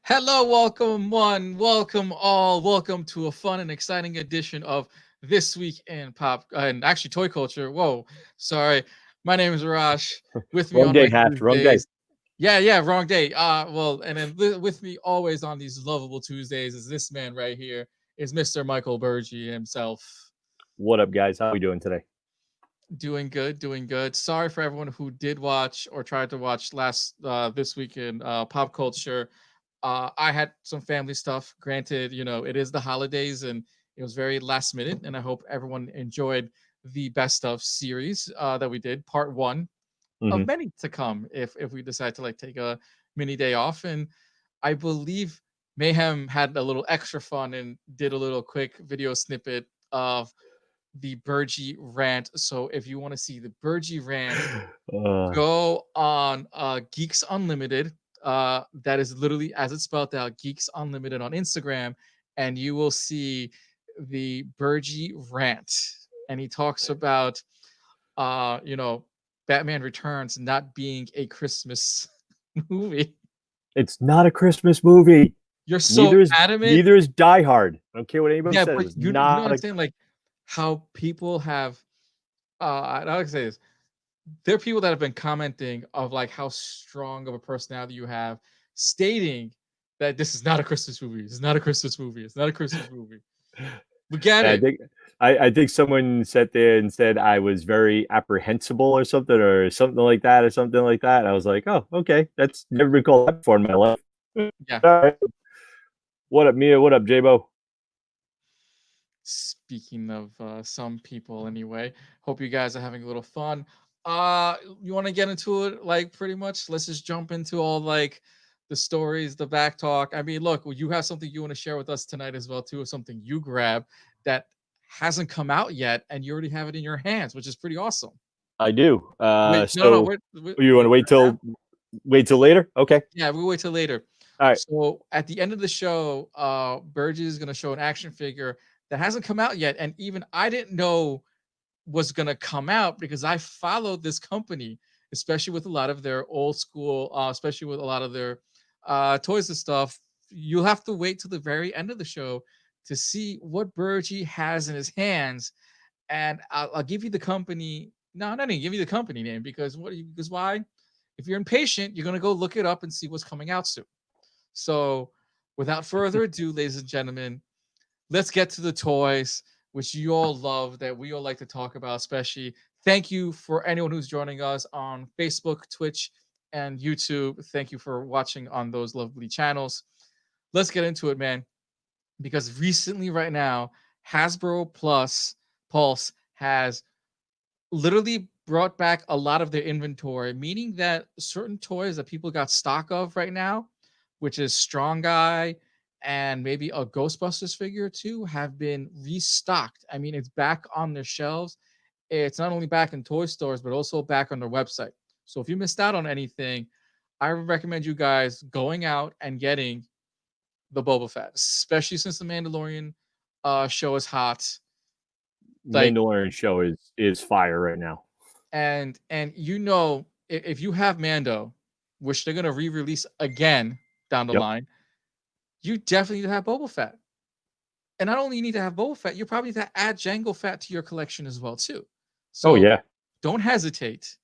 Hello, welcome one, welcome all, welcome to a fun and exciting edition of This Week in Pop and actually Toy Culture. Whoa, sorry. My name is Raj. With me Wrong on day, my Hash. Wrong day. Tuesdays. Yeah, wrong day. Well, and then with me always on these lovable Tuesdays is this man right here, is Mr. Michael Burgi himself. What up, guys? How we doing today? Doing good, doing good. Sorry for everyone who did watch or tried to watch last this week in pop culture. I had some family stuff. Granted, it is the holidays and it was very last minute. And I hope everyone enjoyed the best of series that we did, part one of Hmm. many to come if we decide to like take a mini day off. And I believe Mayhem had a little extra fun and did a little quick video snippet of the Burgie rant. So if you want to see the Burgie rant, go on Geeks Unlimited. That is literally as it's spelled out, Geeks Unlimited on Instagram, and you will see the Burgie rant. And he talks about uh, you know, Batman Returns not being a Christmas movie. It's not a Christmas movie. You're so Neither is adamant. neither is Die Hard. I don't care what anybody Yeah, says. but It's you don't not a. understand like how people have I like to say this. There are people that have been commenting of like how strong of a personality you have, stating that this is not a Christmas movie. It's not a Christmas movie. It's not a Christmas movie. We get I it. think I think someone sat there and said I was very apprehensible or something like that or something like that. I was like, oh, okay, that's never been called that before in my life. All Yeah. right. What up, Mia? What up, J-Bo? Speaking of some people, anyway, hope you guys are having a little fun. You want to get into it? Like, pretty much, let's just jump into all like the stories, the back talk. I mean, look, you have something you want to share with us tonight as well, too, something you grab that hasn't come out yet, and you already have it in your hands, which is pretty awesome. I do. Wait, no, So you want to right now? wait till later? Okay. Yeah, we'll wait till later. All right. So at the end of the show, Burgess is gonna show an action figure that hasn't come out yet, and even I didn't know was gonna come out because I followed this company, especially with a lot of their old school, especially with a lot of their toys and stuff. You'll have to wait till the very end of the show to see what Burgie has in his hands, and I'll give you the company. No, I'm not gonna give you the company name because because why? If you're impatient, you're gonna go look it up and see what's coming out soon. So, without further ado, ladies and gentlemen, let's get to the toys, which you all love, that we all like to talk about, especially. Thank you for anyone who's joining us on Facebook, Twitch, and YouTube. Thank you for watching on those lovely channels. Let's get into it, man, because recently, right now, Hasbro Plus Pulse has literally brought back a lot of their inventory, meaning that certain toys that people got stock of right now, which is Strong Guy and maybe a Ghostbusters figure or two, have been restocked. I mean, it's back on their shelves. It's not only back in toy stores, but also back on their website. So if you missed out on anything, I would recommend you guys going out and getting the Boba Fett, especially since the Mandalorian show is hot. Like, Mandalorian show is fire right now. and if you have Mando, which they're gonna re-release again down the Yep. line, you definitely need to have Boba Fett. And not only you need to have Boba Fett, you probably need to add Jango Fett to your collection as well too. Oh So yeah. don't hesitate.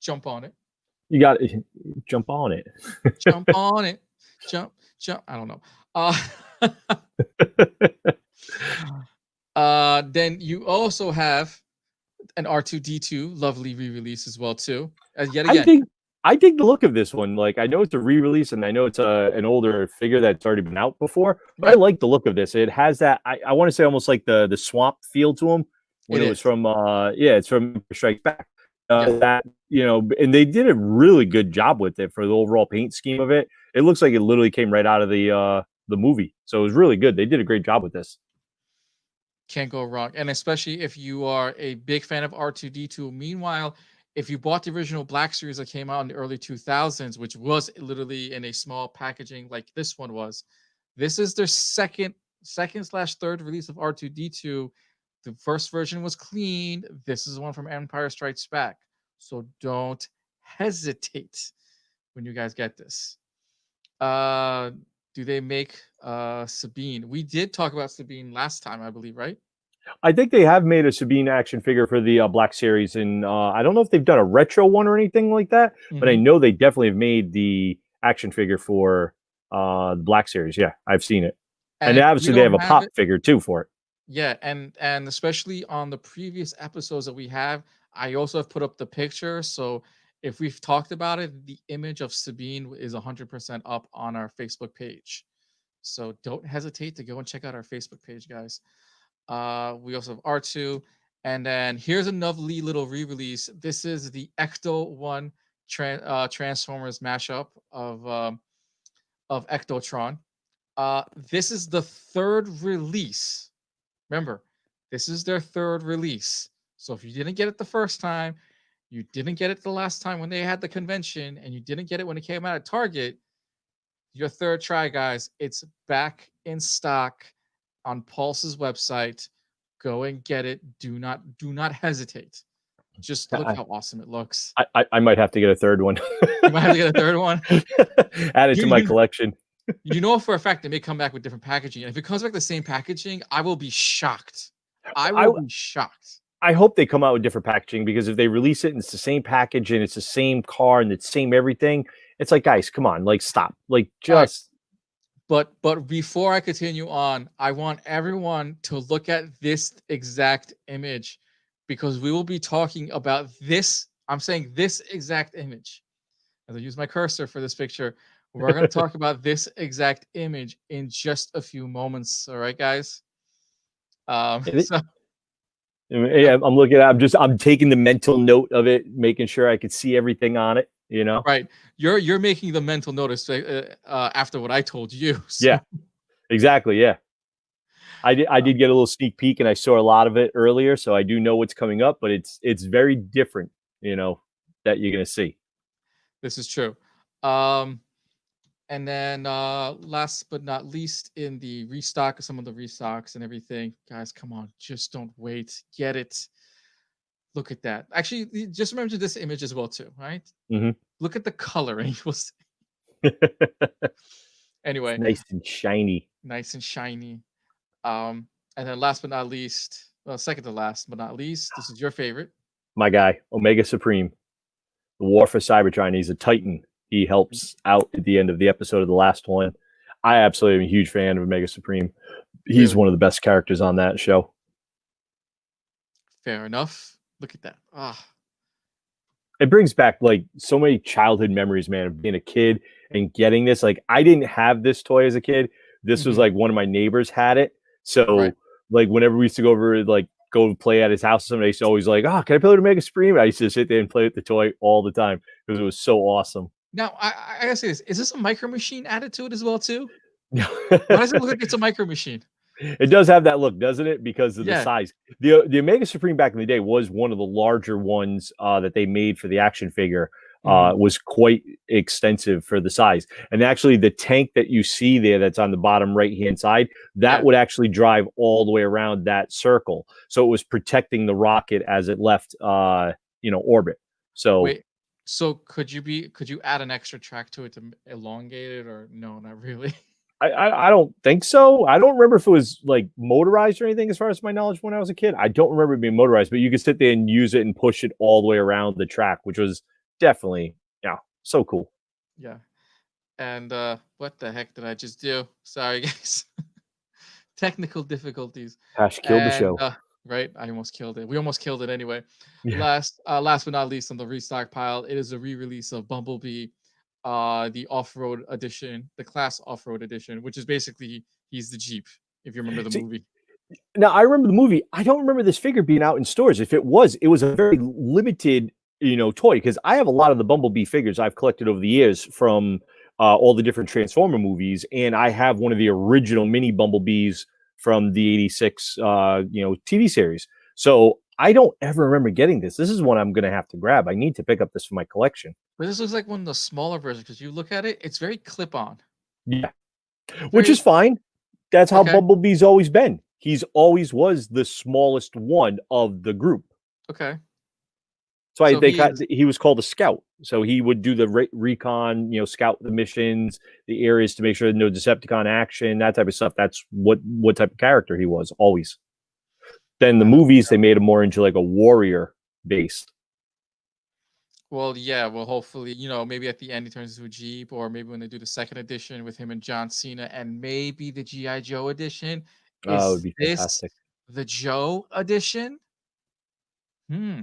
Jump on it. You got to jump on it. Jump on it. Jump. I don't know. Uh then you also have an R2D2 lovely re-release as well too. Yet I again. think I think the look of this one, like I know it's a re-release and I know it's an older figure that's already been out before, but I Right. like the look of this. It has that I want to say almost like the swamp feel to him when It it was is. from yeah, it's from Empire Strikes Back. Yes. That and they did a really good job with it for the overall paint scheme of it. It looks like it literally came right out of the movie. So it was really good. They did a great job with this. Can't go wrong. And especially if you are a big fan of R2D2. Meanwhile, if you bought the original Black Series that came out in the early 2000s, which was literally in a small packaging like this one was, this is their second slash third release of R2D2. The first version was clean. This is one from Empire Strikes Back. So don't hesitate when you guys get this. Uh, do they make Sabine? We did talk about Sabine last time, I believe, right? I think they have made a Sabine action figure for the Black Series, and I don't know if they've done a retro one or anything like that, but I Hmm. know they definitely have made the action figure for the Black Series. Yeah, I've seen it, And and if we obviously they don't have a have pop it, figure too for it. yeah, and especially on the previous episodes that we have, I also have put up the picture. So if we've talked about it, the image of Sabine is 100% up on our Facebook page. So don't hesitate to go and check out our Facebook page, guys. We also have R2. And then here's a lovely little re-release. This is the Ecto 1 Transformers mashup of Ectotron. This is the third release. Remember, this is their third release. So if you didn't get it the first time, you didn't get it the last time when they had the convention, and you didn't get it when it came out at Target, your third try, guys. It's back in stock on Pulse's website. Go and get it. Do not hesitate. Just look I, how awesome it looks. I might have to get a third one. You might have to get a third one. Add it You to my you collection. you know for a fact they may come back with different packaging. And if it comes back the same packaging, I will be shocked. I I will be shocked. I hope they come out with different packaging because if they release it and it's the same package and it's the same car and it's the same everything, it's like, guys, come on, like stop, like All right. just But before I continue on, I want everyone to look at this exact image because we will be talking about this. I'm saying this exact image. As I use my cursor for this picture, we're going to talk about this exact image in just a few moments. All right, guys. So yeah, I'm looking at. I'm taking the mental note of it, making sure I could see everything on it. You know. right, you're making the mental notice after what I told you. So Yeah. Exactly. Yeah. I did get a little sneak peek, and I saw a lot of it earlier, so I do know what's coming up. But it's very different. You know that you're gonna see. this is true. Um, And then last but not least, in the restock, some of the restocks and everything, guys, come on, just don't wait. Get it. Look at that. Actually, just remember this image as well, too, right? Hmm. Look at the coloring. We'll see. It's Anyway, nice and shiny. nice and shiny. And then last but not least, well, second to last but not least, this is your favorite. My guy, Omega Supreme, the War for Cybertron. He's a Titan. He helps out at the end of the episode of the last one. I absolutely am a huge fan of Omega Supreme. He's Really? one of the best characters on that show. Fair enough. Look at that. Ah, It brings back like so many childhood memories, man, of being a kid and getting this. Like I didn't have this toy as a kid. This was mhm, like one of my neighbors had it. right. So like whenever we used to go over like go play at his house, somebody used to always like, oh, can I play with Omega Supreme? I used to sit there and play with the toy all the time because it was so awesome. Now, I gotta say this. Is this a micro machine added to it as well, too? Why does it look like it's a micro machine? It does have that look, doesn't it? Because of the Yeah. size. The Omega Supreme back in the day was one of the larger ones that they made for the action figure. Mhm. Was quite extensive for the size. And actually, the tank that you see there that's on the bottom right hand side, that Yeah. would actually drive all the way around that circle. So it was protecting the rocket as it left, orbit. So Wait, so could you add an extra track to it to elongate it or no, not really? I don't think so. I don't remember if it was like motorized or anything as far as my knowledge when I was a kid. I don't remember it being motorized, but you could sit there and use it and push it all the way around the track, which was definitely, yeah, so cool. Yeah. And what the heck did I just do? Sorry, guys. Technical difficulties. Hash killed the And show. right, I almost killed it. We almost killed it anyway. Yeah. Last but not least on the restock pile, it is a re-release of Bumblebee, the off-road edition, the class off-road edition, which is basically he's the Jeep, if you remember the See, movie. now I remember the movie. I don't remember this figure being out in stores. If it was a very limited, toy because I have a lot of the Bumblebee figures I've collected over the years from all the different Transformer movies, and I have one of the original mini Bumblebees from the '86, TV series. So I don't ever remember getting this. This is one I'm going to have to grab. I need to pick up this for my collection. But this looks like one of the smaller versions because you look at it, it's very clip-on. Yeah, which is Very fine. That's how okay. Bumblebee's always been. He's always was the smallest one of the group. Okay. That's why So he is he was called a scout. So he would do the recon, scout the missions, the areas to make sure no Decepticon action, that type of stuff. That's what type of character he was always. Then the wow. movies they made him more into like a warrior based. Well, yeah, well, hopefully, maybe at the end he turns into a Jeep, or maybe when they do the second edition with him and John Cena, and maybe the G.I. Joe edition. Oh, it would Is be this fantastic. the Joe edition? Hmm.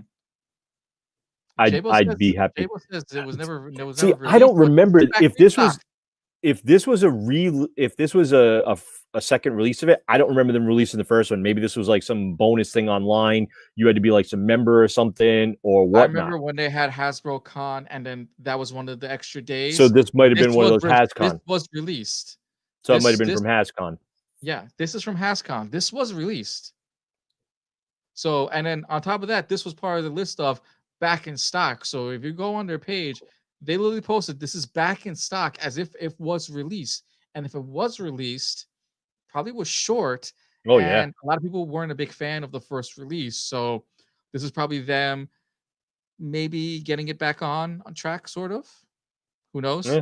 I'd I'd be happy. J-Bo says it was See, never I released, don't so this remember is back in stock. if this was a second release of it. I don't remember them releasing the first one. Maybe this was like some bonus thing online. You had to be like some member or something or I whatnot. remember when they had Hasbro Con, and then that was one of the extra So days. this might have been one of those This HasCon. was released. So it might have been This from HasCon. yeah, this is from HasCon. This was released. So, and then on top of that, this was part of the list of back in stock. So if you go on their page, they literally posted this is back in stock as if it was released. And if it was released, probably was short. Oh yeah. And a lot of people weren't a big fan of the first release. So this is probably them maybe getting it back on track, sort of. Who knows? Yeah.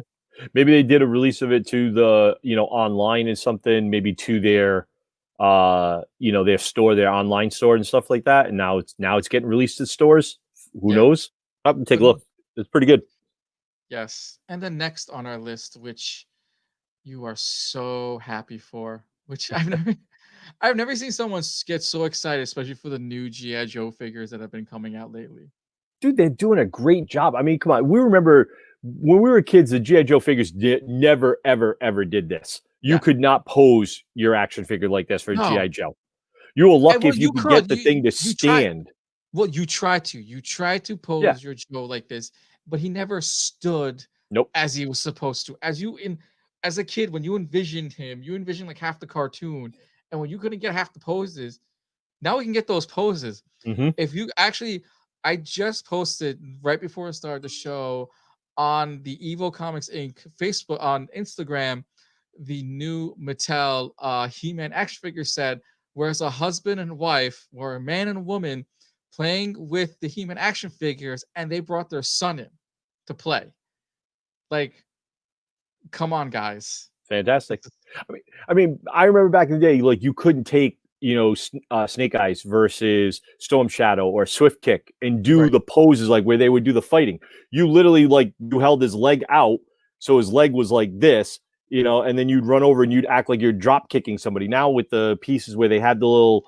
Maybe they did a release of it to the, online and something, maybe to their their store, their online store and stuff like that. And now it's getting released to stores. Who Yeah. knows? I'll have to take Who a look. knows? It's pretty good. Yes. And then next on our list, which you are so happy for, which I've never seen someone get so excited, especially for the new GI Joe figures that have been coming out lately. Dude, they're doing a great job. I mean, come on. We remember when we were kids, the GI Joe figures never, ever, ever did this. You Yeah. could not pose your action figure like this for a No. GI Joe. You were And lucky well, if you you could get could. the thing to You try. stand. Well, you try to. You try to Yeah. pose your Joe like this, but he never stood Nope. as he was supposed to. As a kid, when you envisioned him, you envisioned like half the cartoon, and when you couldn't get half the poses, now we can get those poses. Hmm. If you actually, I just posted right before I started the show on the Evo Comics Inc. Facebook on Instagram, the new Mattel He-Man action figure set, where it's a husband and wife, or a man and woman playing with the He-Man action figures, and they brought their son in to play. Like, come on, guys. Fantastic. This is- I remember back in the day, like you couldn't take, Snake Eyes versus Storm Shadow or Swift Kick and do Right, the poses like where they would do the fighting. You literally like you held his leg out, so his leg was like this, and then you'd run over and you'd act like you're drop kicking somebody. Now with the pieces where they had the little,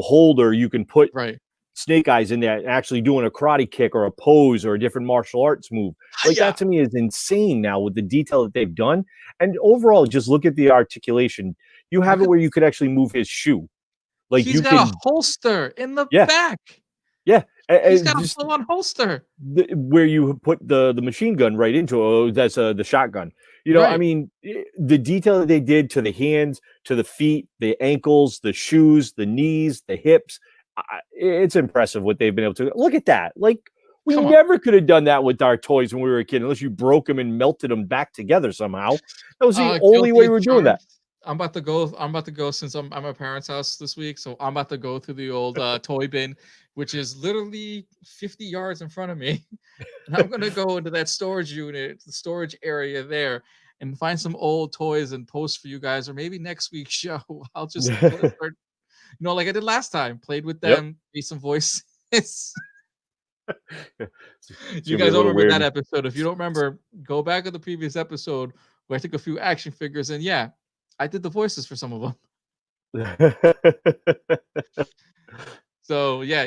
holder, you can put right. Snake Eyes in there actually doing a karate kick or a pose or a different martial arts move. Like Yeah, that to me is insane now with the detail that they've done. And overall, just look at the articulation. You have look it at where you could actually move his shoe. Like he's you got a could, holster in the yeah, back. yeah. He's got a Just full-on holster. where you put the machine gun right into it. Oh, that's the shotgun. Right. The detail that they did to the hands, to the feet, the ankles, the shoes, the knees, the hips. It's impressive what they've been able to look at that. Like we Come on. never could have done that with our toys when we were a kid, unless you broke them and melted them back together somehow. That was the only way Guilty we as were doing that. charged. I'm about to go since I'm at my parents' house this week, so I'm about to go to the old toy bin, which is literally 50 yards in front of me. And I'm gonna go into that storage unit, the storage area there, and find some old toys and post for you guys, or maybe next week's show. I'll just start, like I did last time, played with Yep. them, made some voices. It's You gonna be guys a don't little remember that weird. episode. If you don't remember, go back to the previous episode where I took a few action figures, and yeah, I did the voices for some of them. So yeah,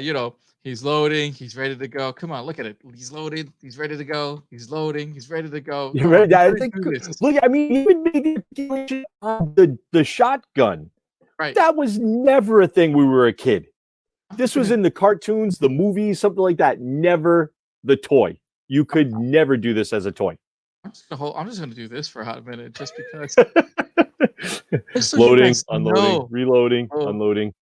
he's loading, he's ready to go. Come on, look at it. He's loaded, he's ready to go. He's loading, he's ready to go. You're Come on, right. you I gotta think do this. look, even made the articulation on the shotgun. Right. That was never a thing when we were a kid. I'm This just was gonna in the cartoons, the movies, something like that. Never the toy. You could never do this as a toy. I'm just gonna do this for a hot minute just because. Just so you Loading, guys unloading, know. reloading, Oh, unloading.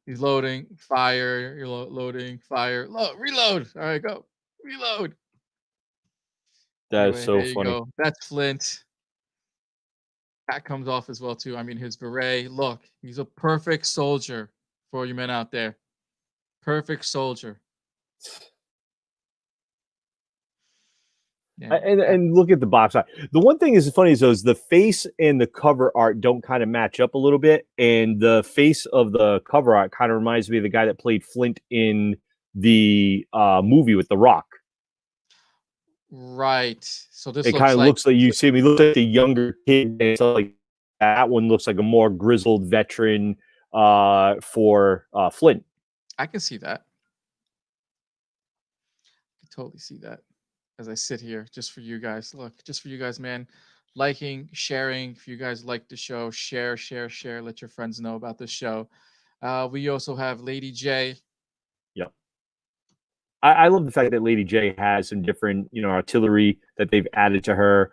he's loading, fire, you're loading, fire, reload. All right, go. Reload. That is Anyway, there so you funny. go. That's Flint. That comes off as well too. I mean, his beret. Look, he's a perfect soldier for you men out there. Perfect soldier. Yeah, And look at the box art. The one thing is funny is those the face and the cover art don't kind of match up a little bit, and the face of the cover art kind of reminds me of the guy that played Flint in the movie with The Rock. right. So this It kind looks of like looks like you see him. He looks like a younger kid, and it's like that one looks like a more grizzled veteran for Flint. I can see that. I can totally see that. As I sit here just for you guys. Look, just for you guys, man. Liking, sharing. If you guys like the show, share, share, share. Let your friends know about the show. We also have Lady J. Yep. I love the fact that Lady J has some different, artillery that they've added to her.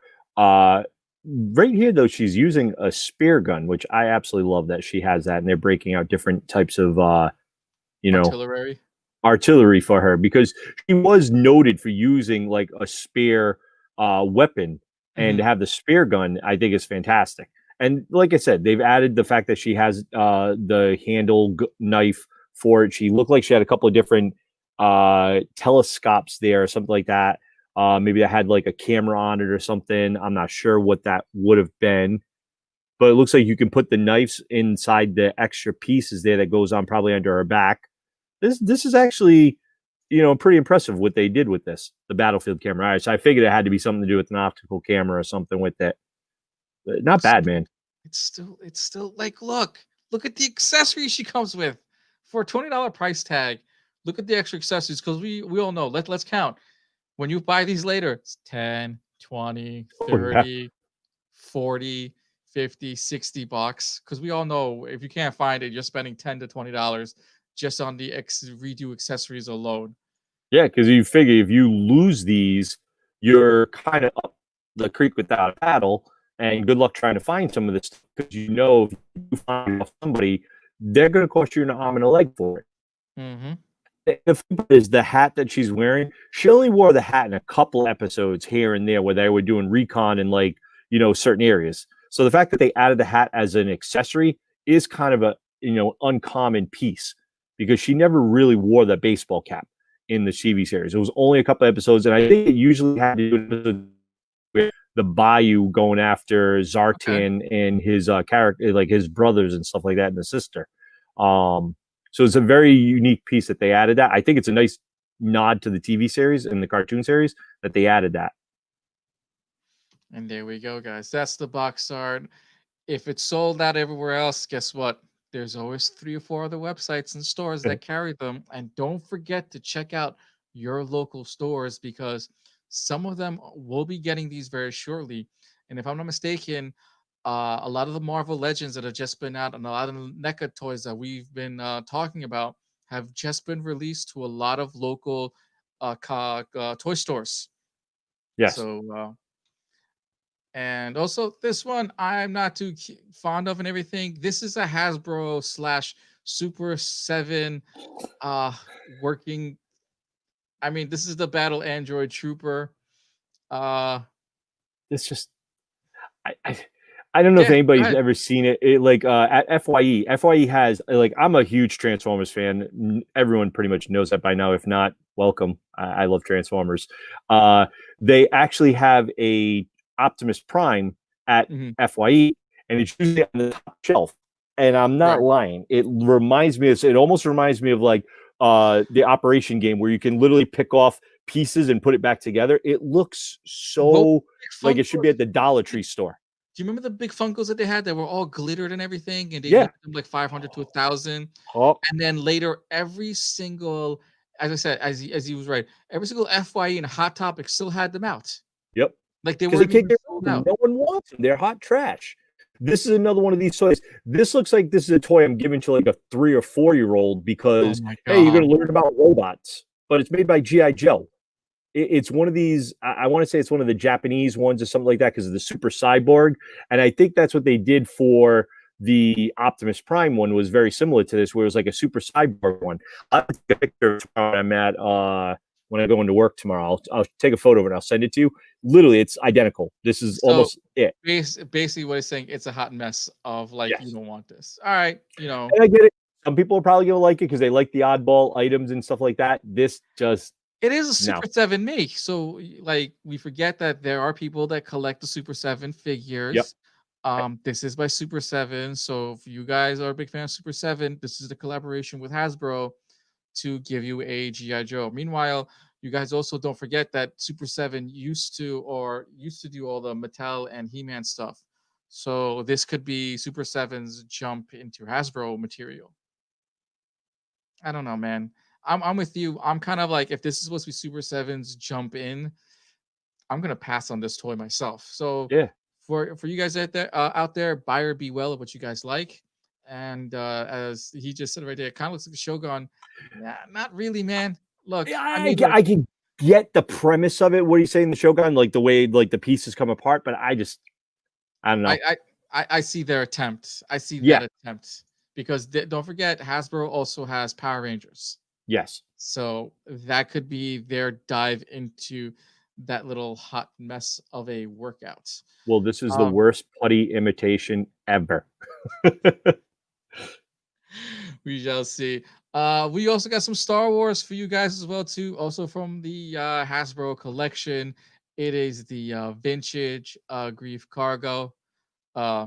Right here, though, she's using a spear gun, which I absolutely love that she has that, and they're breaking out different types of, you know, Artillery. artillery for her because she was noted for using like a spear weapon, and Hmm. to have the spear gun, I think is fantastic. And like I said, they've added the fact that she has the handle knife for it. She looked like she had a couple of different telescopes there or something like that. Maybe I had like a camera on it or something. I'm not sure what that would have been, but it looks like you can put the knives inside the extra pieces there that goes on probably under her back. This is actually, pretty impressive what they did with this, the battlefield camera. All right, so I figured it had to be something to do with an optical camera or something with it. But not bad, man. It's still like look at the accessories she comes with for a $20 price tag. Look at the extra accessories because we all know. Let's count. When you buy these later, it's 10, 20, Oh yeah, 30, 40, 50, $60. Because we all know if you can't find it, you're spending $10 to $20 just on the redo accessories alone. yeah, because you figure if you lose these, you're kind of up the creek without a paddle, and good luck trying to find some of this because if you find somebody, they're going to cost you an arm and a leg for it. Hmm. The thing is the hat that she's wearing. She only wore the hat in a couple episodes here and there where they were doing recon in like certain areas. So the fact that they added the hat as an accessory is kind of a uncommon piece because she never really wore the baseball cap in the TV series. It was only a couple episodes, and I think it usually had to do with the Bayou going after Okay. Zartan and his character, like his brothers and stuff like that, and the sister. Um, so it's a very unique piece that they added that. I think it's a nice nod to the TV series and the cartoon series that they added that. And there we go, guys. That's the box art. If it's sold out everywhere else, guess what? There's always 3 or 4 other websites and stores that carry them. And don't forget to check out your local stores because some of them will be getting these very shortly. And if I'm not mistaken, a lot of the Marvel Legends that have just been out and a lot of the NECA toys that we've been talking about have just been released to a lot of local toy stores. Yes. So, and also this one I'm not too fond of and everything. This is a Hasbro slash Super 7 uh working. I mean, this is the Battle Android Trooper. Uh It's just I I don't know if yeah, go anybody's ahead. ever seen it. Like at FYE. FYE has like I'm a huge Transformers fan. Everyone pretty much knows that by now. If not, welcome. I love Transformers. Uh, they actually have a Optimus Prime at Mhm. FYE, and it's usually on the top shelf. And I'm not Right. lying. It almost reminds me of like the Operation game where you can literally pick off pieces and put it back together. It looks Well, so big like it should be Funkos. at the Dollar Tree store. Do you remember the big Funkos that they had that were all glittered and everything, and they Yeah. used them like 500 to 1,000? Oh, And then later, every single, as I said, as he was right, every single FYE and Hot Topic still had them out. yep. Like they Because they weren't can't even get rid of sold them. out. No one wants them. They're hot trash. This is another one of these toys. This looks like this is a toy I'm giving to like a 3 or 4 year old Oh because my hey, you're going god. to learn about robots. But it's made by GI Joe. It's one of these. I want to say it's one of the Japanese ones or something like that because of the Super Cyborg, and I think that's what they did for the Optimus Prime one. Was very similar to this, where it was like a Super Cyborg one. I'll take a picture tomorrow when I'm at when I go into work tomorrow. I'll take a photo of it and I'll send it to you. Literally, it's identical. This is So almost it. basically what he's saying, it's a hot mess of like you Yes, don't want this. All right, and I get it. Some people are probably gonna like it because they like the oddball items and stuff like that. This just It is a now. Super 7 make, so, like, we forget that there are people that collect the Super 7 Yep. figures. This is by Super 7, so if you guys are a big fan of Super 7, this is the collaboration with Hasbro to give you a GI Joe. Meanwhile, you guys also don't forget that Super 7 used to do all the Mattel and He-Man stuff. So this could be Super 7's jump into Hasbro material. I don't know, man. I'm with you. I'm kind of like, if this is supposed to be Super 7's jump in, I'm gonna pass on this toy myself. So Yeah. for you guys out there, buyer be well of what you guys like. And as he just said right there, it kind of looks like a Shogun. Nah, not really, man. Look, Yeah, I mean, look, I can get the premise of it. What are you saying, the Shogun? Like the way like the pieces come apart, but I don't I know. I I see their attempt. I see that Yeah. attempt because don't forget, Hasbro also has Power Rangers. Yes. So that could be their dive into that little hot mess of a workout. Well, this is the Um, worst putty imitation ever. we shall see. We also got some Star Wars for you guys as well too. Also from the Hasbro collection, it is the vintage Grief Cargo. Uh,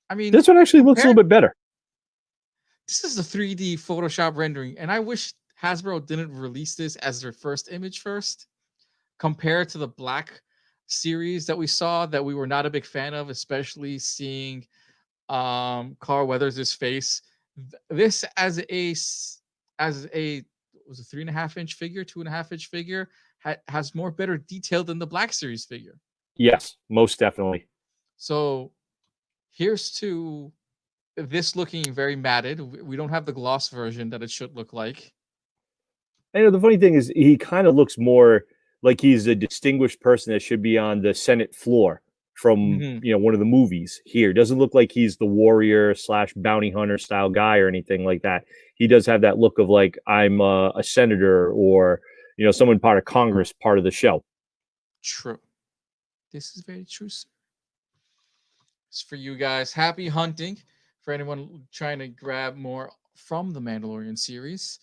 I mean, This one actually looks a compared, little bit better. this is the 3D Photoshop rendering, and I wish Hasbro didn't release this as their first image first, compared to the Black series that we saw that we were not a big fan of, especially seeing Carl Weathers' face. This as a was a 3.5 inch figure, 2.5 inch figure, has more better detail than the Black series figure. Yes, most definitely. So here's to this looking very matted. We don't have the gloss version that it should look like. And the funny thing is, he kind of looks more like he's a distinguished person that should be on the Senate floor from Mhm. one of the movies. Here doesn't look like he's the warrior slash bounty hunter style guy or anything like that. He does have that look of like I'm a senator or someone part of Congress, part of the show. True. This is very true, sir. It's for you guys. Happy hunting for anyone trying to grab more from the Mandalorian series.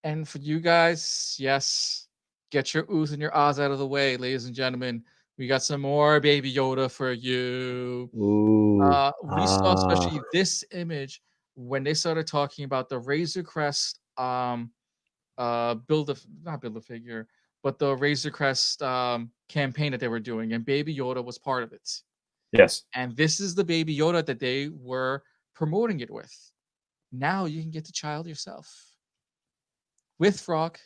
And for you guys, yes, get your oohs and your ahs out of the way, ladies and gentlemen. We got some more Baby Yoda for you. Ooh, We saw especially this image when they started talking about the Razor Crest not build a figure, but the Razor Crest campaign that they were doing, and Baby Yoda was part of it. yes. And this is the Baby Yoda that they were promoting it with. Now you can get the child yourself with Frog,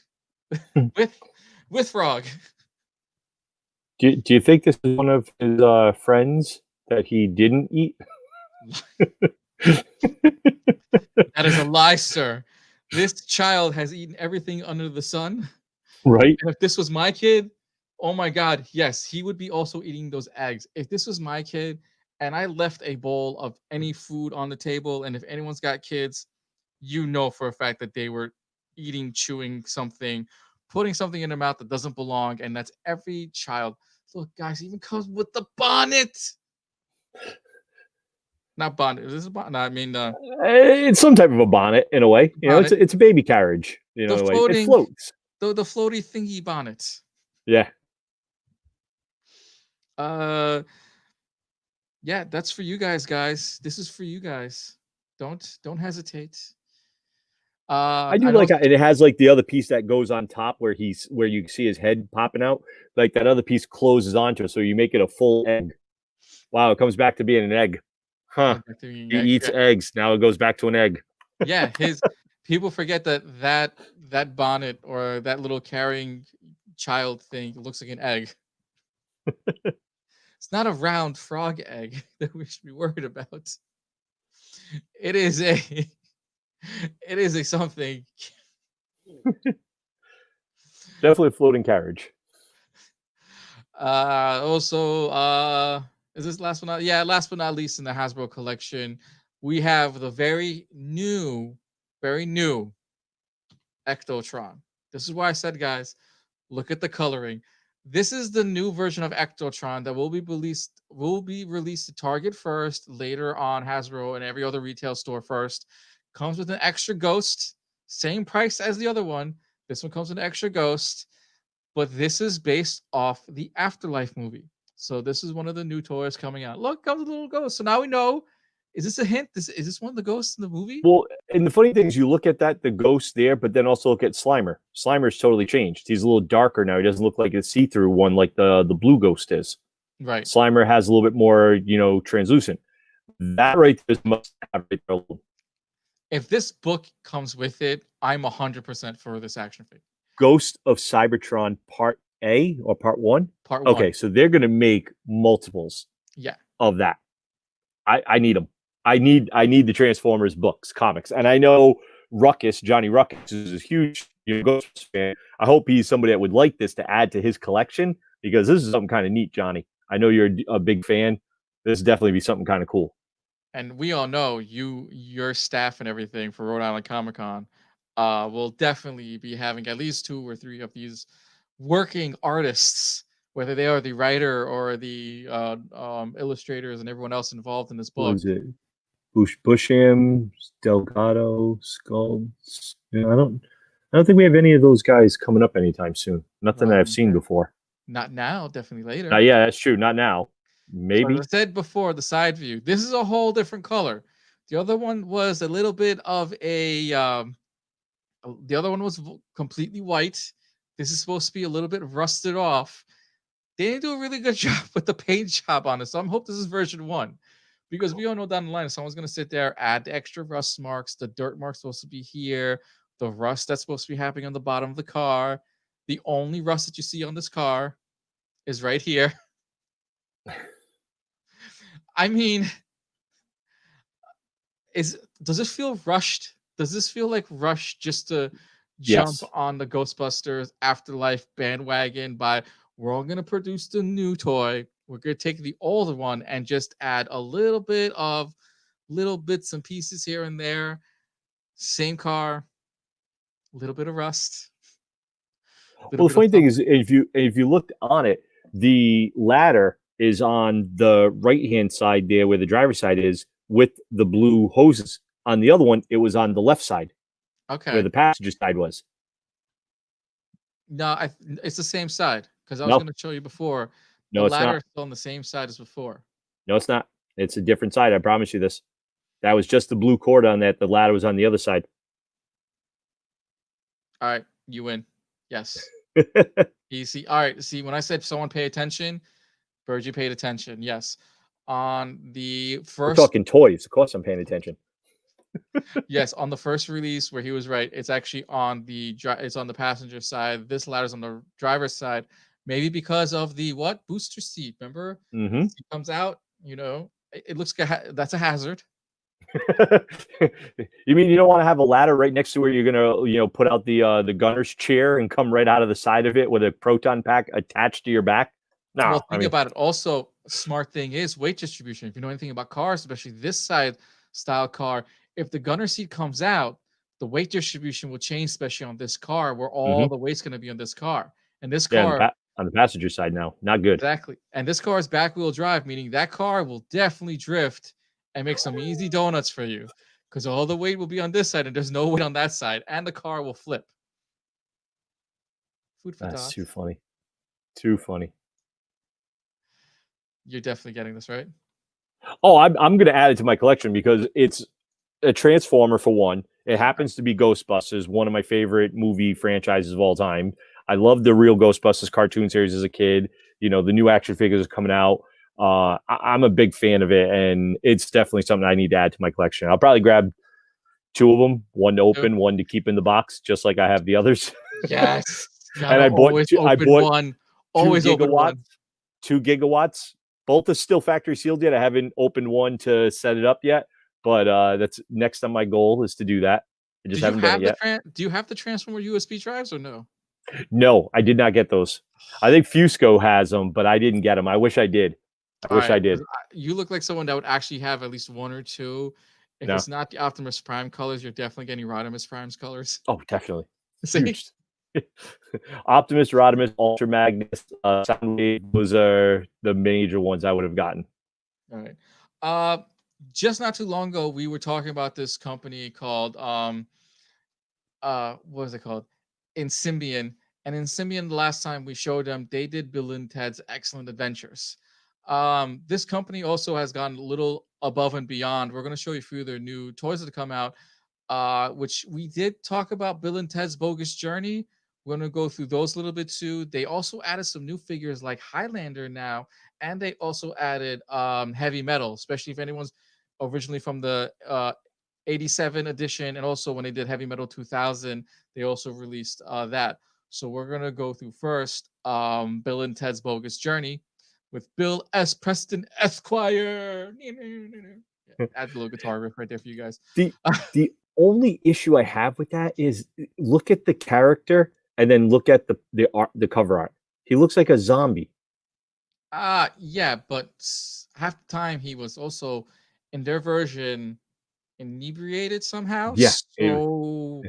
with with Frog. Do you think this is one of his friends that he didn't eat? That is a lie, sir. This child has eaten everything under the sun. Right? And if this was my kid, oh my God, yes, he would be also eating those eggs. If this was my kid and I left a bowl of any food on the table, and if anyone's got kids, you know for a fact that they were eating, chewing something, putting something in their mouth that doesn't belong. And that's every child. Look, guys, even comes with the bonnet. Not bonnet. Is this a bonnet? No, I mean, It's some type of a bonnet in a way. It's bonnet. a baby carriage. The In a way, it floating, floats. the floaty thingy bonnet. Yeah. Uh, yeah, that's for you guys. This is for you guys. Don't hesitate. I do I know. like, and it has like the other piece that goes on top where you see his head popping out. Like that other piece closes onto it, so you make it a full egg. Wow, it comes back to being an egg, huh? He eats Yeah, eggs. Now it goes back to an egg. yeah. His people forget that bonnet or that little carrying child thing looks like an egg. It's not a round frog egg that we should be worried about. It is a it is a something. Definitely a floating carriage. Also, is this last but not? Yeah, last but not least in the Hasbro collection, we have the very new Ectotron. This is why I said, guys, look at the coloring. This is the new version of Ectotron that will be released to Target first, later on Hasbro and every other retail store first. Comes with an extra ghost, same price as the other one. This one comes with an extra ghost, but this is based off the Afterlife movie. So this is one of the new toys coming out. Look, comes a little ghost. So now we know. Is this a hint? Is this one of the ghosts in the movie? Well, and the funny thing is, you look at that, the ghost there, but then also look at Slimer. Slimer's totally changed. He's a little darker now. He doesn't look like a see-through one like the blue ghost is. Right. Slimer has a little bit more, translucent. That right there is must have right there. If this book comes with it, I'm 100% for this action figure. Ghost of Cybertron Part A or Part 1? Part 1. Okay, so they're going to make multiples Yeah. of that. I need them. I need the Transformers books, comics. And I know Ruckus, Johnny Ruckus, is a huge Ghost fan. I hope he's somebody that would like this to add to his collection, because this is something kind of neat, Johnny. I know you're a big fan. This definitely be something kind of cool. And we all know your staff and everything for Rhode Island Comic Con will definitely be having at least 2 or 3 of these working artists, whether they are the writer or the illustrators and everyone else involved in this What book. was it? Busham, Delgado, Skulls. Yeah, I don't think we have any of those guys coming up anytime soon. Nothing that I've seen before. Not now, definitely later. Yeah, that's true. Not now. Maybe. So I said before, the side view. This is a whole different color. The other one was a little bit of a. The other one was completely white. This is supposed to be a little bit rusted off. They didn't do a really good job with the paint job on it. So I'm hope this is version 1, because we all know down the line someone's gonna sit there, add the extra rust marks. The dirt mark's supposed to be here. The rust that's supposed to be happening on the bottom of the car. The only rust that you see on this car is right here. I mean, does this feel rushed? Does this feel like rushed just to jump on the Ghostbusters Afterlife bandwagon by, we're all gonna produce the new toy, we're gonna take the older one and just add a little bit of little bits and pieces here and there. Same car, a little bit of rust. Well, the funny thing is, if you looked on it, the ladder is on the right-hand side there where the driver's side is, with the blue hoses. On the other one, it was on the left side. Okay. Where the passenger side was. No, it's the same side, because I was going to show you before. No, it's ladder not. is still on the same side as before. No, it's not. It's a different side. I promise you this. That was just the blue cord on that. The ladder was on the other side. All right, you win. Yes. Easy. All right. See, when I said someone pay attention, Virgie paid attention. Yes. On the first. We're talking toys. Of course, I'm paying attention. Yes, on the first release where he was right, it's actually on the passenger side. This ladder's on the driver's side. Maybe because of the booster seat. Remember, mm-hmm. Seat comes out. It looks like that's a hazard. You mean you don't want to have a ladder right next to where you're gonna put out the gunner's chair and come right out of the side of it with a proton pack attached to your back? No. Well, think about it. Also, smart thing is weight distribution. If you know anything about cars, especially this side style car, if the gunner seat comes out, the weight distribution will change, especially on this car, where all the weight's going to be on this car. And this car on the passenger side now, not good. Exactly. And this car is back wheel drive, meaning that car will definitely drift and make some easy donuts for you, because all the weight will be on this side and there's no weight on that side, and the car will flip. Food for That's thought. too funny. Too funny. You're definitely getting this, right? Oh, I'm going to add it to my collection because it's a Transformer for one. It happens to be Ghostbusters, one of my favorite movie franchises of all time. I loved the real Ghostbusters cartoon series as a kid. The new action figures are coming out. I'm a big fan of it, and it's definitely something I need to add to my collection. I'll probably grab 2 of them, one to open, one to keep in the box, just like I have the others. Yes. And I bought one. Always open one. 2 gigawatts. Both are still factory sealed yet. I haven't opened one to set it up yet, but that's next on my goal is to do that. I just haven't done it yet. Do you have the Transformer USB drives or no? No, I did not get those. I think Fusco has them, but I didn't get them. I wish I did. I did. You look like someone that would actually have at least 1 or 2. If it's not the Optimus Prime colors, you're definitely getting Rodimus Prime's colors. Oh, definitely. See? Optimus, Rodimus, Ultra Magnus, Soundwave, those are the major ones I would have gotten. All right. Just not too long ago, we were talking about this company called what was it called? in Symbian. And in Symbian, the last time we showed them, they did Bill and Ted's Excellent Adventures. This company also has gone a little above and beyond. We're going to show you a few of their new toys that have come out, which we did talk about Bill and Ted's Bogus Journey. We're going to go through those a little bit too. They also added some new figures like Highlander now, and they also added Heavy Metal, especially if anyone's originally from the 87 edition, and also when they did Heavy Metal 2000, they also released that. So we're gonna go through first Bill and Ted's Bogus Journey with Bill S. Preston Esquire. Yeah, add the little guitar riff right there for you guys. The the only issue I have with that is look at the character and then look at the art, the cover art. He looks like a zombie. Yeah, but half the time he was also in their version inebriated somehow. Yeah, So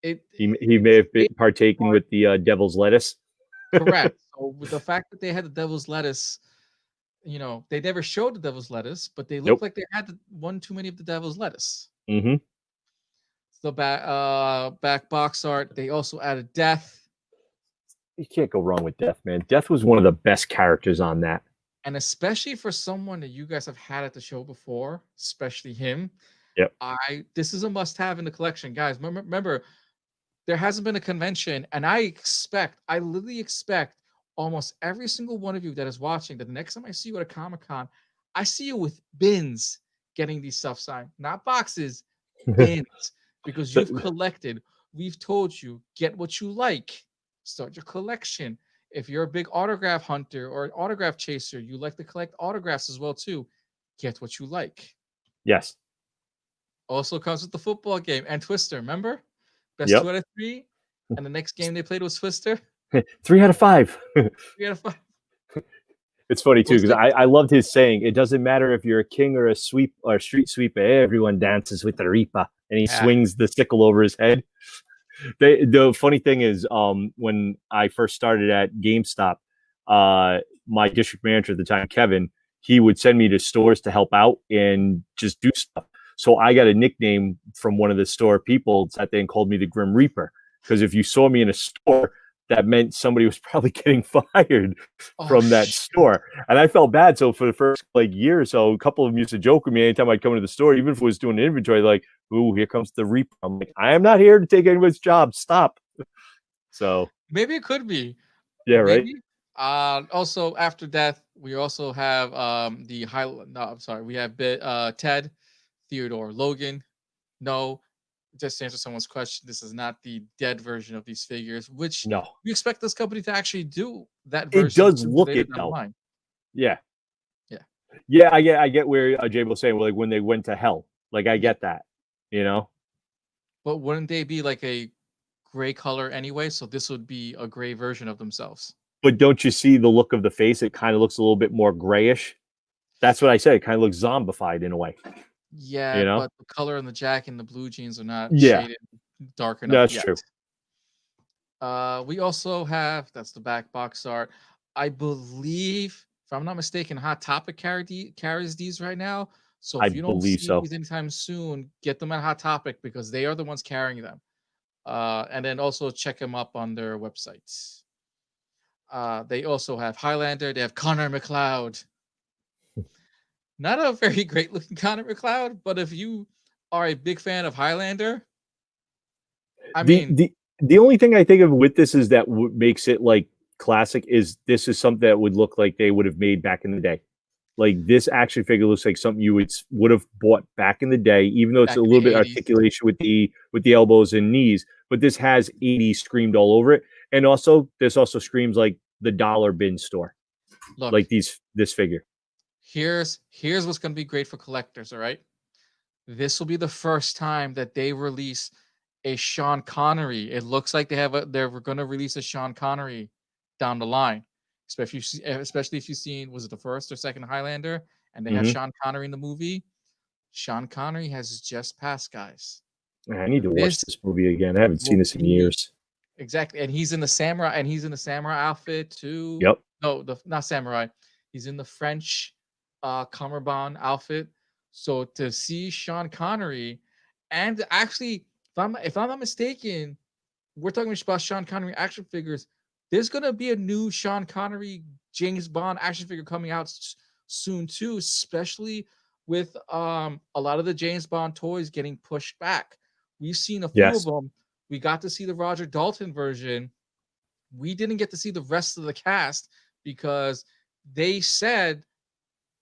it he may have been partaking with the devil's lettuce. correct. So with the fact that they had the devil's lettuce, they never showed the devil's lettuce, but they looked Nope. like they had one too many of the devil's lettuce. Mm-hmm. The back box art, they also added Death. You can't go wrong with Death, man. Death was one of the best characters on that. And especially for someone that you guys have had at the show before, especially him. Yep. This is a must-have in the collection, guys. Remember, there hasn't been a convention, and I literally expect almost every single one of you that is watching that the next time I see you at a Comic-Con, I see you with bins getting these stuff signed, not boxes, bins, because you've collected. We've told you, get what you like, start your collection. If you're a big autograph hunter or an autograph chaser, you like to collect autographs as well too, get what you like. Yes. Also comes with the football game and Twister. Remember, best Yep. 2 out of 3, and the next game they played was Twister. 3 out of 5. 3 out of 5. It's funny too Looks because like I loved his saying. It doesn't matter if you're a king or a sweep or street sweeper. Everyone dances with the Reaper, and he swings the sickle over his head. The funny thing is, when I first started at GameStop, my district manager at the time, Kevin, he would send me to stores to help out and just do stuff. So I got a nickname from one of the store people that then called me the Grim Reaper, because if you saw me in a store, that meant somebody was probably getting fired from that store. And I felt bad. So for the first year or so, a couple of them used to joke with me anytime I'd come into the store, even if it was doing inventory, like, ooh, here comes the Reaper. I'm like, I am not here to take anybody's job. Stop. So maybe it could be. Yeah, maybe. Right. Also after Death, we also have we have Ted, Theodore, Logan. No, just to answer someone's question, this is not the dead version of these figures, which we expect this company to actually do that version. It does look it though. Yeah. Yeah, I get where Jay was saying, like when they went to hell. Like I get that, But wouldn't they be like a gray color anyway? So this would be a gray version of themselves. But don't you see the look of the face? It kind of looks a little bit more grayish. That's what I said. It kind of looks zombified in a way. Yeah, but the color on the jacket and the blue jeans are not shaded dark enough yet. That's true. We also have, that's the back box art. I believe, if I'm not mistaken, Hot Topic carries these right now. So if you don't see these anytime soon, get them at Hot Topic because they are the ones carrying them. And then also check them up on their websites. They also have Highlander. They have Connor McLeod. Not a very great looking Connor McLeod, but if you are a big fan of Highlander, I mean, the only thing I think of with this is that makes it like classic is this is something that would look like they would have made back in the day. Like this action figure looks like something you would have bought back in the day, even though it's a little bit articulation with the elbows and knees. But this has 80s screamed all over it, and also this also screams like the dollar bin store. Look, like this figure. Here's what's going to be great for collectors. All right, this will be the first time that they release a Sean Connery. It looks like they're going to release a Sean Connery down the line. Especially if you've seen, was it the first or second Highlander, and they have Sean Connery in the movie. Sean Connery has just passed, guys. I need to watch this movie again. I haven't seen this in years. Exactly, and he's in the samurai, outfit too. Yep. No, not samurai. He's in the French cummerbund outfit. So to see Sean Connery, and actually, if I'm not mistaken, we're talking about Sean Connery action figures. There's gonna be a new Sean Connery James Bond action figure coming out soon too, especially with a lot of the James Bond toys getting pushed back. We've seen a few of Yes. them. We got to see the Roger Dalton version. We didn't get to see the rest of the cast because they said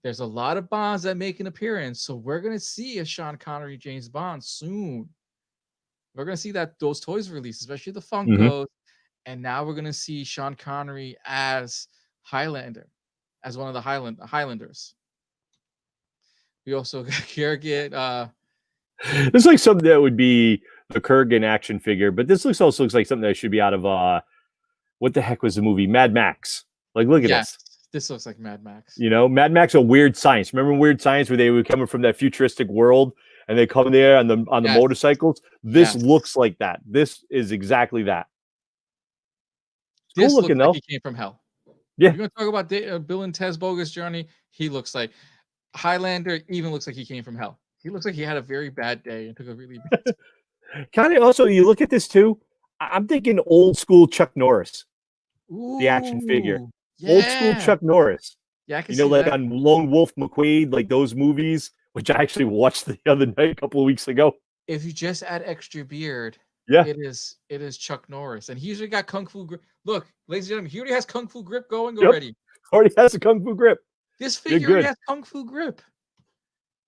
there's a lot of Bonds that make an appearance. So we're gonna see a Sean Connery James Bond soon. We're gonna see that those toys released, especially the Hmm. Funkos, and now we're gonna see Sean Connery as Highlander, as one of the Highlanders. We also here get This looks something that would be the Kurgan action figure, but this also looks like something that should be out of what the heck was the movie Mad Max? Like, look at yes, this. this looks like Mad Max. You know, Mad Max or Weird Science. Remember Weird Science where they were coming from that futuristic world and they come there on the Yes, motorcycles? This yes. looks like that. This is exactly that. It's cool This looks looking like though. he came from hell. Yeah. You're gonna talk about Bill and Ted's Bogus Journey. He looks like Highlander. Even looks like he came from hell. He looks like he had a very bad day and took a really bad. Kind of also, you look at this too. I'm thinking old school Chuck Norris, the action figure. Ooh, Old school yeah, Chuck Norris. yeah, I can You know, see like that. on Lone Wolf McQuade, like those movies, which I actually watched the other night, a couple of weeks ago. If you just add extra beard, Yeah. it is Chuck Norris, and he usually got kung fu grip. Look, ladies and gentlemen, he already has kung fu grip going Yep. already. Already has a kung fu grip. This You're figure already good. has kung fu grip,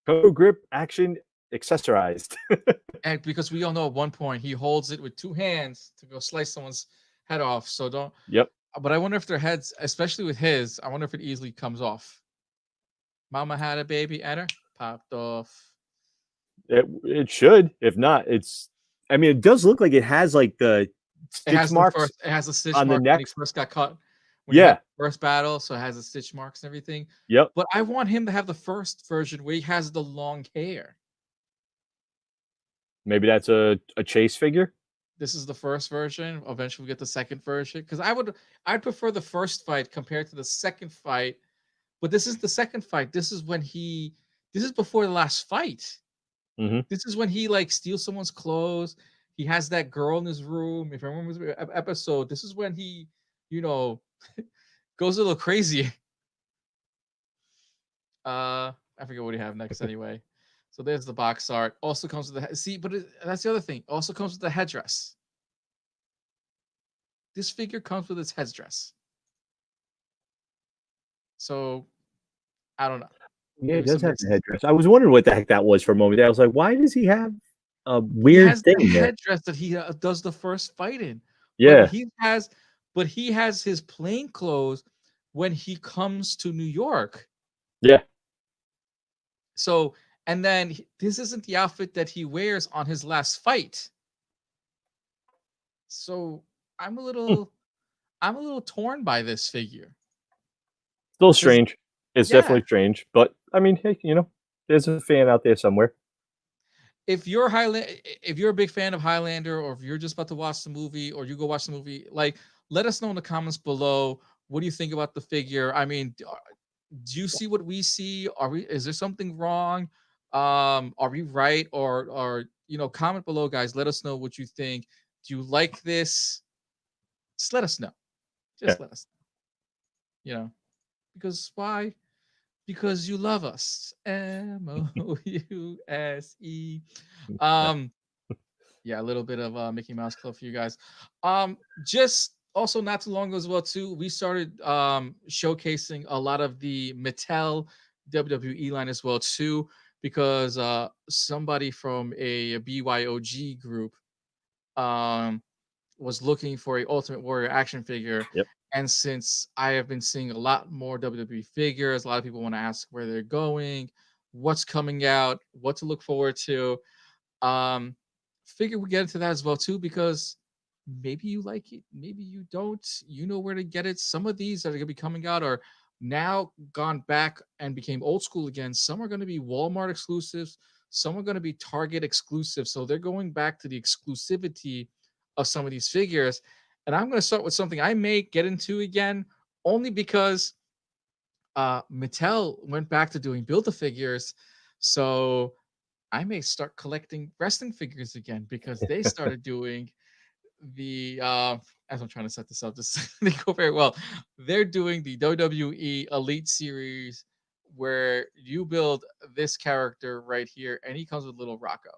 Kung fu grip action accessorized. and because we all know at one point he holds it with two hands to go slice someone's head off. So don't. Yep. But I wonder if their heads, especially with his, I wonder if it easily comes off. Mama had a baby and her popped off. It should. If not, it's. I mean, it does look like it has like the It stitch has the marks first. It has the stitch on the mark when he neck. first got caught. When he had Yeah. the first battle, so it has the stitch marks and everything. Yep. But I want him to have the first version where he has the long hair. Maybe that's a chase figure. This is the first version. Eventually, we get the second version because I'd prefer the first fight compared to the second fight. But this is the second fight. This is when he. This is before the last fight. Hmm. This is when he like steals someone's clothes. He has that girl in his room. If I remember the episode, this is when he, you know, goes a little crazy. I forget what we have next anyway. So there's the box art. Also comes with the see, but that's the other thing. Also comes with the headdress. This figure comes with its headdress. So I don't know. Yeah, it Maybe does some have the mixes. headdress. I was wondering what the heck that was for a moment. I was like, why does he have a He weird has the thing there? headdress that he does the first fight in, but Yeah. he has his plain clothes when he comes to New York. Yeah. So, and then this isn't the outfit that he wears on his last fight. So I'm a Hmm. little, I'm a little torn by this figure. Still Because strange. It's yeah, definitely strange, but I mean, hey, there's a fan out there somewhere. if you're a big fan of Highlander, or if you're just about to watch the movie, or you go watch the movie, like let us know in the comments below. What do you think about the figure? I mean, do you see what we see? Is there something wrong? Are we right? Or comment below, guys. Let us know what you think. Do you like this? Just let us know. Yeah. Just let us because why? Because you love us. Mouse. Um, yeah, a little bit of Mickey Mouse Club for you guys. Just also not too long ago as well too, we started showcasing a lot of the Mattel WWE line as well too, because somebody from a BYOG group um was looking for a Ultimate Warrior action figure. Yep. And since I have been seeing a lot more WWE figures, a lot of people want to ask where they're going, what's coming out, what to look forward to. Um, Figure we get into that as well too, because maybe you like it, maybe you don't. You know where to get it. Some of these that are gonna be coming out are now gone back and became old school again. Some are going to be Walmart exclusives. Some are going to be Target exclusive. So they're going back to the exclusivity of some of these figures. And I'm going to start with something I may get into again, only because Mattel went back to doing Build-A-Figures. So I may start collecting wrestling figures again because they started doing the as I'm trying to set this up, this didn't go very well. They're doing the WWE Elite Series where you build this character right here, and he comes with little Rocco.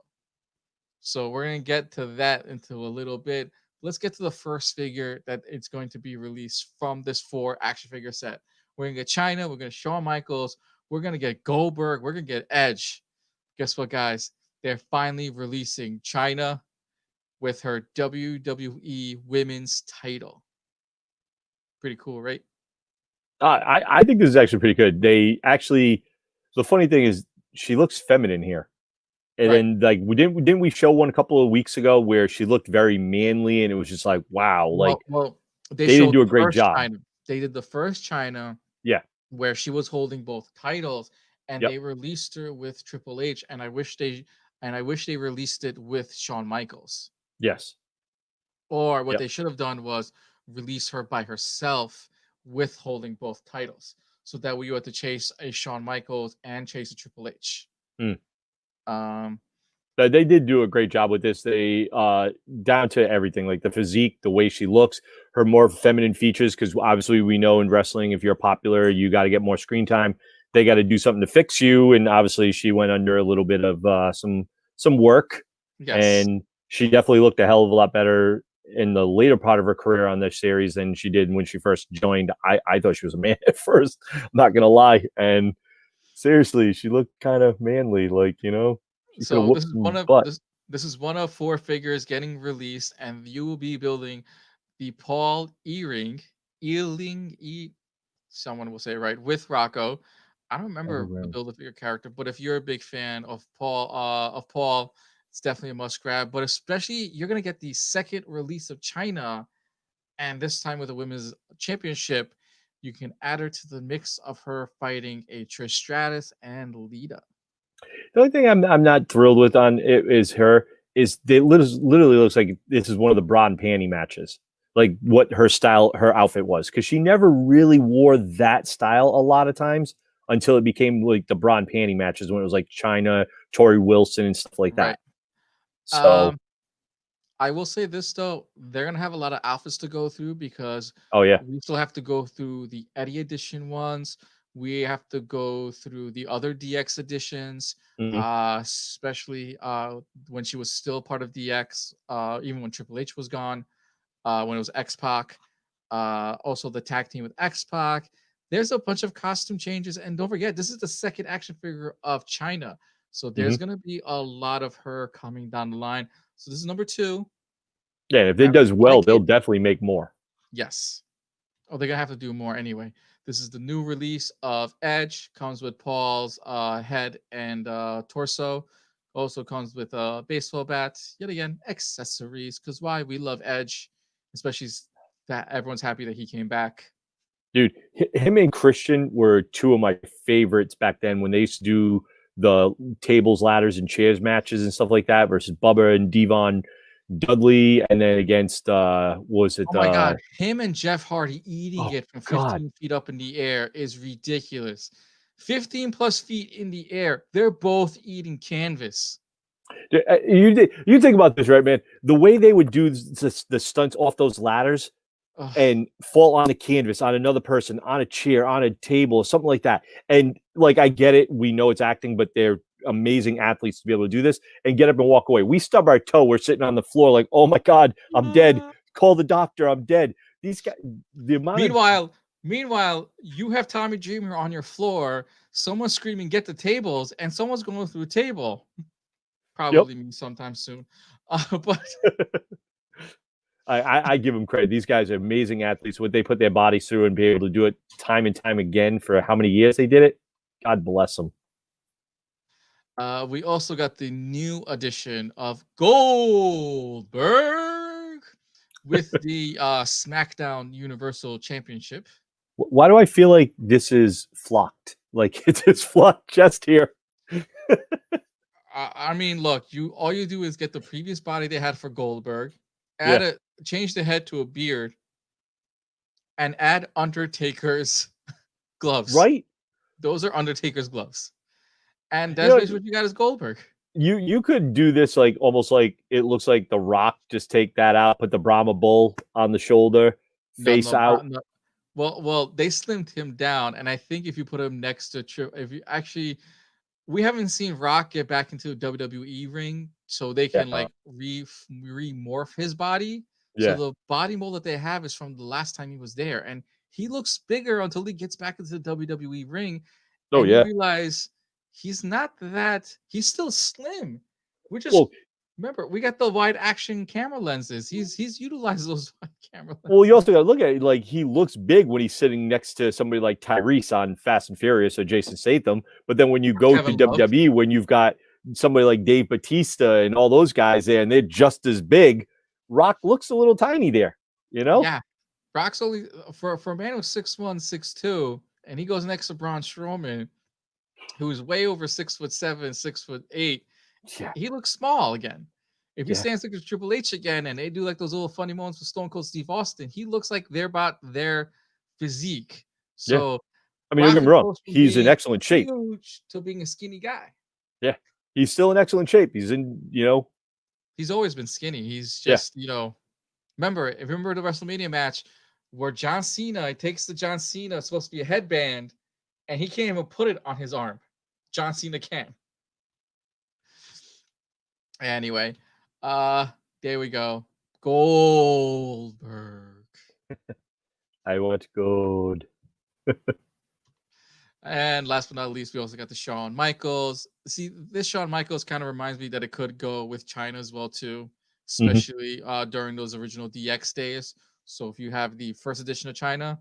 So we're gonna get to that into a little bit. Let's get to the first figure that it's going to be released from this 4 action figure set. We're gonna get China, we're gonna Shawn Michaels, we're gonna get Goldberg, we're gonna get Edge. Guess what, guys? They're finally releasing China with her WWE Women's title. Pretty cool, right? I think this is actually pretty good. They actually, the funny thing is, she looks feminine here. And Right. then like didn't we show one a couple of weeks ago where she looked very manly and it was just like wow, like Well, they they didn't showed do a the great first job. China. They did the first China Yeah. where she was holding both titles, and Yep. they released her with Triple H, and I wish they released it with Shawn Michaels. Yes. Or what Yep. they should have done was release her by herself with holding both titles. So that way you had to chase a Shawn Michaels and chase a Triple H. Mm. Um, They did do a great job with this. They down to everything, like the physique, the way she looks, her more feminine features. Because obviously, we know in wrestling, if you're popular, you got to get more screen time. They got to do something to fix you, and obviously, she went under a little bit of some work, yes. and she definitely looked a hell of a lot better in the later part of her career on this series than she did when she first joined. I thought she was a man at first. I'm not gonna lie, and seriously, she looked kind of manly, like she could have So whooped some butt. this is one of 4 figures getting released, and you will be building the Paul Ealing, someone will say it right, with Rocco. I don't remember the build of your character, but if you're a big fan of Paul, it's definitely a must grab. But especially you're gonna get the second release of China, and this time with the women's championship, you can add her to the mix of her fighting a Trish Stratus and Lita. The only thing I'm not thrilled with on it is her is they literally looks like this is one of the bra and panty matches, like what her style, her outfit was, because she never really wore that style a lot of times until it became like the bra and panty matches when it was like China, Tori Wilson, and stuff like Right. that. So, Um, I will say this though, they're gonna have a lot of alphas to go through because oh yeah, we still have to go through the Eddie edition ones. We have to go through the other DX editions, mhm, especially when she was still part of DX, even when Triple H was gone, when it was X Pac, also the tag team with X Pac. There's a bunch of costume changes, and don't forget, this is the second action figure of China, so there's mhm. gonna be a lot of her coming down the line. So this is number 2. Yeah. And if I it does really well, like they'll it. definitely make more. Yes. Oh, they're gonna have to do more anyway. This is the new release of Edge. Comes with Paul's head and torso. Also comes with a baseball bat. Yet again, accessories. Cause why? We love Edge, especially that everyone's happy that he came back. Dude, him and Christian were two of my favorites back then when they used to do the tables, ladders, and chairs matches and stuff like that versus Bubba and Devon Dudley, and then against was it Oh my god, him and Jeff Hardy eating oh it from god. 15 feet up in the air is ridiculous. 15 plus feet in the air. They're both eating canvas. You think about this, right, man? The way they would do the stunts off those ladders Ugh. and fall on the canvas, on another person, on a chair, on a table, something like that. And like I get it, we know it's acting, but they're amazing athletes to be able to do this and get up and walk away. We stub our toe, we're sitting on the floor like, oh my god, I'm dead. Call the doctor, I'm dead. These guys, the amount of Meanwhile, you have Tommy Dreamer on your floor, someone's screaming, "Get the tables," and someone's going through a table. yep. Probably me sometime soon. But I give them credit. These guys are amazing athletes. What they put their bodies through and be able to do it time and time again for how many years they did it. God bless them. we also got the new edition of Goldberg with the SmackDown Universal Championship. Why do I feel like this is flocked? Like it's his flocked chest here. I mean, look, you all you do is get the previous body they had for Goldberg, Yeah. change the head to a beard, and add Undertaker's gloves. Right. Those are Undertaker's gloves. And You that's know, basically what you got is Goldberg. You could do this like almost like it looks like The Rock. Just take that out, put the Brahma bull on the shoulder, No, face no, out. no. Well, they slimmed him down, and I think if you put him next to if you actually, we haven't seen Rock get back into a WWE ring, so they can Yeah, like remorph his body. So yeah. the body mold that they have is from the last time he was there, and he looks bigger until he gets back into the WWE ring, Oh and you yeah. realize he's not that. He's still slim. We're just Well, remember we got the wide action camera lenses. He's utilized those wide camera well, you lenses. also got to look at it. Like he looks big when he's sitting next to somebody like Tyrese on Fast and Furious or Jason Statham. But then when you Or go to Kevin Love. WWE, when you've got somebody like Dave Batista and all those guys there, and they're just as big, Rock looks a little tiny there. You know? Yeah, Brock's only for a man who's 6'1", 6'2", and he goes next to Braun Strowman, who's way over 6'7", 6'8". Yeah, He looks small again. If he yeah, stands next to Triple H again, and they do like those little funny moments with Stone Cold Steve Austin, he looks like they're about their physique. yeah. So I mean, don't get Rock me wrong. goes from He's in being excellent shape. huge to being a skinny guy. Yeah, he's still in excellent shape. He's in, He's always been skinny. He's yeah, just, remember, if you remember the WrestleMania match where John Cena takes the John Cena, it's supposed to be a headband, and he can't even put it on his arm. John Cena can. Anyway, there we go. Goldberg. I want gold. And last but not least, we also got the Shawn Michaels. See, this Shawn Michaels kind of reminds me that it could go with China as well too, Mhm. especially during those original DX days. So if you have the first edition of China,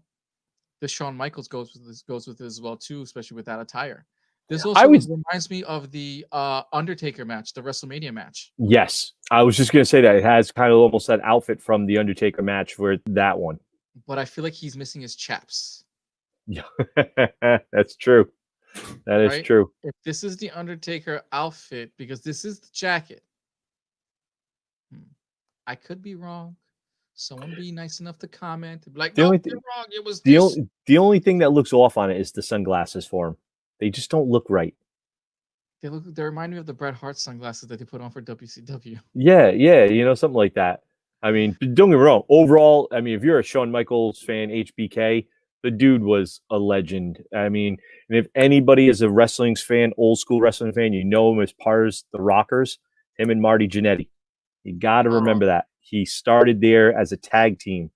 this Shawn Michaels goes with it as well too, especially with that attire. This I also would, reminds me of the Undertaker match, the WrestleMania match. yes, I was just gonna say that it has kind of almost that outfit from the Undertaker match for that one. But I feel like he's missing his chaps, Yeah, that's true. That is right? true. If this is the Undertaker outfit, because this is the jacket, hmm, I could be wrong. Someone be nice enough to comment, be like, The nope, only you're thing, wrong. It was the this. only the only thing that looks off on it is the sunglasses for him. They just don't look right. They remind me of the Bret Hart sunglasses that they put on for WCW. Yeah, yeah, something like that. I mean, don't get me wrong. Overall, I mean, if you're a Shawn Michaels fan, HBK, the dude was a legend. I mean, and if anybody is a wrestling fan, old school wrestling fan, you know him as part of the Rockers, him and Marty Jannetty. You got to Oh, remember that. He started there as a tag team,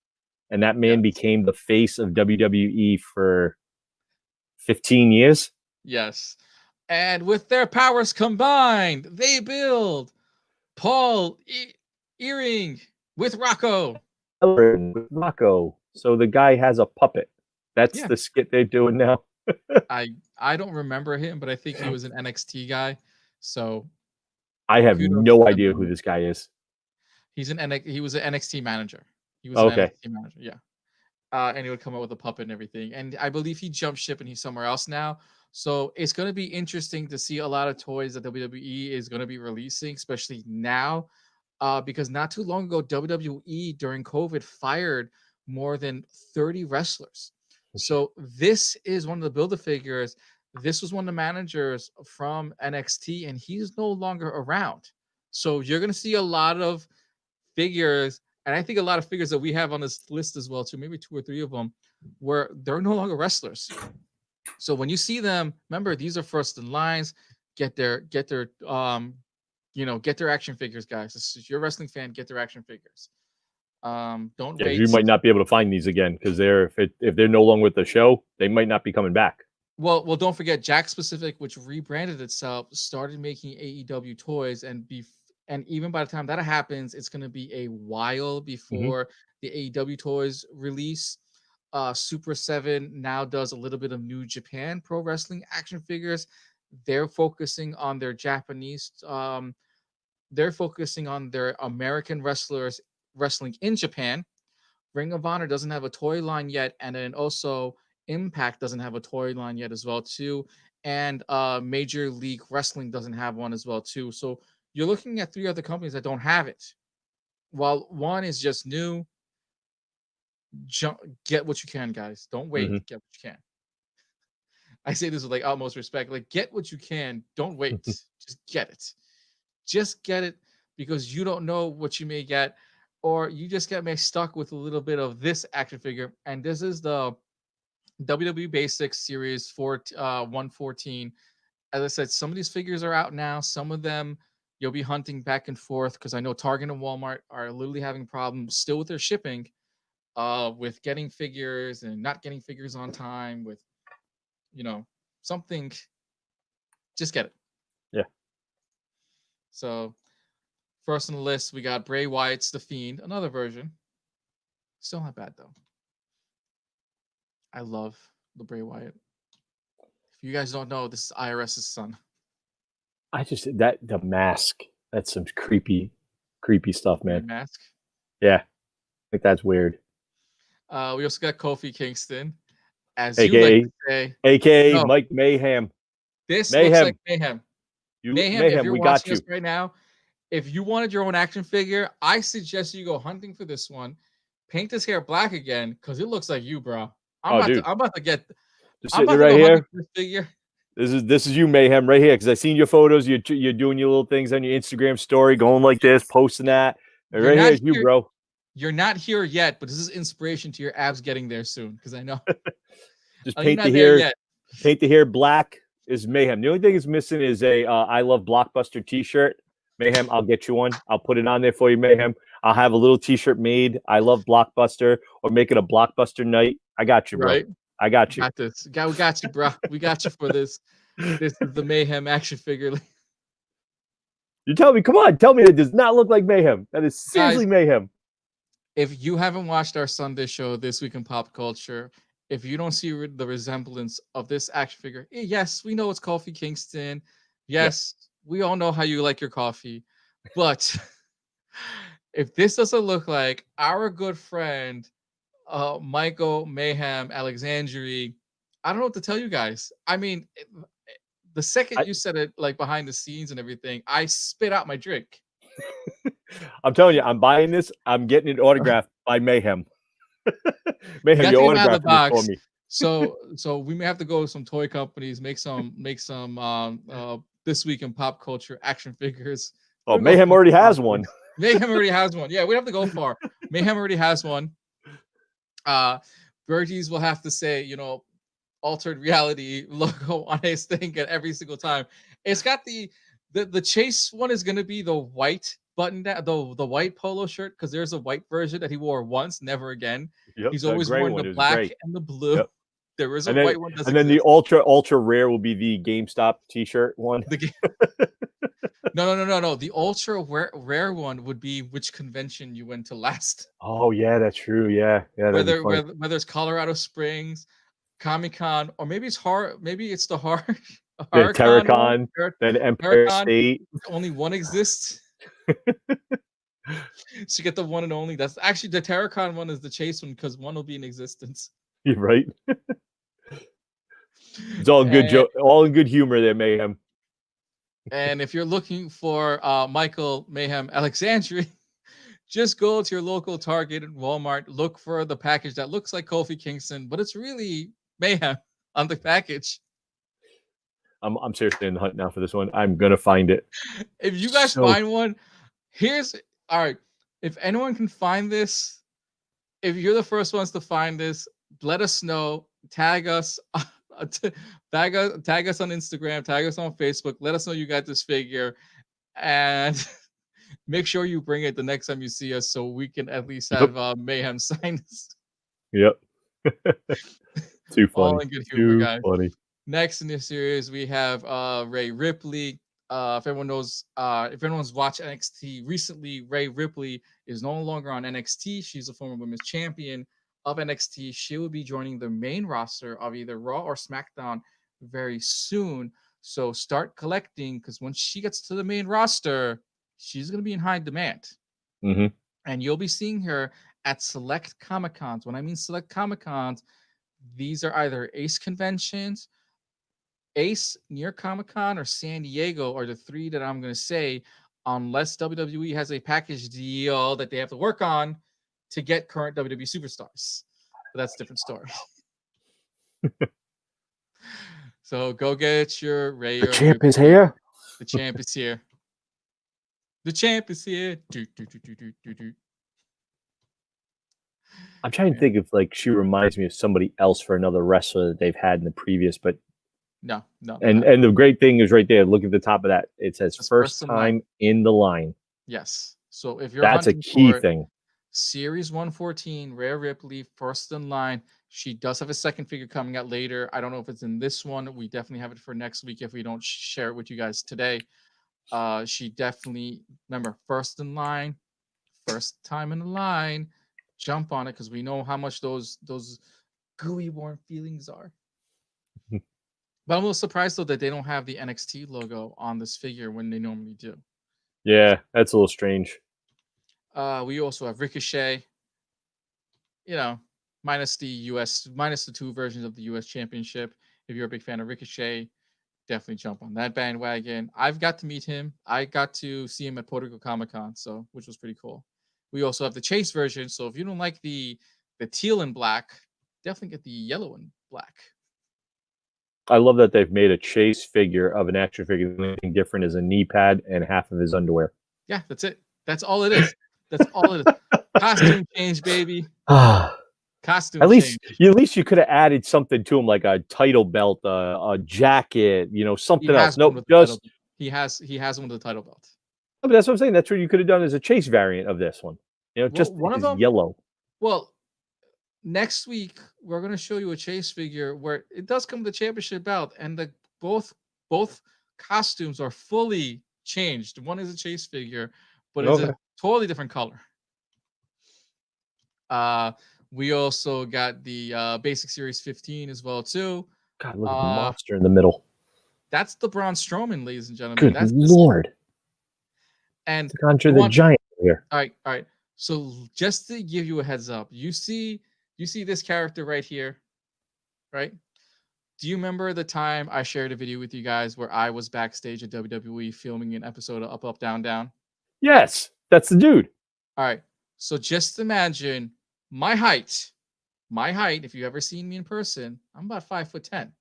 and that man yes. became the face of WWE for 15 years. Yes. And with their powers combined, they build Paul Earring with Rocco. With Rocco. So the guy has a puppet. That's Yeah. the skit they're doing now. I don't remember him, but I think he was an NXT guy. So I have kudos to no them. idea who this guy is. He was an NXT manager. He was an Okay. NXT manager, yeah. And he would come up with a puppet and everything. And I believe he jumped ship and he's somewhere else now. So it's going to be interesting to see a lot of toys that WWE is going to be releasing, especially now, because not too long ago, WWE during COVID fired more than 30 wrestlers. So this is one of the Build-A-Figures. This was one of the managers from NXT, and he's no longer around. So you're going to see a lot of figures, and I think a lot of figures that we have on this list as well too, maybe two or three of them, where they're no longer wrestlers. So when you see them, remember these are first in lines. Get their action figures, guys. If you're a wrestling fan, get their action figures. Don't Yeah, you wait. might not be able to find these again because if they're no longer with the show, they might not be coming back. Well, don't forget Jack Specific, which rebranded itself, started making AEW toys, and even by the time that happens, it's going to be a while Hmm. before the AEW toys release. Super 7 now does a little bit of New Japan Pro Wrestling action figures. They're focusing on their Japanese. They're focusing on their American wrestlers wrestling in Japan. Ring of Honor doesn't have a toy line yet, and then also Impact doesn't have a toy line yet as well too, and Major League Wrestling doesn't have one as well too. So you're looking at three other companies that don't have it. While one is just new, get what you can, guys. Don't wait. Hmm. Get what you can. I say this with like utmost respect. Like, get what you can. Don't wait. Just get it. just get it because you don't know what you may get, or you just get me stuck with a little bit of this action figure. And this is the WWE Basics Series 114. As I said, some of these figures are out now. Some of them you'll be hunting back and forth because I know Target and Walmart are literally having problems still with their shipping, with getting figures and not getting figures on time. With you know something, just get it. Yeah. So first on the list, we got Bray Wyatt's The Fiend, another version. Still not bad though. I love the Bray Wyatt. If you guys don't know, this is IRS's son. I just that the mask. That's some creepy stuff, Weird man. mask. Yeah, I think that's weird. We also got Kofi Kingston, as you like AKA, to say. AKA No, Mike Mayhem. this looks like Mayhem. mayhem. You Mayhem, if Mayhem, you're we got watching us you. right now, if you wanted your own action figure, I suggest you go hunting for this one. Paint his hair black again, because it looks like you, bro. Oh, dude. I'm about to get Just I'm sitting about to right go hunting here. for this figure. This is you, Mayhem, right here. Because I seen your photos. You're doing your little things on your Instagram story, going like this, posting that. And You're right here not is you, here. bro. You're not here yet, but this is inspiration to your abs getting there soon. Because I know. Just Oh, you're paint the not there hair. yet. Paint the hair black is Mayhem. The only thing is missing is a I Love Blockbuster T-shirt. Mayhem, I'll get you one. I'll put it on there for you, Mayhem. I'll have a little T-shirt made. I love Blockbuster, or make it a Blockbuster night. I got you, bro. Right? I got you. Got this. We got you, bro. We got you for this. This is the Mayhem action figure. You tell me, come on, tell me that does not look like Mayhem. That is seriously Guys, Mayhem. if you haven't watched our Sunday show, This Week in Pop Culture, if you don't see the resemblance of this action figure, yes, we know it's Kofi Kingston. Yes, we all know how you like your coffee. But if this doesn't look like our good friend, Michael Mayhem Alexandri, I don't know what to tell you guys. I mean, the second you said it, like behind the scenes and everything, I spit out my drink. I'm telling you, I'm buying this. I'm getting it autographed by Mayhem. Mayhem, Got to you get 'em out of the autographed this for box. me. So we may have to go with some toy companies, make some This Week in Pop Culture action figures. Oh, We'll go Mayhem for already has Pop one. Mayhem already has one. Yeah, we have to go far. Mayhem already has one. Burgess will have to say, altered reality logo on his thing at every single time. It's got the Chase one is gonna be the white button down, the white polo shirt, because there's a white version that he wore once, never again. Yep, He's that always gray worn one the is black great. and the blue. Yep. There is a And then, white one does and then exist. the ultra rare will be the GameStop T-shirt one. No. The ultra rare one would be which convention you went to last. Oh yeah, that's true. Yeah, Whether it's Colorado Springs, Comic-Con, or maybe it's the then Horrorcon Terracon, one. then Empire Horrorcon, State. only one exists. So you get the one and only. That's actually the Terracon one is the Chase one, because one will be in existence. You're right. It's all good joke, all in good humor there, Mayhem. And if you're looking for Michael Mayhem Alexandri, just go to your local Target and Walmart. Look for the package that looks like Kofi Kingston, but it's really Mayhem on the package. I'm seriously in the hunt now for this one. I'm gonna find it. If you guys find one, all right. If anyone can find this, if you're the first ones to find this, let us know. Tag us. Tag us on Instagram. Tag us on Facebook. Let us know you got this figure, and make sure you bring it the next time you see us, so we can at least have Mayhem sign this. Yep. Too funny. All in good humor, guys. Funny. Next in this series, we have Rhea Ripley. If anyone's watched NXT recently, Rhea Ripley is no longer on NXT. She's a former women's champion of NXT. She will be joining the main roster of either Raw or SmackDown very soon. So start collecting, because once she gets to the main roster, she's going to be in high demand. Mm-hmm. And you'll be seeing her at select Comic-Cons. When I mean select Comic-Cons, these are either Ace conventions, Ace near Comic-Con, or San Diego are the three that I'm going to say, unless WWE has a package deal that they have to work on to get current WWE superstars. But that's a different story. So go get your Rhea. The champ is here. The champ is here. The champ is here. Do, do, do, do, do, do, do. I'm trying to think if like she reminds me of somebody else for another wrestler that they've had in the previous, but No, no, no, and no. and the great thing is right there. Look at the top of that. It says That's first first in line. time in the line. Yes. So if you're That's a hunting key for thing. Series 114, Rare Ripley, first in line. She does have a second figure coming out later. I don't know if it's in this one. We definitely have it for next week if we don't share it with you guys today. She definitely, remember, first in line, first time in the line. Jump on it because we know how much those gooey warm feelings are. But I'm a little surprised though that they don't have the NXT logo on this figure when they normally do. Yeah, that's a little strange. We also have Ricochet, you know, minus the two versions of the US Championship. If you're a big fan of Ricochet, definitely jump on that bandwagon. I've got to meet him. I got to see him at Puerto Rico Comic Con, so which was pretty cool. We also have the Chase version, so if you don't like the teal and black, definitely get the yellow and black. I love that they've made a Chase figure of an action figure. The only thing different is a knee pad and half of his underwear. Yeah, that's it. That's all it is. That's all it is. Costume change, baby. Costume At least, change. at least you could have added something to him, like a title belt, a jacket, He something else. has one Nope, with the title. just. He has one with the title belt. But that's what I'm saying. That's what you could have done as a Chase variant of this one. Well, Just one of is them. yellow. Well, next week we're going to show you a Chase figure where it does come with the championship belt, and the both costumes are fully changed. One is a Chase figure, but it's Okay. a totally different color. We also got the Basic Series 15 as well too. God, look at the monster in the middle. That's the Braun Strowman, ladies and gentlemen. Good That's Lord. and It's Andre the Giant here. all right. So just to give you a heads up, you see this character right here, right? Do you remember the time I shared a video with you guys where I was backstage at WWE filming an episode of Up Up Down Down? Yes, that's the dude. All right. So just imagine my height. My height, if you've ever seen me in person, I'm about 5'10".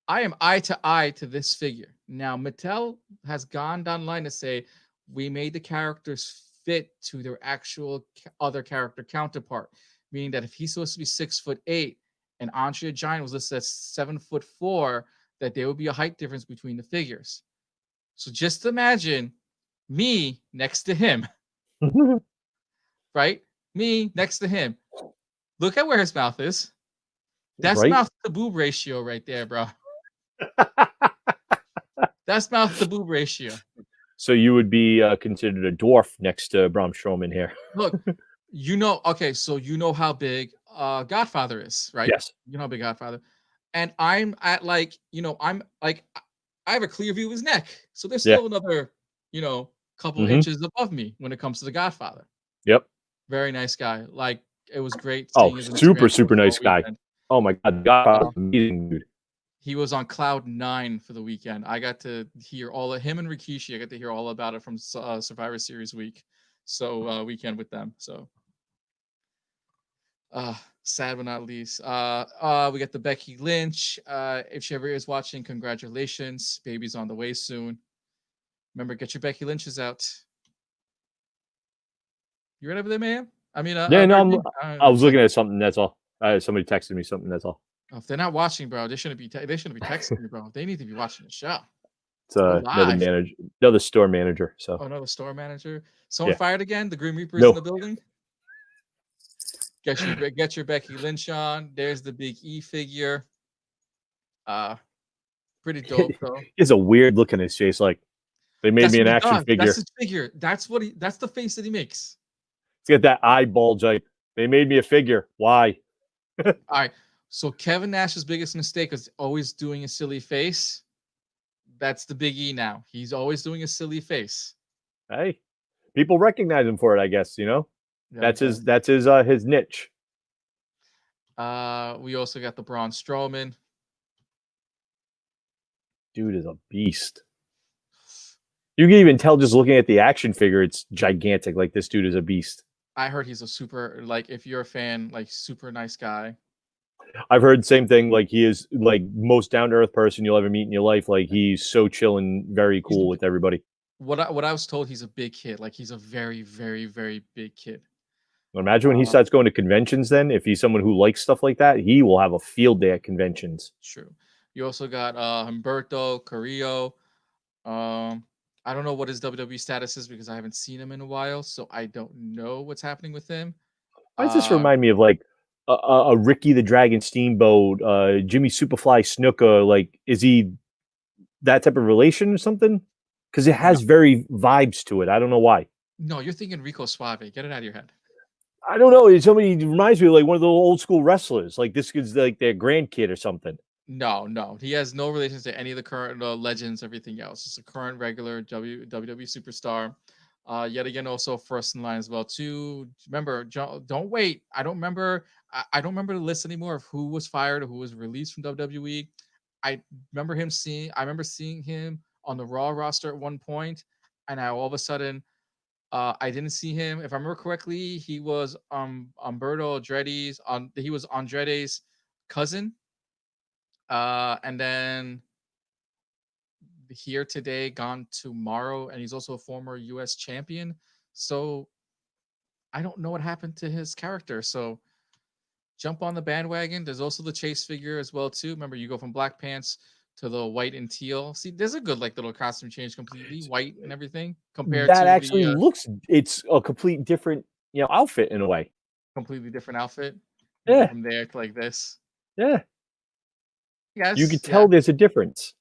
I am eye to eye to this figure. Now, Mattel has gone down the line to say we made the characters fit to their actual other character counterpart, meaning that if he's supposed to be 6'8" and Andre the Giant was listed as 7'4", that there would be a height difference between the figures. So just imagine me next to him, right? Me next to him. Look at where his mouth is. That's Right? mouth to boob ratio right there, bro. That's mouth to boob ratio. So you would be considered a dwarf next to Braun Strowman here. Look, okay, so you know how big Godfather is, right? Yes. You know how big Godfather. And I'm at like, I'm like, I have a clear view of his neck. So there's Yeah. still another, couple inches above me when it comes to the Godfather. Yep. Very nice guy. Like, it was great Oh, seeing his super, Instagram super posts all nice guy. weekend. Oh my God, Godfather's amazing dude. He was on cloud 9 for the weekend. I got to hear all of him and Rikishi. I got to hear all about it from Survivor Series week. So weekend with them. So sad but not least. We got the Becky Lynch. If she ever is watching, congratulations. Baby's on the way soon. Remember, get your Becky Lynches out. You right over there, ma'am? I mean, yeah, no, I was looking at something. That's all. Somebody texted me something. That's all. If they're not watching, bro, they shouldn't be texting me, bro. They need to be watching the show. It's another manager, another store manager. So another store manager. Someone fired again. The Grim Reaper is in the building. Get your Becky Lynch on. There's the Big E figure. Pretty dope though. He has a weird look in his face. Like they made me an action figure. That's his figure. That's the face that he makes. He's got that eye bulge. Like they made me a figure. Why? All right. So Kevin Nash's biggest mistake is always doing a silly face. That's the Big E now. He's always doing a silly face. Hey, people recognize him for it, I guess. Yeah, that's his niche. We also got the Braun Strowman. Dude is a beast. You can even tell just looking at the action figure, it's gigantic. Like this dude is a beast. I heard he's a super, like, if you're a fan, like, super nice guy. I've heard the same thing. Like he is like most down to earth person you'll ever meet in your life. Like he's so chill and very cool with everybody. what I was told, he's a big kid. Like he's a very, very, very big kid. Imagine when he Uh, starts going to conventions. Then, if he's someone who likes stuff like that, he will have a field day at conventions. True. You also got Humberto Carrillo. Um, I don't know what his WWE status is because I haven't seen him in a while, so I don't know what's happening with him. Why does this Uh, remind me of like a Ricky the Dragon Steamboat, Jimmy Superfly Snuka? Like, is he that type of relation or something? Because it no, has very vibes to it. I don't know why. no, you're thinking Rico Suave. Get it out of your head. I don't know. Somebody reminds me of like one of the old school wrestlers. Like this is like their grandkid or something. No, no, he has no relation to any of the current legends, everything else. Just a current regular WWE superstar. Yet again, also first in line as well too. Remember, don't wait. I don't remember. I don't remember the list anymore of who was fired or who was released from WWE. I remember him seeing. I remember seeing him on the Raw roster at one point, and I all of a sudden, I didn't see him. If I remember correctly, he was Umberto Andretti's on. He was Andretti's cousin, and then here today, gone tomorrow, and he's also a former U.S. champion. So I don't know what happened to his character. So jump on the bandwagon. There's also the chase figure as well too. Remember, you go from black pants to the white and teal. See, there's a good like little costume change, completely white and everything, compared That to actually the looks. It's a complete different, outfit in a way. completely different outfit. You go Yeah, from there to like this. yeah. You Yes, could yeah. tell there's a difference.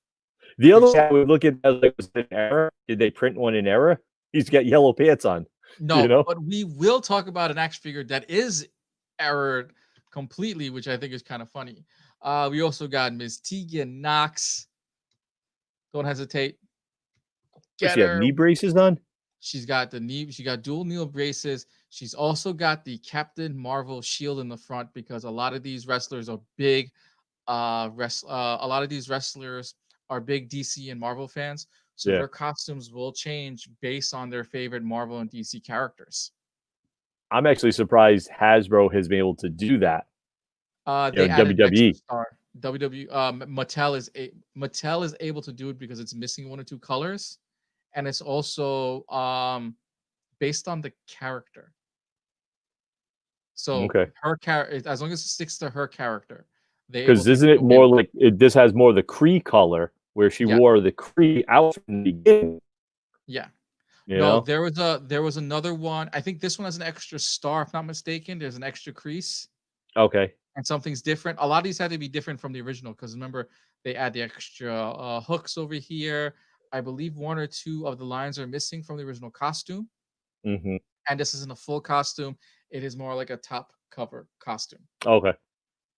The other Which way I would look at it as like, was it an error? Did they print one in error? He's got yellow pants on. You no, know? but we will talk about an action figure that is errored completely, which I think is kind of funny. We also got Miss Tegan Knox. Don't hesitate. Does Get she have her. knee braces on? She's got the knee. She got dual knee braces. She's also got the Captain Marvel shield in the front because a lot of these wrestlers are big. A lot of these wrestlers are big DC and Marvel fans, so Yeah. their costumes will change based on their favorite Marvel and DC characters. I'm actually surprised Hasbro has been able to do that. They added extra WWE. star. Mattel is able to do it because it's missing one or two colors, and it's also based on the character. So Okay. her character, as long as it sticks to her character, they're able Because to isn't get it away more with it. like this has more the Kree color where she Yeah, wore the Kree outfit in the beginning, yeah. you No, know? there was another one. I think this one has an extra star, if not mistaken. There's an extra crease Okay. and something's different. A lot of these had to be different from the original because remember they add the extra hooks over here. I believe one or two of the lines are missing from the original costume, Hmm. and this isn't a full costume. It is more like a top cover costume. Okay.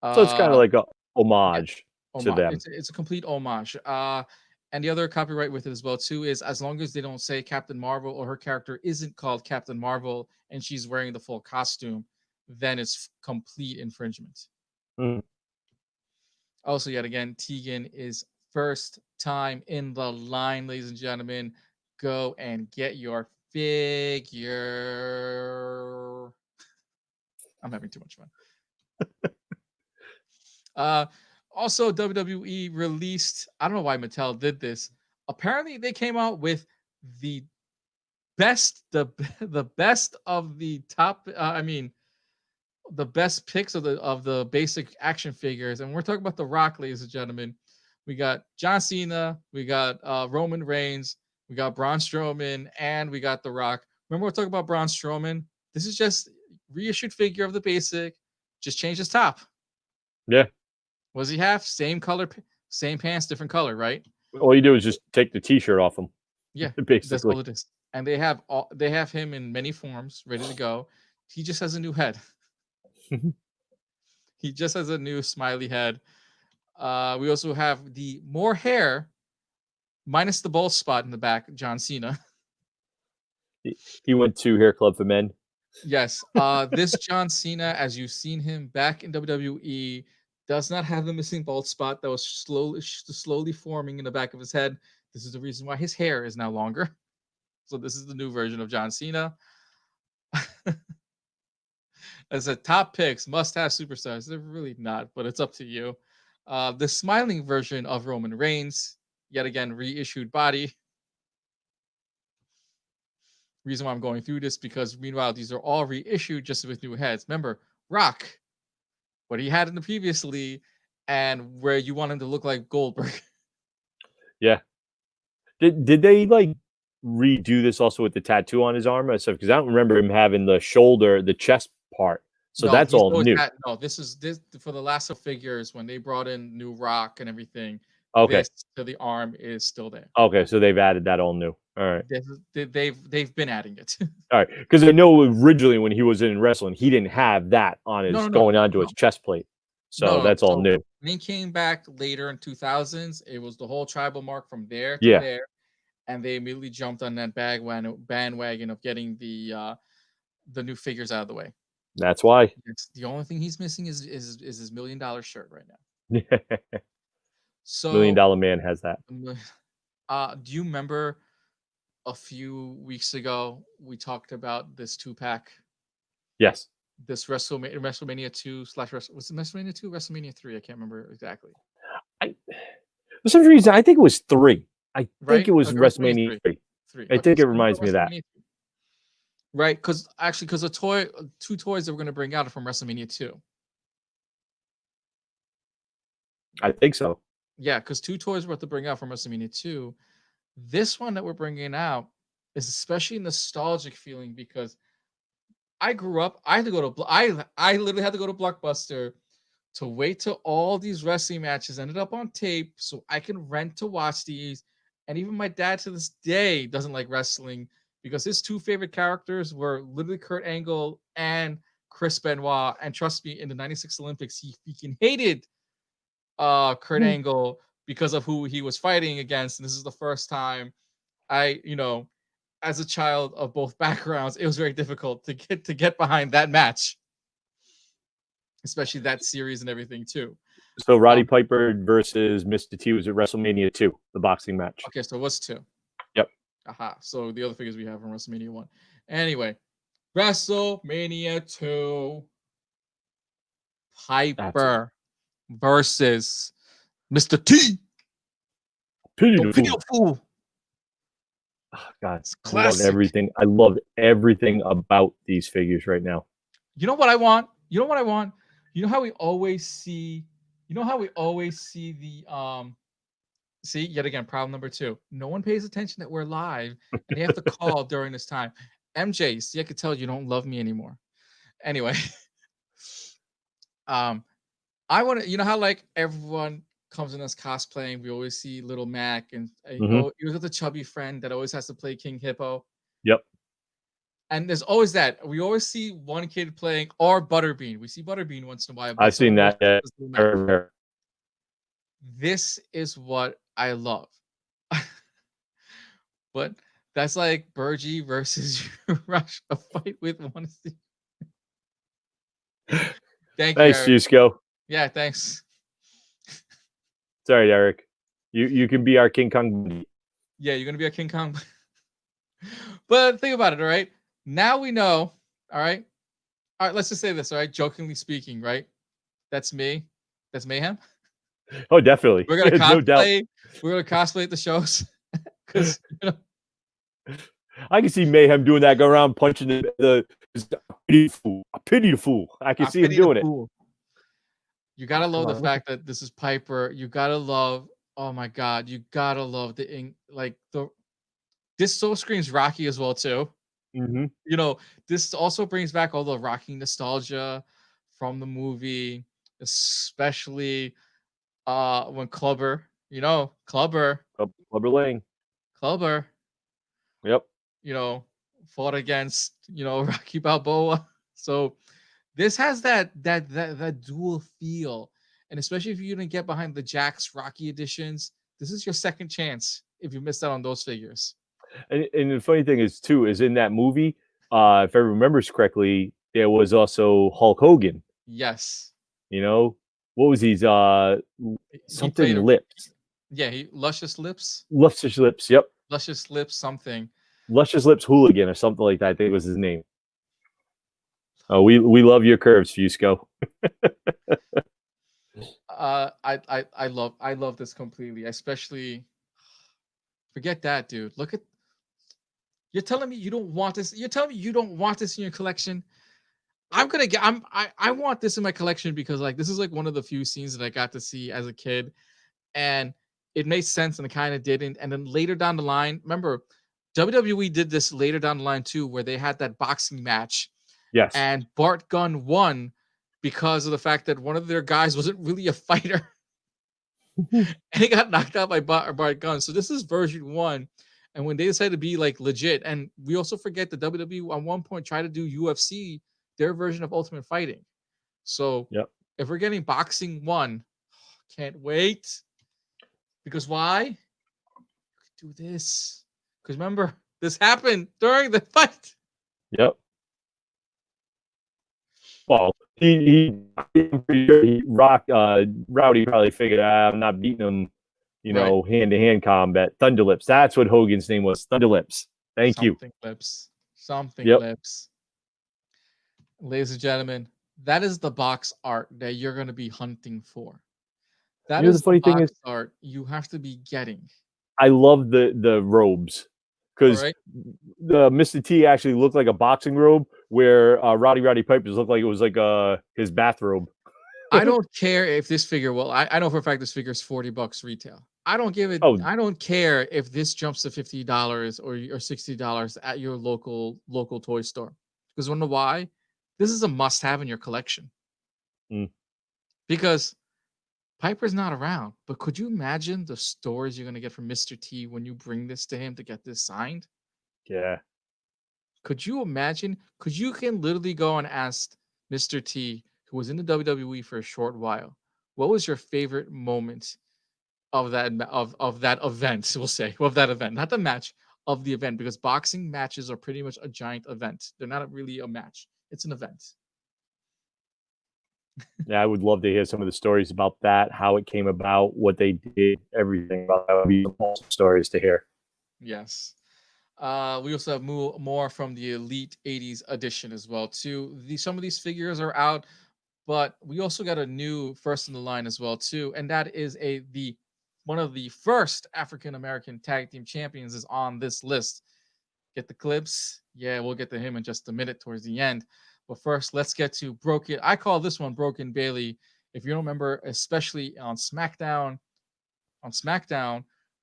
So it's kind of Uh, like a yeah, homage to homage. them. It's a complete homage. And the other copyright with it as well too is as long as they don't say Captain Marvel or her character isn't called Captain Marvel and she's wearing the full costume, then it's complete infringement. Mm. Also, yet again, Tegan is first time in the line, ladies and gentlemen. Go and get your figure. I'm having too much fun. Uh, Also, WWE released. I don't know why Mattel did this. Apparently, they came out with the the best of the top. The best picks of the basic action figures, and we're talking about The Rock, ladies and gentlemen. We got John Cena, we got Roman Reigns, we got Braun Strowman, and we got The Rock. Remember, we're talking about Braun Strowman. This is just reissued figure of the basic. Just change his top. Yeah. What does he have? Same color, same pants, different color, right? All you do is just take the T-shirt off them, Yeah, that's basically. all it is. And they have him in many forms, ready to go. He just has a new head. He just has a new smiley head. We also have the more hair, minus the bald spot in the back, John Cena. He went to Hair Club for Men. Yes, this John Cena, as you've seen him back in WWE, does not have the missing bald spot that was slowly forming in the back of his head. This is the reason why his hair is now longer. So this is the new version of John Cena. As a top picks, must-have superstars. They're really not, but it's up to you. The smiling version of Roman Reigns, yet again reissued body. Reason why I'm going through this because meanwhile these are all reissued just with new heads. Remember, Rock, what he had in the previously, and where you want him to look like Goldberg. Yeah. Did they like redo this also with the tattoo on his arm and stuff? Because I don't remember him having the shoulder, the chest part. So No, that's he's all always new. had no. This for the last of figures when they brought in new Rock and everything. Okay. This to the arm is still there. Okay. So they've added that all new. All right. They've been adding it. All right. Because I know originally when he was in wrestling, he didn't have that on No, his no, no, going onto no, his chest plate. So no. that's all So new. when he came back later in 2000s, it was the whole tribal mark from there to Yeah. there, and they immediately jumped on that bandwagon of getting the new figures out of the way. That's why. It's the only thing he's missing is his $1 million shirt right now. $1 million So, man has that. do you remember a few weeks ago we talked about this 2-pack, Yes. this WrestleMania 2 slash was it WrestleMania 2, WrestleMania 3? I can't remember exactly. I, for some reason, I think it was 3. I think Right? it was Okay, WrestleMania WrestleMania 3. 3. 3. I Okay, think it so we'll go reminds me of that. WrestleMania 3. Right? Because a toy, two toys that we're gonna bring out are from WrestleMania 2. I think so. Yeah, because two toys we're to bring out from WrestleMania 2. This one that we're bringing out is especially nostalgic feeling because I grew up. I had to go to. I literally had to go to Blockbuster to wait till all these wrestling matches ended up on tape so I can rent to watch these. And even my dad to this day doesn't like wrestling because his two favorite characters were literally Kurt Angle and Chris Benoit. And trust me, in the '96 Olympics, he freaking hated Kurt Angle because of who he was fighting against. And this is the first time as a child of both backgrounds, it was very difficult to get behind that match, especially that series and everything too. So Roddy Piper versus Mr. T was at WrestleMania 2, the boxing match. Okay, so what's 2? Yep. Aha. So the other figures we have from WrestleMania 1. Anyway, WrestleMania 2, Piper versus Mr. T. Don't pity a fool. Oh, God, It's I love classic. everything. I love everything about these figures right now. You know what I want? You know what I want? You know how we always see, the see, yet again, problem number 2. No one pays attention that we're live and they have to call during this time. MJ, see, I could tell you don't love me anymore. Anyway, I want to, you know how like everyone comes in as cosplaying, we always see Little Mac and you got the chubby friend that always has to play King Hippo. Yep. And there's always that. We always see one kid playing or Butterbean. We see Butterbean once in a while. I've seen that. This is what I love. But that's like Burgie versus Rush, a fight with one. Thank you, Thanks, Eric. Jusco. Yeah, thanks. Sorry, Eric. You can be our King Kong. Yeah, you're gonna be a King Kong. But think about it, all right? Now we know, all right? All right, let's just say this, all right? Jokingly speaking, right? That's me. That's Mayhem. Oh, definitely. We're gonna cosplay. No doubt. We're gonna cosplay at the shows. Because I can see Mayhem doing that, go around punching the I pity the fool. I can see him doing it. You gotta love the fact that this is Piper. You gotta love, oh my god, you gotta love this so screams Rocky as well, too. Mm-hmm. You know, this also brings back all the Rocky nostalgia from the movie, especially when Clubber Lang. Clubber, Yep. Fought against, Rocky Balboa. So this has that dual feel. And especially if you didn't get behind the Jax Rocky editions, this is your second chance if you missed out on those figures. And the funny thing is, too, is in that movie, if I remember correctly, there was also Hulk Hogan. Yes. What was his something lips? Yeah, Luscious Lips. Luscious Lips, yep. Luscious Lips something. Luscious Lips Hooligan or something like that. I think was his name. Oh, we love your curves, Fusco. I love this completely, especially forget that, dude. Look at You're telling me you don't want this? You're telling me you don't want this in your collection? I'm gonna get. I want this in my collection because like this is like one of the few scenes that I got to see as a kid, and it made sense and it kind of didn't. And then later down the line, remember WWE did this later down the line too, where they had that boxing match, Yes. and Bart Gunn won because of the fact that one of their guys wasn't really a fighter and he got knocked out by Bart Gunn. So this is version one. And when they decided to be like legit, and we also forget that WWE at one point tried to do UFC, their version of Ultimate Fighting. So Yep. if we're getting boxing one, can't wait. Because why? Do this. Because remember, this happened during the fight. Yep. Well, I'm pretty sure Rowdy probably figured I'm not beating him, Right. hand to hand combat. Thunderlips. That's what Hogan's name was. Thunderlips. Thank you. Something lips. Something Yep. lips. Ladies and gentlemen, that is the box art that you're going to be hunting for. That The is the funny thing box is, art you have to be getting. I love the robes All because right. the Mr. T actually looked like a boxing robe, where Roddy Piper's looked like it was like his bathrobe. I don't care if this figure, well, I know for a fact this figure is $40 retail. I don't give it, Oh I don't care if this jumps to $50 or $60 at your local toy store. Because you know why? This is a must-have in your collection. Mm. Because Piper's not around, but could you imagine the stories you're gonna get from Mr. T when you bring this to him to get this signed? Yeah. Could you imagine? Could you can literally go and ask Mr. T, who was in the WWE for a short while, what was your favorite moment of that event? We'll say of that event, not the match, of the event, because boxing matches are pretty much a giant event. They're not really a match; it's an event. Yeah, I would love to hear some of the stories about that, how it came about, what they did, everything. That would be awesome stories to hear. Yes. We also have more from the Elite 80s edition as well too. Some of these figures are out, but we also got a new first in the line as well too, and that is the one of the first African American tag team champions is on this list. Get the clips? Yeah, we'll get to him in just a minute towards the end. But first, let's get to Broken. I call this one Broken Bailey. If you don't remember, especially on SmackDown,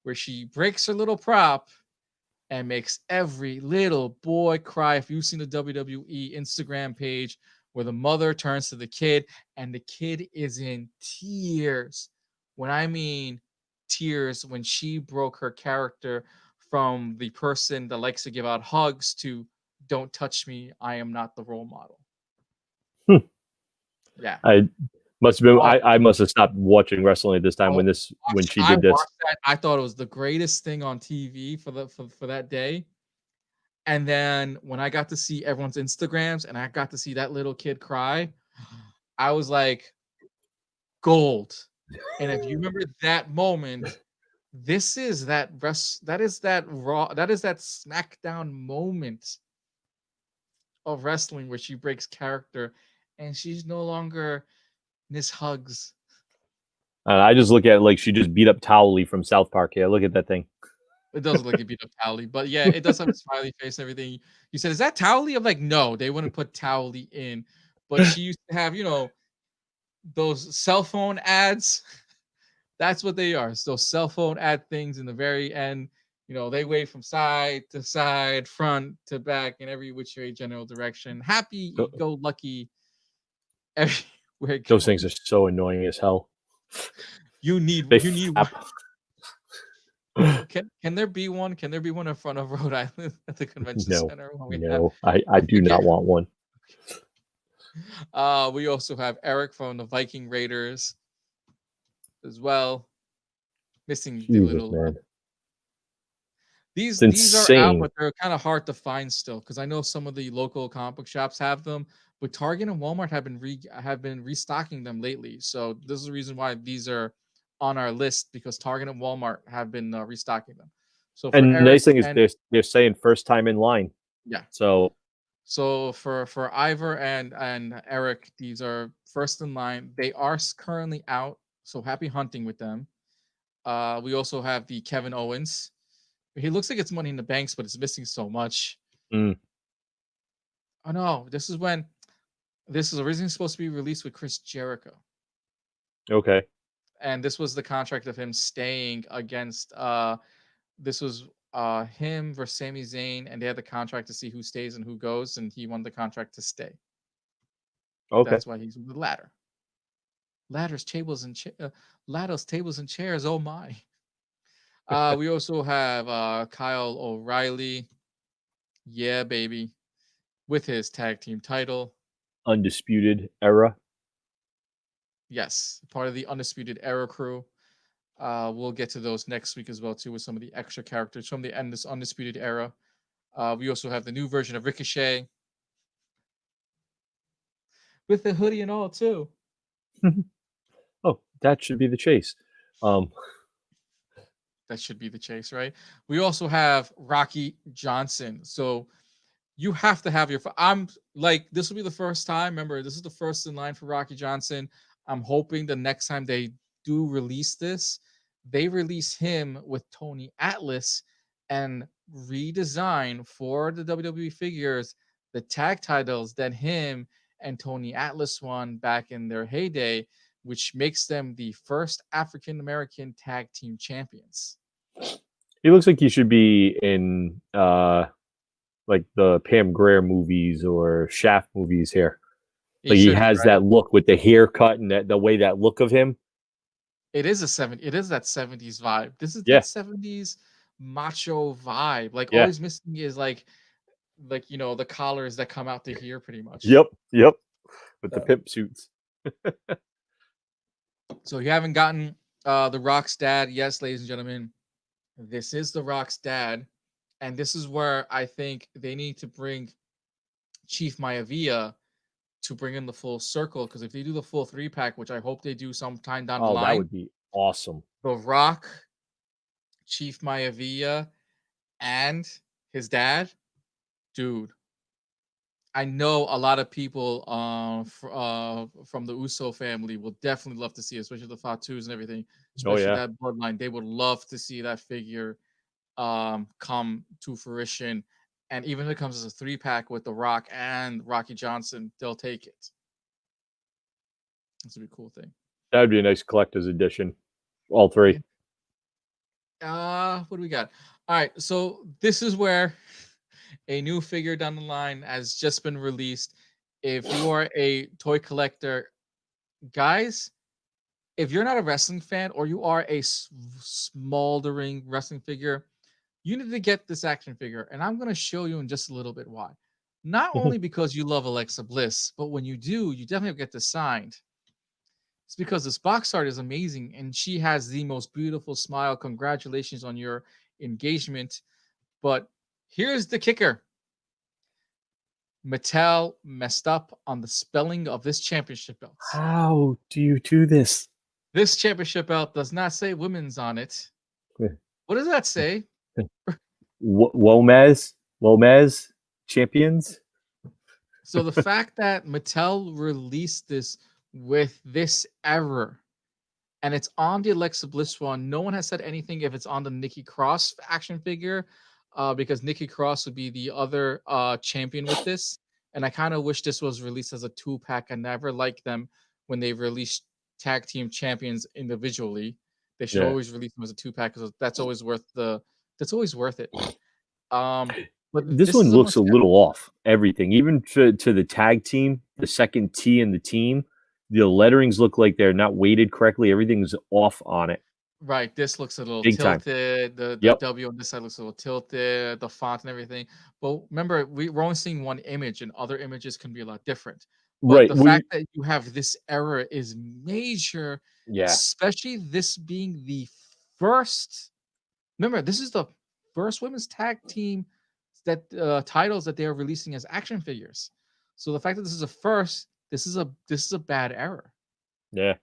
where she breaks her little prop and makes every little boy cry. If you've seen the WWE Instagram page where the mother turns to the kid and the kid is in tears. When I mean tears, when she broke her character from the person that likes to give out hugs to don't touch me, I am not the role model. Hmm. Yeah. I must have been. Oh, I must have stopped watching wrestling at this time oh, when she I did this. watched that. I thought it was the greatest thing on TV for that day. And then when I got to see everyone's Instagrams and I got to see that little kid cry, I was like, gold. And if you remember that moment, this is that is that raw, that is that SmackDown moment of wrestling where she breaks character and she's no longer Miss Hugs. I just look at it like she just beat up Towley from South Park. Yeah, look at that thing. It does look like a beat up Towley, but yeah, it does have a smiley face and everything. You said, is that Towley? I'm like, no, they wouldn't put Towley in. But she used to have, those cell phone ads. That's what they are. So cell phone ad things in the very end. They wave from side to side, front to back, in every which way general direction. Happy go lucky everywhere it Those things are goes. so annoying as hell. You need They you need one. flap. Can there be one? Can there be one in front of Rhode Island at the convention No, center when we have no, I do okay. not want one. We also have Eric from the Viking Raiders as well. Missing the Jesus, little man, it's these are out, insane. but they're kind of hard to find still because I know some of the local comic book shops have them, but Target and Walmart have been restocking them lately. So this is the reason why these are on our list because Target and Walmart have been restocking them. So for And Eric nice thing is and they're saying first time in line. yeah, So so for Ivor and Eric, these are first in line. They are currently out. So happy hunting with them. We also have the Kevin Owens. He looks like it's Money in the Banks, but it's missing so much. Mm, Oh no, this is originally supposed to be released with Chris Jericho. okay. And this was the contract of him staying against this was him versus Sami Zayn, and they had the contract to see who stays and who goes, and he won the contract to stay. Okay. That's why he's with the ladder. Ladders, tables, and chairs. Oh my. We also have Kyle O'Reilly. Yeah, baby. With his tag team title. Undisputed Era. Yes, part of the Undisputed Era crew. We'll get to those next week as well, too, with some of the extra characters from the end this Undisputed Era. We also have the new version of Ricochet with the hoodie and all, too. Oh, that should be the chase. That should be the chase, right? We also have Rocky Johnson. So you have to have your. I'm like, this will be the first time. Remember, this is the first in line for Rocky Johnson. I'm hoping the next time they do release this, they release him with Tony Atlas and redesign for the WWE figures the tag titles that him and Tony Atlas won back in their heyday, which makes them the first African American tag team champions. He looks like he should be in like the Pam Grier movies or Shaft movies here. He Like he should be, has right? that look with the haircut and the way that look of him. It is that 70s vibe. This is that Yeah, 70s macho vibe. Like yeah. always missing is like the collars that come out to here pretty much. Yep, yep. With the So, pimp suits. so you haven't gotten the Rock's dad. Yes, ladies and gentlemen, this is the Rock's dad. And this is where I think they need to bring Chief Maivia to bring in the full circle. Because if they do the full 3-pack, which I hope they do sometime down the Oh, that line, would be awesome. The Rock, Chief Maivia, and his dad, dude. I know a lot of people from the Uso family will definitely love to see it, especially the Fatus and everything, Oh especially yeah. that bloodline. They would love to see that figure come to fruition. And even if it comes as a 3-pack with The Rock and Rocky Johnson, they'll take it. This would be a cool thing. That would be a nice collector's edition. All three. What do we got? All right, so this is where a new figure down the line has just been released. If you are a toy collector, guys, if you're not a wrestling fan or you are a smoldering wrestling figure, you need to get this action figure. And I'm going to show you in just a little bit why. Not only because you love Alexa Bliss, but when you do, you definitely get this signed. It's because this box art is amazing and she has the most beautiful smile. Congratulations on your engagement. But here's the kicker. Mattel messed up on the spelling of this championship belt. How do you do this? This championship belt does not say women's on it. What does that say? Womez champions. So the fact that Mattel released this with this error and it's on the Alexa Bliss one, no one has said anything if it's on the Nikki Cross action figure, because Nikki Cross would be the other champion with this. And I kind of wish this was released as a 2-pack. I never liked them when they released tag team champions individually. They should Yeah. always release them as a 2-pack because that's always worth it. But This this one is a looks must a little off. Everything, even to the tag team, the second T in the team, the letterings look like they're not weighted correctly. Everything's off on it. Right, this looks a little Big time. tilted. The Yep. W on this side looks a little tilted. The font and everything. But remember, we're only seeing one image, and other images can be a lot different. But Right. the fact that you have this error is major, Yeah. especially this being the first. Remember, this is the first women's tag team that titles that they are releasing as action figures. So the fact that this is a first, this is a bad error. Yeah.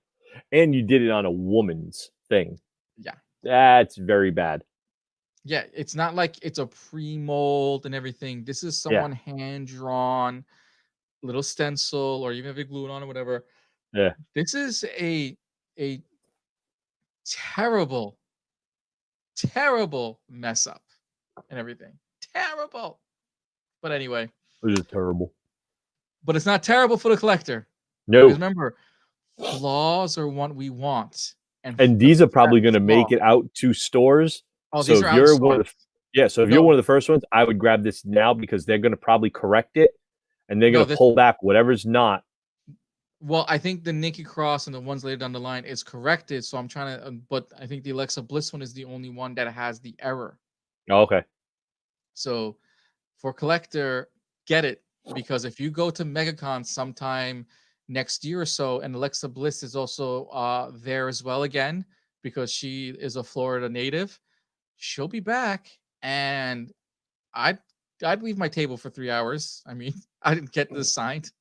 And you did it on a woman's thing. Yeah. That's very bad. Yeah, it's not like it's a pre-mold and everything. This is Yeah. someone hand-drawn, little stencil, or even if they glue it on or whatever. Yeah. This is a terrible, terrible mess up. and everything. Terrible. But anyway, It is terrible. but it's not terrible for the collector because No. remember, flaws are what we want, and And the these are that probably gonna flaw. make it out to stores. Oh, So these are if out in you're one stores. of the yeah, so if you're No, one of the first ones, I would grab this now because they're gonna probably correct it, and they're no, gonna this. pull back whatever's not. Well, I think the Nikki Cross and the ones later down the line is corrected. So I'm trying to, but I think the Alexa Bliss one is the only one that has the error. Oh, okay. So for collector, get it because if you go to MegaCon sometime next year or so, and Alexa Bliss is also there as well again because she is a Florida native, she'll be back, and I'd I'd leave my table for 3 hours. I mean, I didn't get this signed.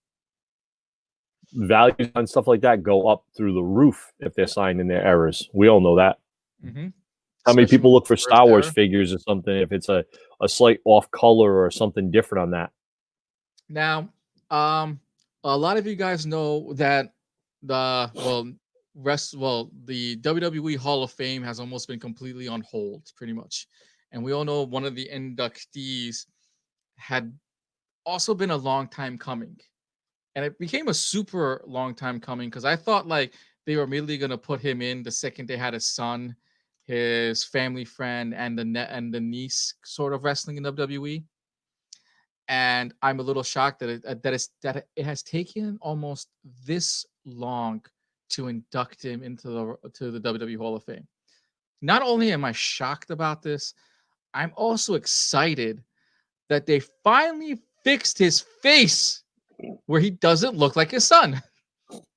Values on stuff like that go up through the roof if they're signed in their errors. We all know that. Hmm. How many Especially when people it's look the for first Star Wars error. figures or something if it's a slight off color or something different on that? Now, a lot of you guys know that the WWE Hall of Fame has almost been completely on hold, pretty much, and we all know one of the inductees had also been a long time coming, and it became a super long time coming because I thought like they were immediately gonna put him in the second they had his son, his family friend, and the niece sort of wrestling in WWE, and I'm a little shocked that it has taken almost this long to induct him into the WWE Hall of Fame. Not only am I shocked about this, I'm also excited that they finally fixed his face where he doesn't look like his son.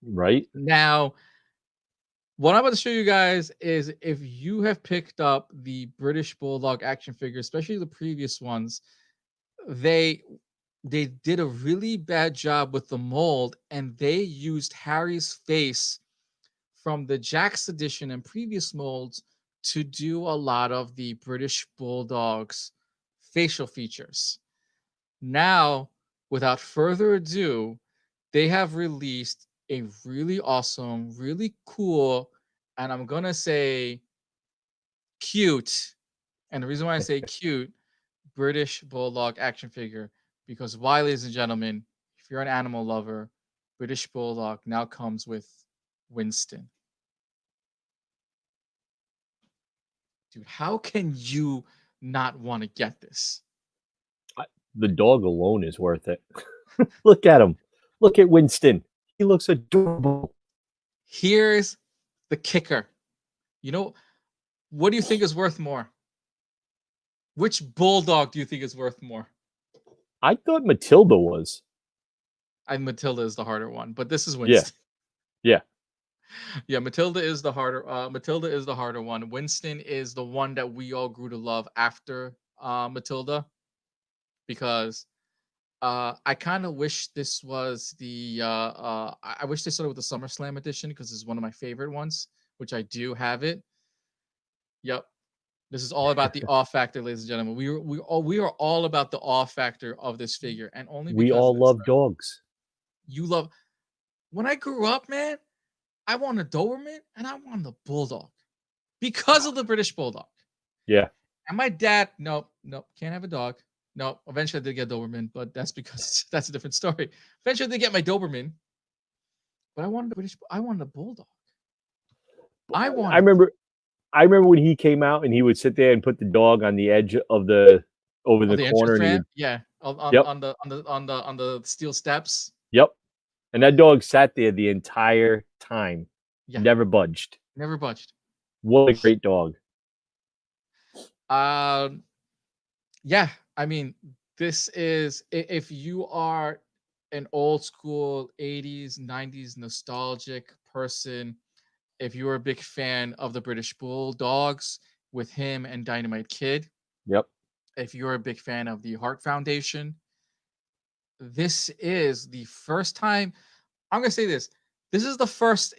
Right? Now, what I'm about to show you guys is if you have picked up the British Bulldog action figure, especially the previous ones, they they did a really bad job with the mold and they used Harry's face from the Jax edition and previous molds to do a lot of the British Bulldog's facial features. Now, without further ado, they have released a really awesome, really cool, and I'm going to say cute. And the reason why I say cute, British Bulldog action figure. Because why, ladies and gentlemen, if you're an animal lover, British Bulldog now comes with Winston. Dude, how can you not want to get this? The dog alone is worth it. Look at him. Look at Winston. He looks adorable. Here's the kicker. You know, what do you think is worth more? Which bulldog do you think is worth more? I thought Matilda was. And Matilda is the harder one, but this is Yeah. Winston. Yeah. Yeah, Matilda is the harder one. Winston is the one that we all grew to love after Matilda because I kind of wish this was I wish they started with the SummerSlam edition because it's one of my favorite ones, which I do have it. Yep. This is all about the awe factor, ladies and gentlemen. We are all about the awe factor of this figure, and only We because of all this. love dogs. You love. When I grew up, man, I wanted a Doberman and I wanted a Bulldog because of the British Bulldog. Yeah. And my dad, nope, can't have a dog. No, eventually I did get a Doberman, but that's because that's a different story. Eventually I did get my Doberman, but I wanted a Bulldog. I I wanted remember I remember when he came out and he would sit there and put the dog on the edge of the over oh the the entrance corner and he ramp, would yeah, yep, on the steel steps, yep. And that dog sat there the entire time. yeah, Never budged. never budged. What a great dog. Um, yeah, I mean, this is if you are an old school 80s, 90s nostalgic person, if you're a big fan of the British Bulldogs with him and Dynamite Kid, Yep. if you're a big fan of the Heart Foundation, this is the first time. I'm going to say this. This is the first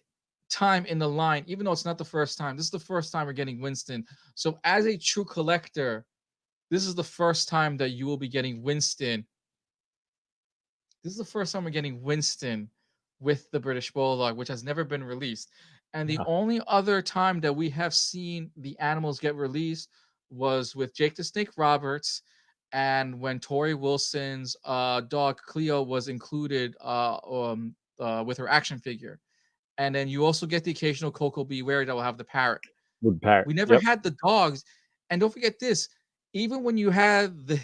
time in the line, even though it's not the first time. This is the first time we're getting Winston. So, as a true collector, this is the first time that you will be getting Winston. This is the first time we're getting Winston with the British Bulldog, which has never been released. And the Yeah. only other time that we have seen the animals get released was with Jake the Snake Roberts, and when Tori Wilson's dog Cleo was included with her action figure. And then you also get the occasional Coco Beware that will have the parrot. With parrot. We never Yep. had the dogs, and don't forget this. Even when you had the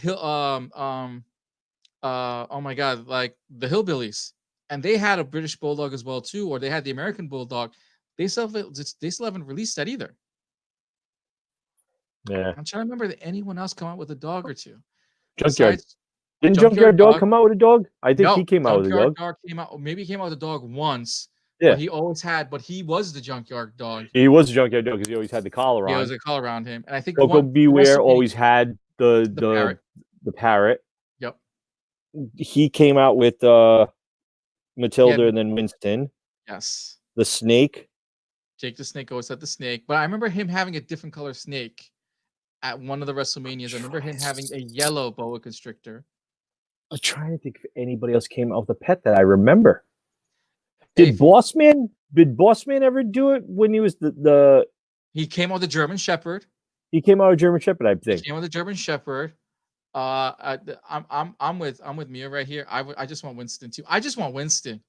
oh my god, like the hillbillies, and they had a British bulldog as well too, or they had the American bulldog. They still haven't released that either. Yeah. I'm trying to remember that anyone else come out with a dog or two Junkyard. besides Didn't Junkyard Junkyard Dog Dog. come out with a dog? I think he No, came out with a Junkyard dog. Dog came out, or maybe he came out with a dog once, but Yeah. he always had, but he was the Junkyard Dog. He was a Junkyard Dog because he always had the collar Yeah, there was on. a collar around him, and I think Coco one Beware WrestleMania, always had the the parrot. the parrot. Yep. He came out with Matilda Yeah. and then Winston. Yes. The snake. Jake the Snake always had the snake, but I remember him having a different color snake at one of the WrestleManias. I remember him having a yellow boa constrictor. I'm trying to think if anybody else came out with a pet that I remember. Hey, Did Bossman ever do it when he was the he came out with a German Shepherd. he came out with German Shepherd, I He think. came out with a German Shepherd. I'm with Mia right here. I just want Winston too. I just want Winston.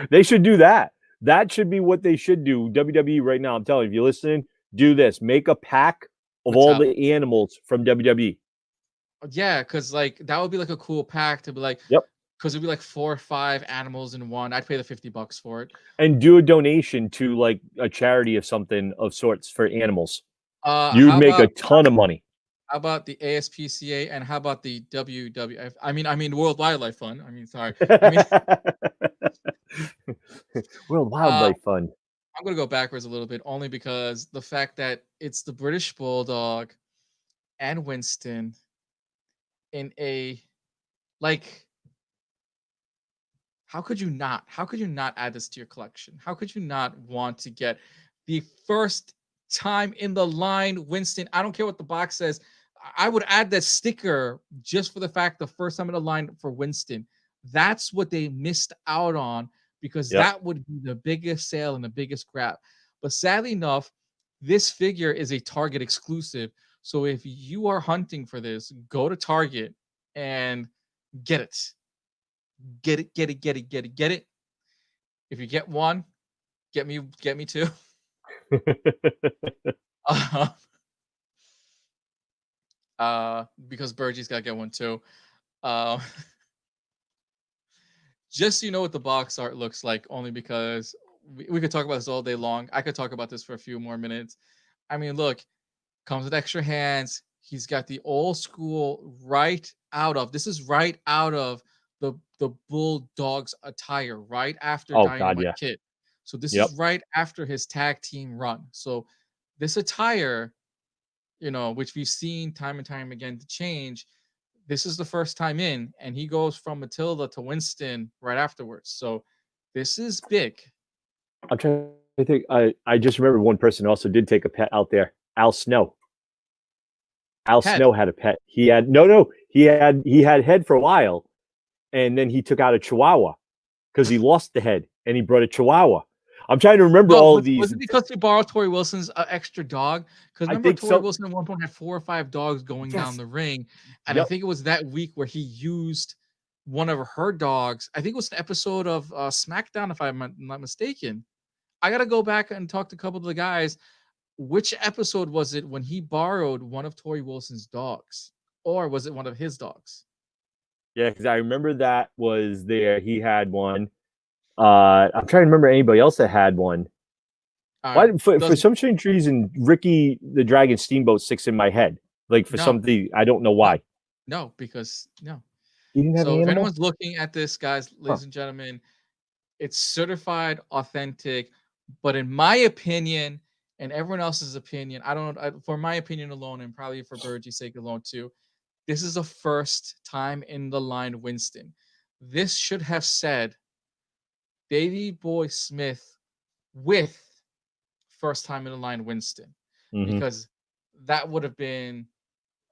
They should do that. That should be what they should do. WWE right now, I'm telling you, if you're listening, do this. Make a pack of What's all up? the animals from WWE. Yeah, because like that would be like a cool pack to be like, Yep. because it'd be like 4 or 5 animals in one. I'd pay the $50 for it. And do a donation to like a charity of something of sorts for animals. You'd How make a about ton of money. how about the ASPCA, and how about the WWF? I mean World Wildlife Fund. I mean, sorry. I mean, World Wildlife Fund. I'm gonna go backwards a little bit, only because the fact that it's the British Bulldog and Winston in a, like, how could you not? How could you not add this to your collection? How could you not want to get the first time in the line Winston? I don't care what the box says. I would add that sticker just for the fact the first time in the line for Winston. That's what they missed out on, because Yep. that would be the biggest sale and the biggest grab. But sadly enough, this figure is a Target exclusive. So if you are hunting for this, go to Target and get it. Get it, get it, get it, get it, get it. If you get one, get me two. Because Burgie's gotta get one too. Uh, just so you know what the box art looks like, only because we could talk about this all day long. I could talk about this for a few more minutes. I mean, look, comes with extra hands. He's got the old school this is right out of the Bulldog's attire, right after Oh God, Dynamite yeah. Kid. So this Yep. is right after his tag team run. So this attire, which we've seen time and time again to change, this is the first time in, and he goes from Matilda to Winston right afterwards. So this is big. I'm trying to think. I just remember one person also did take a pet out there. Al Snow. Al Pet. Snow had a pet. He had head for a while, and then he took out a Chihuahua because he lost the head, and he brought a Chihuahua. I'm trying to remember all of these. Was it because he borrowed Tori Wilson's extra dog? Because remember, Tori Wilson at one point had 4 or 5 dogs going down the ring, and I think it was that week where he used one of her dogs. I think it was an episode of SmackDown, if I'm not mistaken. I gotta go back and talk to a couple of the guys. Which episode was it when he borrowed one of Tori Wilson's dogs, or was it one of his dogs? Yeah, because I remember that was there. He had one. I'm trying to remember anybody else that had one. Why, for some strange reason, Ricky the Dragon Steamboat sticks in my head. Like for something, I don't know why. No, because no. He didn't have So an if animal? anyone's looking at this, guys, ladies and gentlemen, it's certified authentic. But in my opinion, and everyone else's opinion, for my opinion alone, and probably for Burgie's sake alone too, this is a first time in the line Winston. This should have said Davey Boy Smith with first time in the line Winston, because that would have been.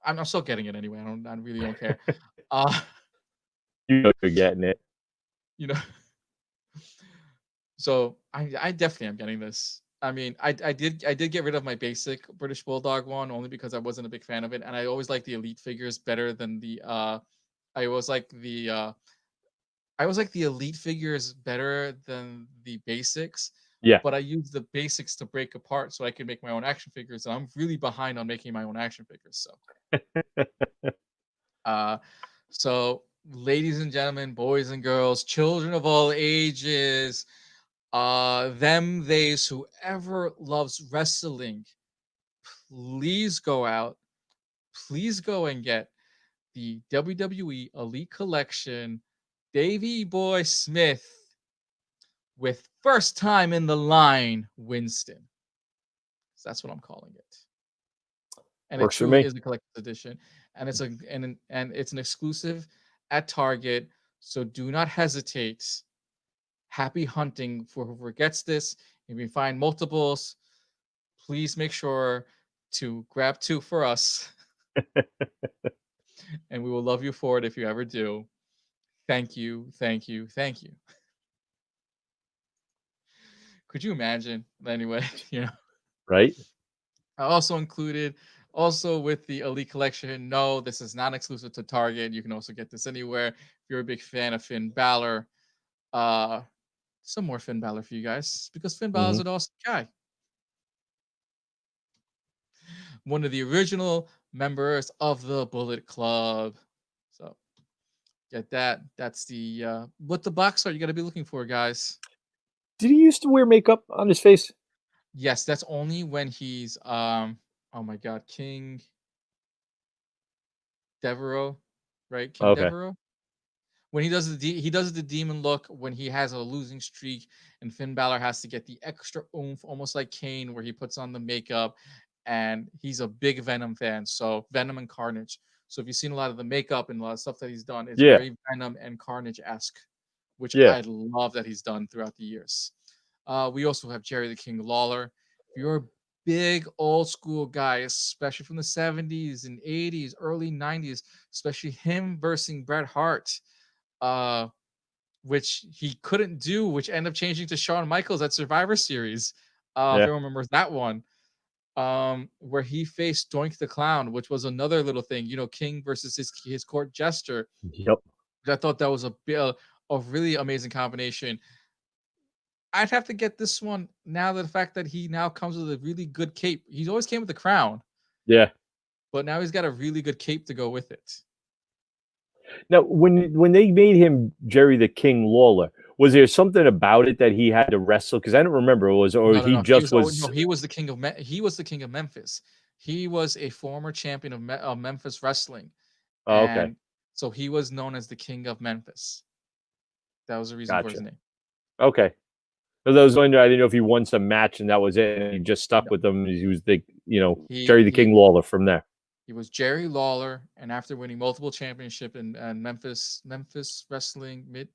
I'm still getting it anyway. I really don't care. You know you're getting it. So I definitely am getting this. I mean, I did get rid of my basic British Bulldog one only because I wasn't a big fan of it, and I always like the elite figures better than the I always like the elite figures better than the basics, Yeah. but I use the basics to break apart so I can make my own action figures, and I'm really behind on making my own action figures. Uh so ladies and gentlemen, boys and girls, children of all ages, them theys whoever loves wrestling, please go out, please go and get the WWE Elite Collection Davey Boy Smith with first time in the line Winston. So that's what I'm calling it. And it Works for truly me. is a collector's edition. And it's an exclusive at Target. So do not hesitate. Happy hunting for whoever gets this. If you find multiples, please make sure to grab two for us. And we will love you for it if you ever do. Thank you, thank you, thank you. Could you imagine? Anyway, Right? I also included also with the Elite Collection. No, this is not exclusive to Target. You can also get this anywhere. If you're a big fan of Finn Balor, uh, some more Finn Balor for you guys because Finn Balor is Hmm. an awesome guy. One of the original members of the Bullet Club. So get that. That's the what the box art you got to be looking for, guys. Did he used to wear makeup on his face? Yes, that's only when he's oh my god, King Devereaux, right? King Okay. Devereaux. When he does the demon look when he has a losing streak, and Finn Balor has to get the extra oomph, almost like Kane, where he puts on the makeup, and he's a big Venom fan. So Venom and Carnage. So if you've seen a lot of the makeup and a lot of stuff that he's done, it's Yeah. very Venom and Carnage esque, which Yeah. I love that he's done throughout the years. We also have Jerry the King Lawler. If you're a big old school guy, especially from the 70s and 80s, early 90s, especially him versus Bret Hart, uh, which he couldn't do, which ended up changing to Shawn Michaels at Survivor Series. If Yeah. everyone remembers that one, where he faced Doink the Clown, which was another little thing, King versus his court jester. Yep. I thought that was a really amazing combination. I'd have to get this one now that the fact that he now comes with a really good cape. He's always came with the crown, Yeah. but now he's got a really good cape to go with it. Now, when they made him Jerry the King Lawler, was there something about it that he had to wrestle? Because I don't remember. Or No, no, he no. He just was no, was. he was the king of he was the king of Memphis. He was a former champion of Memphis wrestling, Oh, okay. and so he was known as the king of Memphis. That was the reason for his Gotcha. name. Okay. Because I was wondering, I didn't know if he won some match and that was it, and he just stuck No, with them. He was the he Jerry the he King Lawler from there. he was Jerry Lawler, and after winning multiple championship in Memphis Wrestling Mid,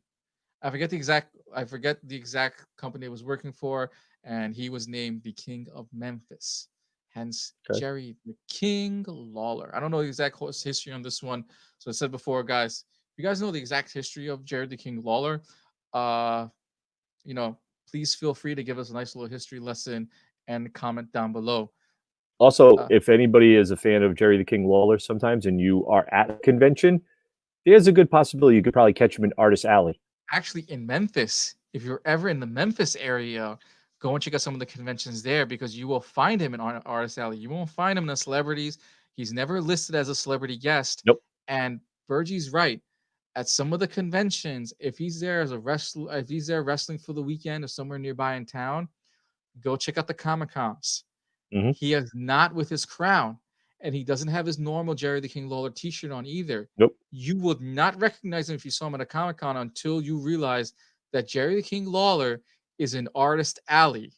I forget the exact company it was working for, and he was named the King of Memphis. Hence Okay. Jerry the King Lawler. I don't know the exact history on this one. So I said before, guys, if you guys know the exact history of Jerry the King Lawler, uh, you know, please feel free to give us a nice little history lesson and comment down below. Also, Uh, if anybody is a fan of Jerry the King Lawler sometimes and you are at a convention, there's a good possibility you could probably catch him in Artist Alley. Actually, in Memphis, if you're ever in the Memphis area, go and check out some of the conventions there because you will find him in Artist Alley. You won't find him in the celebrities. He's never listed as a celebrity guest. Nope. And Virgie's right. At some of the conventions, if he's there as a wrestler, if he's there wrestling for the weekend or somewhere nearby in town, go check out the Comic Cons. Hmm. He is not with his crown, and he doesn't have his normal Jerry the King Lawler T-shirt on either. Nope. You would not recognize him if you saw him at a Comic Con until you realize that Jerry the King Lawler is in Artist Alley.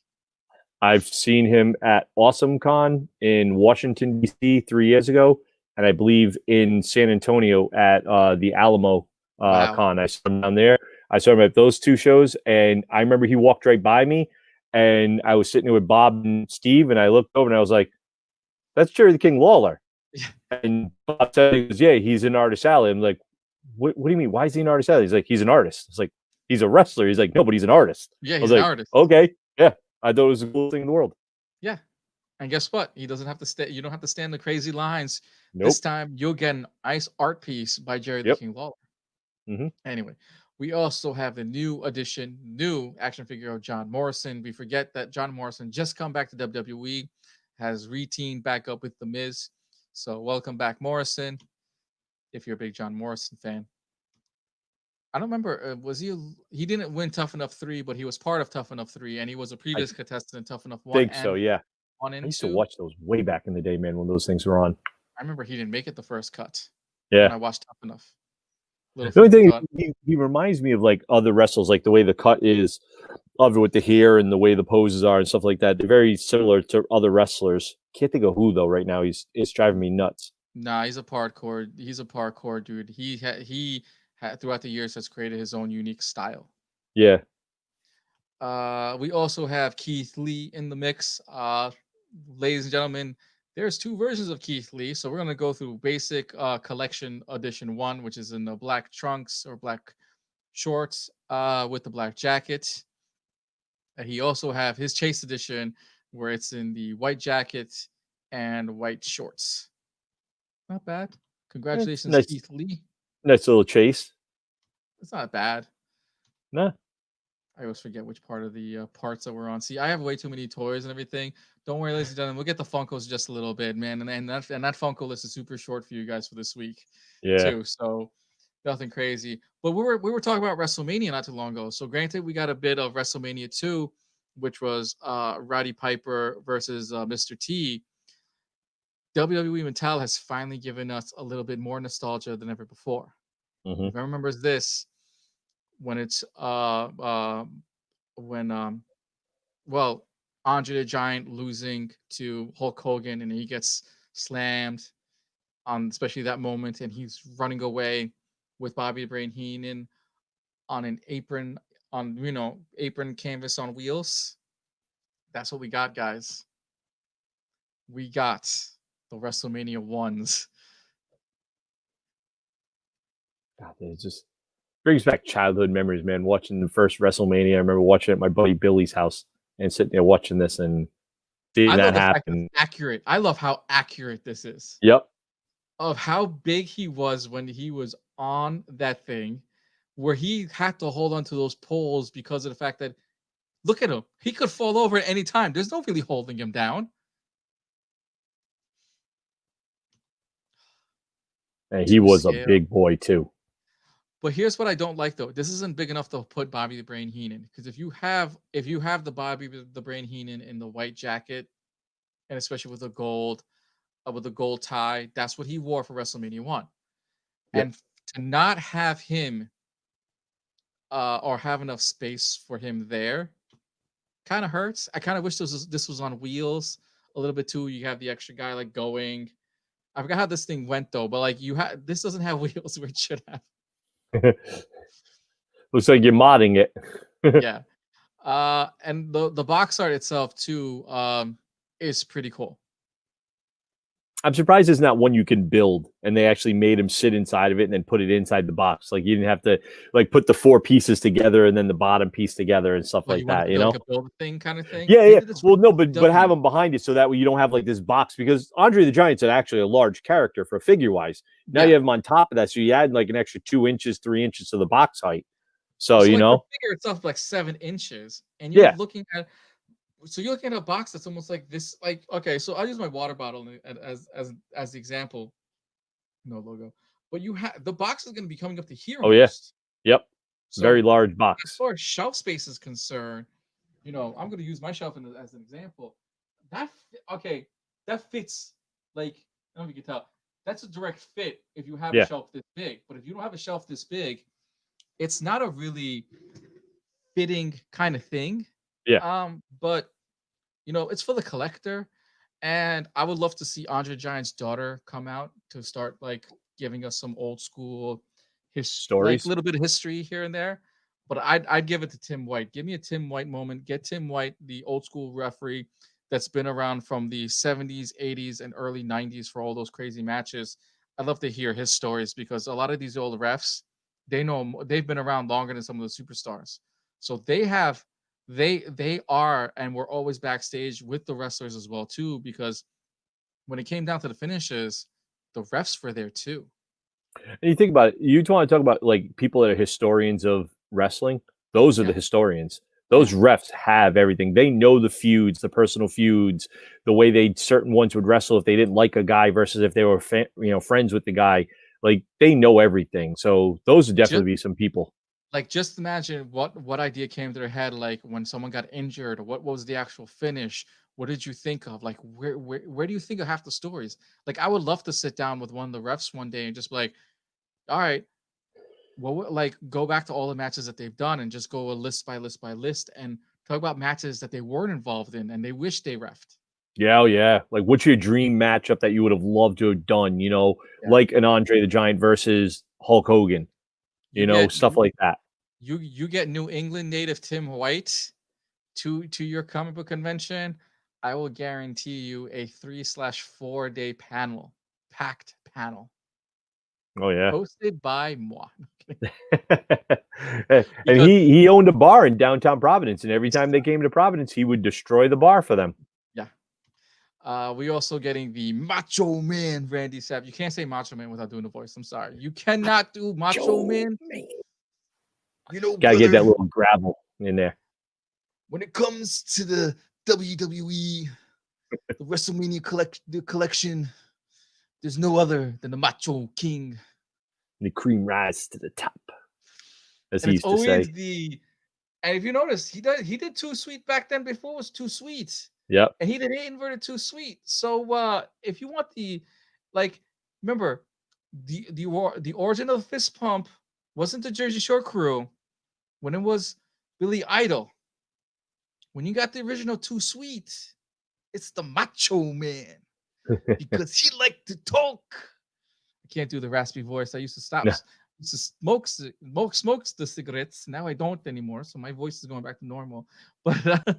I've seen him at Awesome Con in Washington, D.C. 3 years ago, and I believe in San Antonio at the Alamo Wow. Con. I saw him down there. I saw him at those two shows, and I remember he walked right by me, and I was sitting there with Bob and Steve, and I looked over and I was like, that's Jerry the King Lawler. And Bob said, he goes, yeah, he's in Artist Alley. I'm like, what do you mean? Why is he in Artist Alley? He's like, he's an artist. It's like, he's a wrestler. He's like, no, but he's an artist. Yeah, I was he's an like, artist. okay, yeah. I thought it was the coolest thing in the world. Yeah. And guess what? He doesn't have to stay. You don't have to stand the crazy lines. This Nope. time you'll get an ice art piece by Jerry the Yep. King Lawler. Hmm. Anyway, we also have the new action figure of John Morrison. We forget that John Morrison just come back to WWE, has re-teamed back up with The Miz. So welcome back, Morrison, if you're a big John Morrison fan. I don't remember, was he didn't win Tough Enough 3, but he was part of Tough Enough 3, and he was a I previous contestant in Tough Enough 1 think so. and Yeah. 1 I and used to 2. watch those way back in the day, man, when those things were on. I remember he didn't make it the first cut when Yeah. I watched Tough Enough. Little The only food for thing thought. is he reminds me of like other wrestlers, like the way the cut is of it with the hair and the way the poses are and stuff like that. They're very similar to other wrestlers. Can't think of who though right now. It's driving me nuts. Nah, he's a parkour. He's a parkour dude. He throughout the years has created his own unique style. Yeah. We also have Keith Lee in the mix. Ladies and gentlemen, there's two versions of Keith Lee. So we're gonna go through basic collection edition 1, which is in the black trunks or black shorts with the black jacket. And he also have his chase edition where it's in the white jacket and white shorts. Not bad. It's Congratulations, nice, Keith Lee. nice little chase. It's not bad. Nah. I always forget which part of the parts that we're on. See, I have way too many toys and everything. Don't worry, ladies and gentlemen. We'll get the Funkos just a little bit, man. And that Funko list is super short for you guys for this week, Yeah. too. So nothing crazy. But we were talking about WrestleMania not too long ago. So granted, we got a bit of WrestleMania 2, which was Roddy Piper versus Mr. T. WWE Mattel has finally given us a little bit more nostalgia than ever before. Hmm. If I remembers this, when it's when well, Andre the Giant losing to Hulk Hogan and he gets slammed on especially that moment and he's running away with Bobby the Brain Heenan on an apron on apron canvas on wheels. That's what we got, guys. We got the WrestleMania ones. God, it just brings back childhood memories, man. Watching the first WrestleMania, I remember watching it at my buddy Billy's house and sitting there watching this and seeing I that love the fact that happen. it's accurate. I love how accurate this is. Yep. Of how big he was when he was on that thing, where he had to hold on to those poles because of the fact that look at him, he could fall over at any time. There's no really holding him down. And he To was a scale. big boy too. But here's what I don't like though. This isn't big enough to put Bobby the Brain Heenan because if you have the Bobby the Brain Heenan in the white jacket and especially with the gold tie, that's what he wore for WrestleMania 1. Yep. And to not have him or have enough space for him there kind of hurts. I kind of wish this was on wheels a little bit too. You have the extra guy like going. I forgot how this thing went though, but like this doesn't have wheels where it should have. Looks like you're modding it. Yeah. And the box art itself too is pretty cool. I'm surprised it's not one you can build and they actually made him sit inside of it and then put it inside the box. Like you didn't have to like put the four pieces together and then the bottom piece together and stuff Like like you wanted that, to you be like know? a build a thing kind of thing. Yeah, They yeah. did this for Well, no, but have W. them behind it so that way you don't have like this box because Andre the Giant's actually a large character for figure wise. Now you Yeah. have him on top of that, so you add like an extra 2 inches, 3 inches to the box height. So So you like the know, figure itself like 7 inches, and yeah. you're looking at a box that's almost like this. Like okay, so I'll use my water bottle as the example. No logo, but you have the box is going to be coming up to here Oh yeah, almost. yep. Very So large as box. far as shelf space is concerned, I'm going to use my shelf as an example. Okay, that fits like I don't know if you can tell. That's a direct fit if you have a Yeah, shelf this big. But if you don't have a shelf this big, it's not a really fitting kind of thing. yeah. But it's for the collector, and I would love to see Andre Giant's daughter come out to start like giving us some old school like Stories. little bit of history here and there. But I'd give it to Tim White. Give me a Tim White moment. Get Tim White, the old school referee that's been around from the 70s, 80s, and early 90s for all those crazy matches. I'd love to hear his stories because a lot of these old refs, they've been around longer than some of the superstars. So they have they are, and we're always backstage with the wrestlers as well too, because when it came down to the finishes, the refs were there too. And you think about it, you want to talk about like people that are historians of wrestling. Those are the Yeah, historians. Those yeah. refs have everything. They know the feuds, the personal feuds, the way they certain ones would wrestle if they didn't like a guy versus if they were friends with the guy. Like they know everything. So those would Just definitely be some people. like just imagine what idea came to their head, like when someone got injured, or what was the actual finish? What did you think of? Like where do you think of half the stories? Like I would love to sit down with one of the refs one day and just be like, all right, well, like go back to all the matches that they've done and just go a list by list by list and talk about matches that they weren't involved in and they wish they refed. Yeah, oh yeah. Like, what's your dream matchup that you would have loved to have done? Yeah. Like an Andre the Giant versus Hulk Hogan. You get Stuff like that. you get New England native Tim White to your comic book convention, I will guarantee you a 3/4 day panel, packed panel, Oh yeah. hosted by moi. And Because he owned a bar in downtown Providence, and every time they came to Providence, he would destroy the bar for them. yeah, we also getting the Macho Man Randy Savage. You can't say Macho Man without doing the voice. I'm sorry, you cannot do Macho Joe, Man. man. You know, Gotta get that brother, little gravel in there. when it comes to the WWE, the the collection, there's no other than the Macho King. The cream rise to the top, as And he it's used to always say. the and if you notice, he did Too Sweet back then before it was Too Sweet. Yep. And he did it inverted Too Sweet. So if you want like remember the origin of the fist pump wasn't the Jersey Shore crew when it was Billy Idol. When you got the original Too Sweet, it's the Macho Man because he liked to talk. I can't do the raspy voice. I used to stop. Yeah. Used to smokes the cigarettes. Now I don't anymore, so my voice is going back to normal. But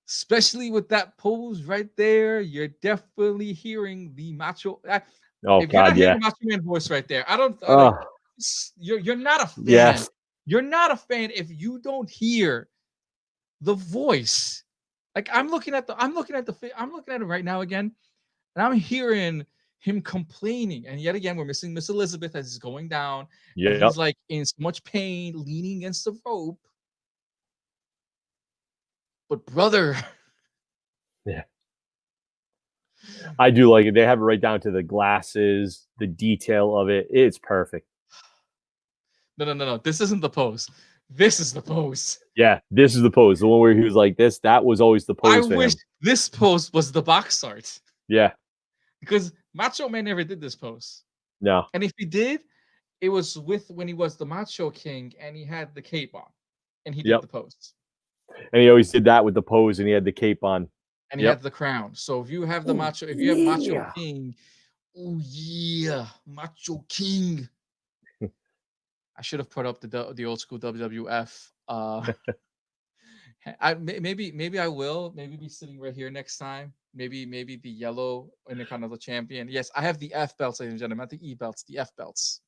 especially with that pose right there, you're definitely hearing the macho. Oh If you're not God, hearing yeah. the macho man voice right there, I don't I, like. Oh You're not a fan. yes. You're not a fan if you don't hear the voice. Like I'm looking at it right now again, and I'm hearing him complaining. And yet again, we're missing Miss Elizabeth as he's going down, and Yep. he's like in so much pain, leaning against the rope. But brother, Yeah. I do like it. They have it right down to the glasses, the detail of it. It's perfect. no. This isn't the pose. This is the pose. Yeah, this is the pose. The one where he was like this. That was always the I pose for wish him. this pose was the box art Yeah. because Macho Man never did this pose. No. And if he did, it was with when he was the Macho King and he had the cape on and he did Yep. the pose And he always did that with the pose, and he had the cape on. and he Yep. had the crown. So if you have Oh if you have Macho yeah. King, oh yeah, Macho King. I should have put up the old school WWF. Maybe I will. Maybe be sitting right here next time. Maybe the yellow Intercontinental Champion. Yes, I have the F belts, ladies and gentlemen, not the E belts, the F belts.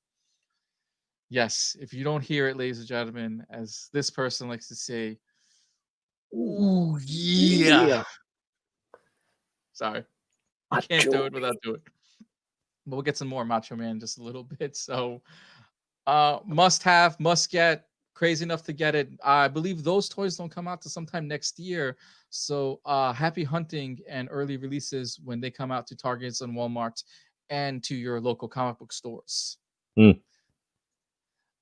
Yes, if you don't hear it, ladies and gentlemen, as this person likes to say, "Ooh yeah." Yeah. Sorry, you can't do Macho. it without doing it. But we'll get some more Macho Man in just a little bit. So, must have, must get. Crazy enough to get it. I believe those toys don't come out to sometime next year. So, happy hunting and early releases when they come out to Targets and Walmart and to your local comic book stores. Mm.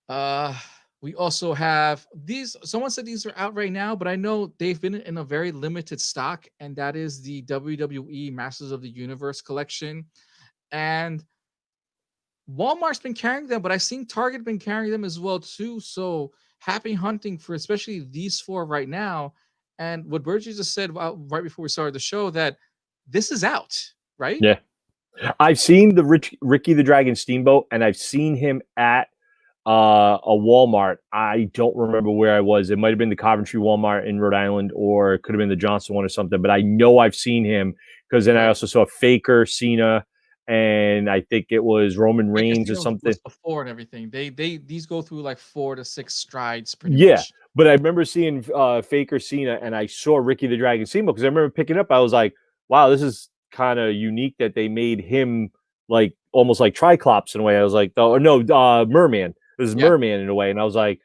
Uh, we also have these. Someone said these are out right now, but I know they've been in a very limited stock, and that is the WWE Masters of the Universe collection. And Walmart's been carrying them, but I've seen Target been carrying them as well too. So happy hunting for especially these four right now. And what Burgess just said right before we started the show that this is out, right? Yeah. I've seen the Ricky the Dragon Steamboat, and I've seen him at a Walmart. I don't remember where I was. It might have been the Coventry Walmart in Rhode Island, or it could have been the Johnson one or something. But I know I've seen him because then I Right. also saw Faker, Cena, and I think it was Roman Baker Reigns or Cena something. was before and everything. These go through like 4 to 6 strides pretty Yeah, much. but I remember seeing Faker Cena, and I saw Ricky the Dragon Steamboat because I remember picking up. I was like, "Wow, this is kind of unique that they made him like almost like Triclops in a way." I was like, "Oh no, Merman. This is Yeah. Merman in a way," and I was like,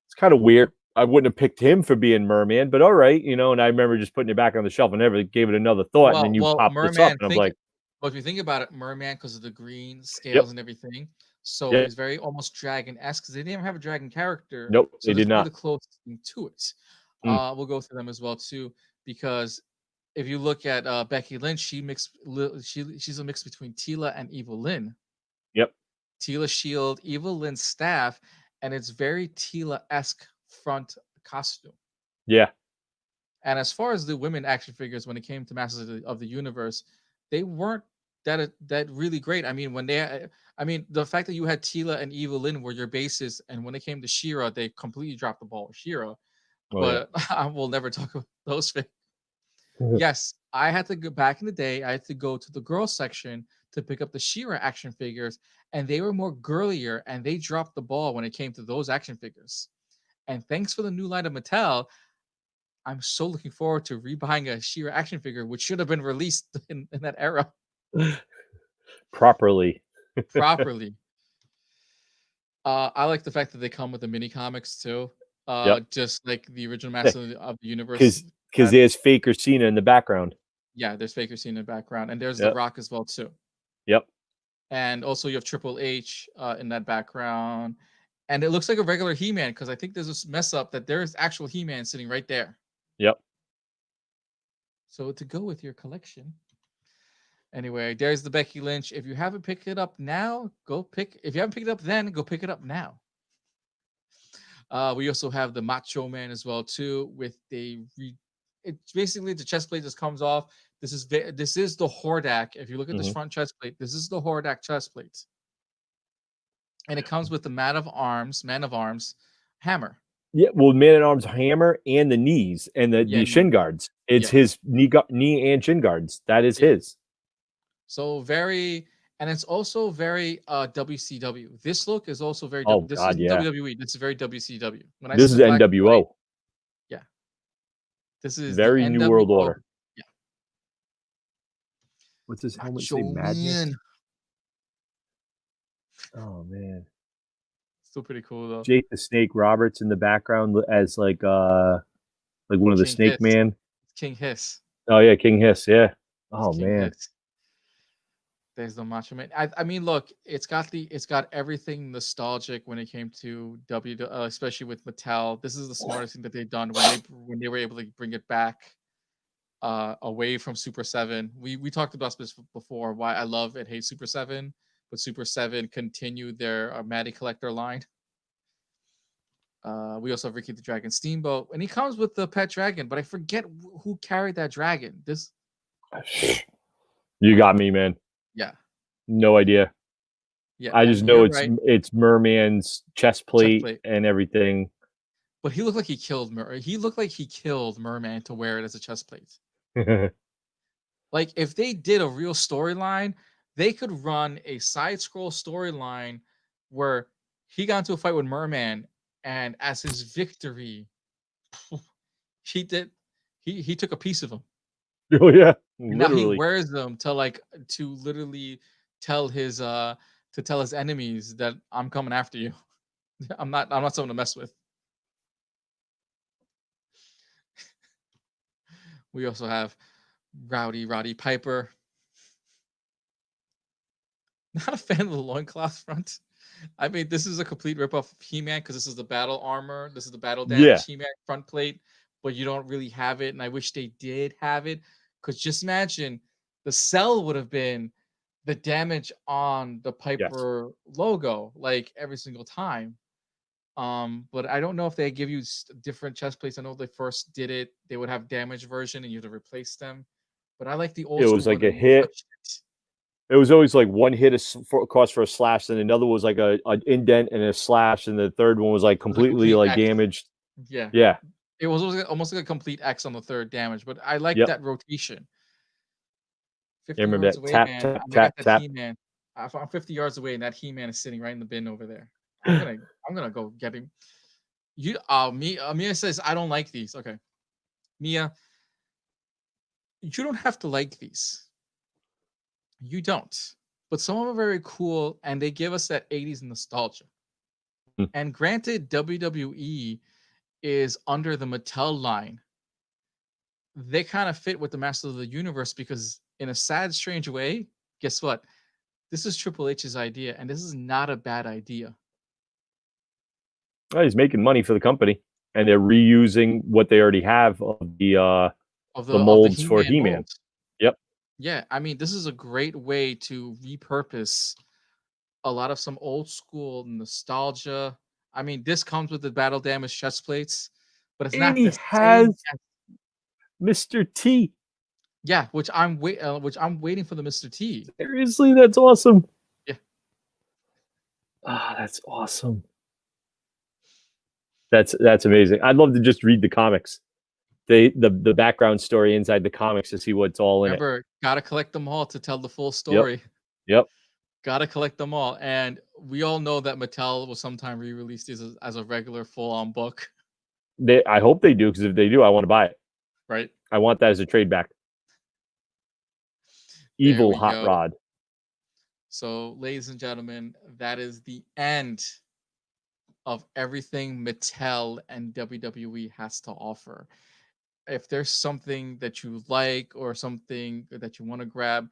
"It's kind of weird." I wouldn't have picked him for being Merman, but all right, you know. And I remember just putting it back on the shelf and never gave it another thought. And then you Well, pop this up, Merman, and I'm like, well, if you think about it, Merman, because of the green "Yep, scales and everything, so yep, he's very almost dragon-esque because they didn't have a dragon character, nope, so they this did would be the not." closest thing to it. Mm, We'll go through them as well too, because if you look at Becky Lynch, she's a mix between Tila and Evil Lynn. yep, Tila Shield, Evil Lynn's staff, and it's very Tila-esque front costume. yeah, And as far as the women action figures, when it came to Masters of the Universe, they weren't that really great. I mean, I mean, the fact that you had Tila and Evil Lynn were your bases, and when it came to Shira, they completely dropped the ball with Shira. oh yeah, But I will never talk about those figures. Yes, I had to go back in the day. I had to go to the girls section to pick up the Shira action figures, and they were more girlier, and they dropped the ball when it came to those action figures. And thanks for the new line of Mattel, I'm so looking forward to rebuying a She-Ra action figure, which should have been released in that era properly. properly. I like the fact that they come with the mini comics too, Yep, just like the original Master of the Universe. because Had, there's Faker Cena in the background. yeah, there's Faker scene in the background, and there's The Yep, Rock as well too. yep, And also you have Triple H in that background, and it looks like a regular He-Man because I think there's this mess up that there's actual He-Man sitting right there. yep. So to go with your collection. Anyway, there's the Becky Lynch. If you haven't picked it up now, go pick. If you haven't picked it up then, go pick it up now. We also have the Macho Man as well too. It's basically the chest plate just comes off. This is the Hordak. If you look at this Hmm. front chest plate, this is the Hordak chest plate, and it comes with the Man of Arms hammer. Yeah, well, Man at Arms hammer and the knees and Yeah, the shin guards. It's yeah, his knee and shin guards. That is yeah. his. So very, and it's also very WCW. This look is also very Oh This God, isn't yeah. WWE. This is very WCW. When I This see is the black and white, NWO. yeah, this is the Very New World NWO. Order. Yeah, What's his helmet say? Macho Man. Madness. Oh man. Still pretty cool though. Jake the Snake Roberts in the background as like one of the King Snake Hiss. Man. King Hiss. Oh yeah, King Hiss. Yeah. It's Oh King man. Hiss. There's the Macho Man. I mean, look, it's got everything nostalgic when it came to especially with Mattel. This is the smartest thing that they've done when they were able to bring it back away from Super 7. We talked about this before, why I love and hate Super 7, but Super 7 continued their Matty Collector line. We also have Ricky the Dragon Steamboat, and he comes with the pet dragon, but I forget who carried that dragon. You got me, man. Yeah, No idea. yeah, I just and know you're it's right, Merman's chest chest plate plate. and everything. But he looked like he looked like he killed Merman to wear it as a chest plate. Like if they did a real storyline, they could run a side scroll storyline where he got into a fight with Merman, and as his victory, he did he took a piece of him. Oh yeah, And now he literally. wears them to literally tell his enemies that I'm coming after you. I'm not someone to mess with. We also have Roddy Piper. Not a fan of the loincloth front. I mean, this is a complete ripoff of He-Man because this is the battle armor. This is the battle Yeah, damage He-Man front plate, but you don't really have it. And I wish they did have it. Because just imagine the cell would have been the damage on the yes. Piper logo, like every single time. But I don't know if they give you different chest plates. I know they first did it, they would have damage version and you have to replace them. But I like the old It school was one like that a you hit. touched it. It was always like one hit cost for a slash, and another was like an indent and a slash, and the third one was like It was a completely complete like X. damaged. Yeah. Yeah. It was almost like a complete X on the third damage, but I like Yep. that rotation. I 50 remember yards that away, tap, man, tap, and I tap, got that tap. He-Man. I'm 50 yards away, and that He-Man is sitting right in the bin over there. I'm gonna go get him. Mia says I don't like these. Okay, Mia, you don't have to like these. You don't. But some of them are very cool, and they give us that 80s nostalgia. And granted, WWE is under the Mattel line. They kind of fit with the Masters of the Universe because, in a sad, strange way, guess what? This is Triple H's idea, and this is not a bad idea. Well, he's making money for the company, and they're reusing what they already have of the Of the molds for He-Man He-Man. mold. Yep. Yeah, I mean, this is a great way to repurpose a lot of some old school nostalgia. I mean, this comes with the battle damage chest plates, but it's And not the he same has as Mr. T. yeah, which I'm waiting for the Mr. T. Seriously, that's awesome. Yeah. Ah, that's awesome. That's amazing. I'd love to just read the comics, the background story inside the comics to see what's all in it. Remember, gotta collect them all to tell the full Yep. story. Yep. Gotta collect them all. And we all know that Mattel will sometime re-release these as a regular full-on book, I hope they do, because if they do, I want to buy it. right? I want that as a trade back. There Evil we Hot go. Rod. So, ladies and gentlemen, that is the end of everything Mattel and WWE has to offer. If there's something that you like or something that you want to grab,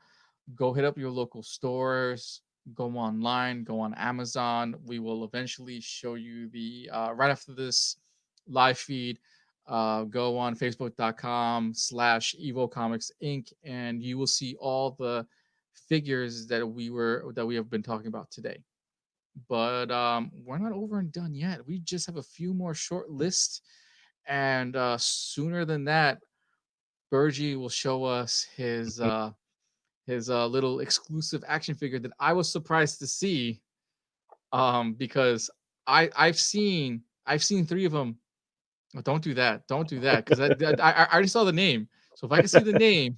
go hit up your local stores, go online, go on Amazon. We will eventually show you the right after this live feed. Go on facebook.com/Evo Comics Inc. and you will see all the figures that we have been talking about today. But we're not over and done yet. We just have a few more short lists, and sooner than that, Bergie will show us his little exclusive action figure that I was surprised to see, because I've seen three of them. Oh, don't do that, because I already saw the name. So if I can see the name,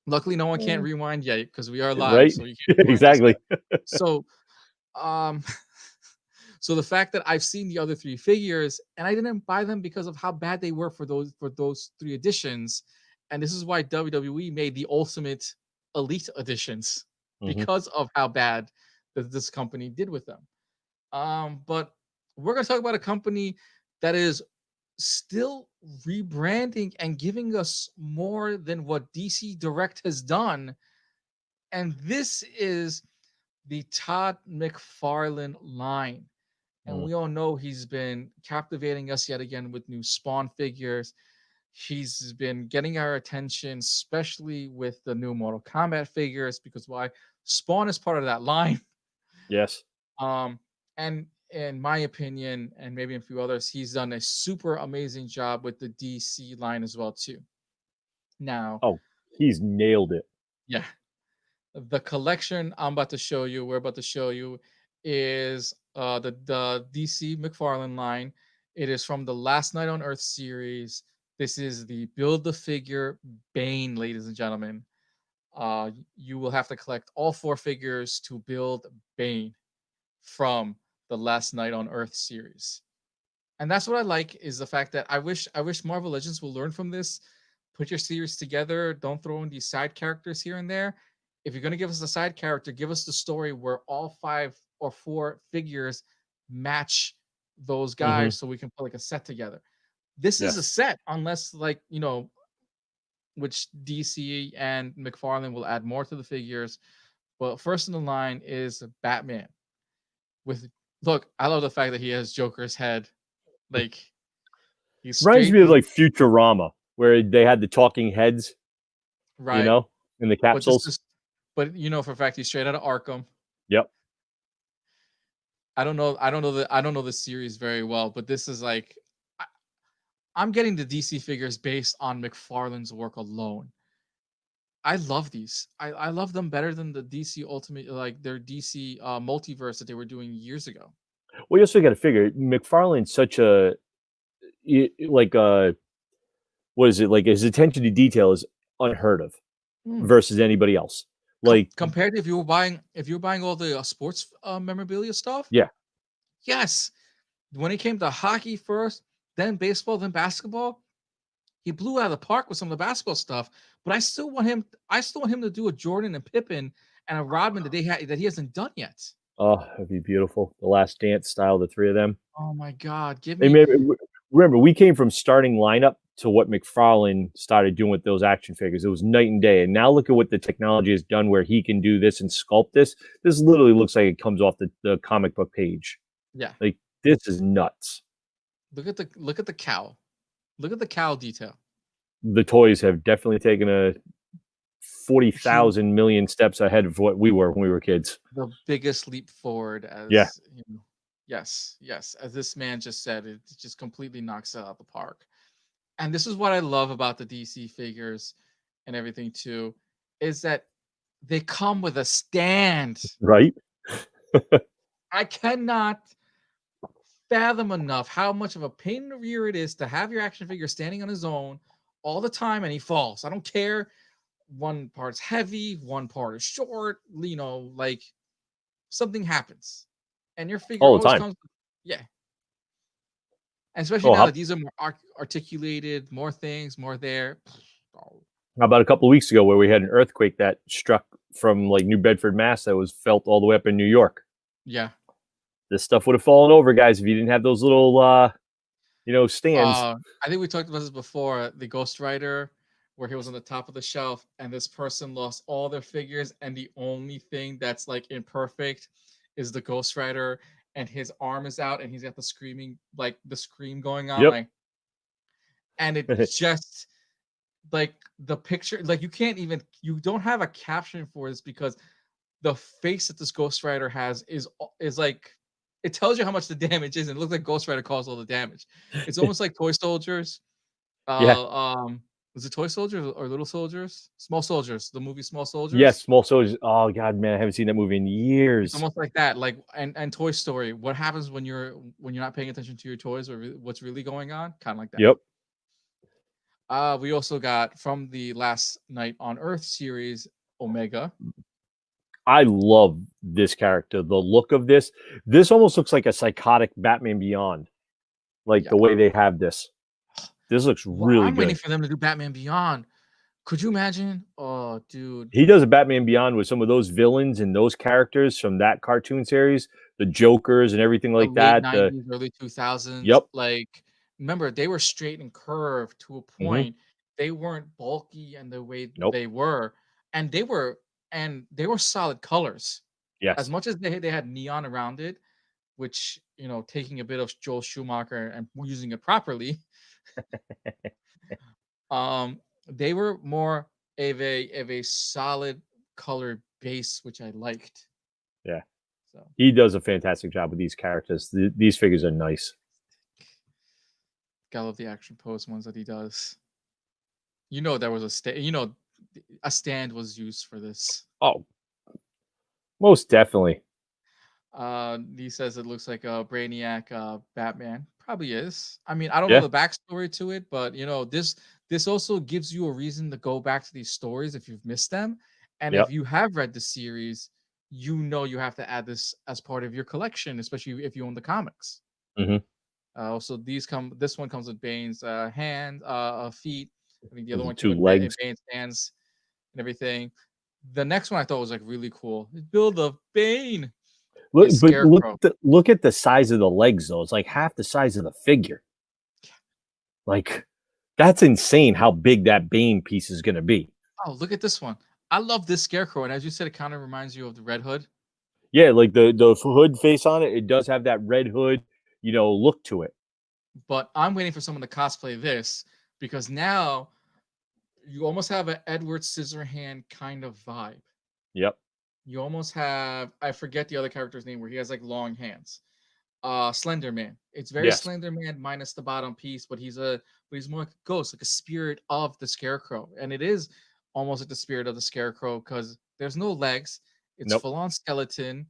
luckily no one can't rewind yet because we are live, Right? so you can't rewind just Exactly. yet. So um so the fact that I've seen the other three figures and I didn't buy them because of how bad they were for those three editions, and this is why WWE made the ultimate elite editions Mhm. because of how bad that this company did with them. But we're gonna talk about a company that is still rebranding and giving us more than what DC Direct has done, and this is the Todd McFarlane line. And Mm. we all know he's been captivating us yet again with new Spawn figures. He's been getting our attention, especially with the new Mortal Kombat figures, because why? Spawn is part of that line. Yes. And in my opinion, and maybe a few others, he's done a super amazing job with the DC line as well, too. Now, Oh, he's nailed it. yeah, the collection we're about to show you, is the DC McFarlane line. It is from the Last Night on Earth series. This is the Build the Figure Bane, ladies and gentlemen. You will have to collect all four figures to build Bane from the Last Night on Earth series. And that's what I like, is the fact that I wish Marvel Legends will learn from this. Put your series together. Don't throw in these side characters here and there. If you're gonna give us a side character, give us the story where all five or four figures match those Mhm. guys, so we can put like a set together. This is a Yes. set, unless like which DC and McFarlane will add more to the figures. But first in the line is Batman. With look, I love the fact that he has Joker's head. Like, he's Reminds straight me of blue, like Futurama, where they had the talking heads, you right? know, in the But this capsules. is, but for a fact he's straight out of Arkham. Yep. I don't know the series very well, but this is like, I, I'm getting the DC figures based on McFarlane's work alone. I love these. I love them better than the DC Ultimate, like their DC multiverse that they were doing years ago. Well, you also got to figure McFarlane's such a like what is it, like his attention to detail is unheard of. Mm. versus anybody else. Like, Compared to if you were buying all the sports memorabilia stuff, yeah, yes. When it came to hockey first, then baseball, then basketball, he blew out of the park with some of the basketball stuff. But I still want him to do a Jordan and Pippen and a Rodman that he hasn't done yet. oh, it'd be beautiful. The Last Dance style, the three of them. Oh my God, give And me remember, we came from starting lineup to what McFarlane started doing with those action figures. It was night and day. And now look at what the technology has done where he can do this and sculpt this. This literally looks like it comes off the comic book page. yeah. Like, this is nuts. Look at the cow. Look at the cow detail. The toys have definitely taken a Huge, 40,000 million steps ahead of what we were when we were kids. the biggest leap forward Yeah, as yes, yes. As this man just said, it just completely knocks it out of the park. And this is what I love about the DC figures and everything too, is that they come with a stand. right? I cannot fathom enough how much of a pain in the rear it is to have your action figure standing on his own all the time and he falls. I don't care. One part's heavy, one part is short, like something happens. And your figure All the always time. comes, yeah. And especially Oh, now how that these are more articulated, more things, more there. Oh, about a couple of weeks ago where we had an earthquake that struck from like New Bedford, Mass, that was felt all the way up in New York. yeah. This stuff would have fallen over, guys, if you didn't have those little, stands. I think we talked about this before. The Ghost Rider, where he was on the top of the shelf, and this person lost all their figures, and the only thing that's like imperfect is the Ghost Rider, and his arm is out, and he's got the scream going on, Yep. like, and it just like the picture, like you don't have a caption for this because the face that this Ghost Rider has is like it tells you how much the damage is, and it looks like Ghost Rider caused all the damage. It's almost like Toy Soldiers. Yeah. Was it Toy Soldiers or Little Soldiers? Small Soldiers, the movie Small Yes, Soldiers. Small Soldiers. Oh god, man, I haven't seen that movie in It's years. almost like that, like and Toy Story. What happens when you're not paying attention to your toys or what's really going on? Kind of like that. Yep. We also got from the Last Night on Earth series, Omega. I love this character. The look of this. This almost looks like a psychotic Batman Beyond. Like Yeah. the way they have this. This looks Well, really I'm waiting good. for them to do Batman Beyond. Could you imagine? Oh, dude. He does a Batman Beyond with some of those villains and those characters from that cartoon series, the Jokers and everything The like late that. The 90s, early 2000s, Yep. like, remember, they were straight and curved to a Hmm. point. They weren't bulky and the way Nope. they were, and they were solid colors. As Yes. much as they had neon around it, which, taking a bit of Joel Schumacher and using it properly, um, they were more of a solid color base, which I liked. Yeah. So, He does a fantastic job with these characters. These figures are nice. gotta love the action pose ones that he does. There was a stand was used for this. Oh, most definitely. He says it looks like a Brainiac, Batman. Probably is. I mean, I don't know Yeah. the backstory to it, but this also gives you a reason to go back to these stories if you've missed them, and if Yep. you have read the series, you have to add this as part of your collection, especially if you own the comics. Hmm. Also, this one comes with Bane's feet. I think the other Those are one came two with legs. Bane's hands and everything. The next one I thought was like really cool. Build of Bane is But Scarecrow. look at the size of the legs, though. It's like half the size of the figure. Like, that's insane how big that Bane piece is going to be. Oh, look at this one. I love this Scarecrow, and as you said, it kind of reminds you of the Red Hood. Yeah, like the hood face on it, it does have that red hood, look to it. But I'm waiting for someone to cosplay this because now you almost have an Edward Scissorhand kind of vibe. Yep. You almost have, I forget the other character's name where he has like long hands. Slender Man. It's very Yes. Slender Man minus the bottom piece, but he's more like a ghost, like a spirit of the Scarecrow. And it is almost like the spirit of the Scarecrow because there's no legs. It's Nope. full on skeleton.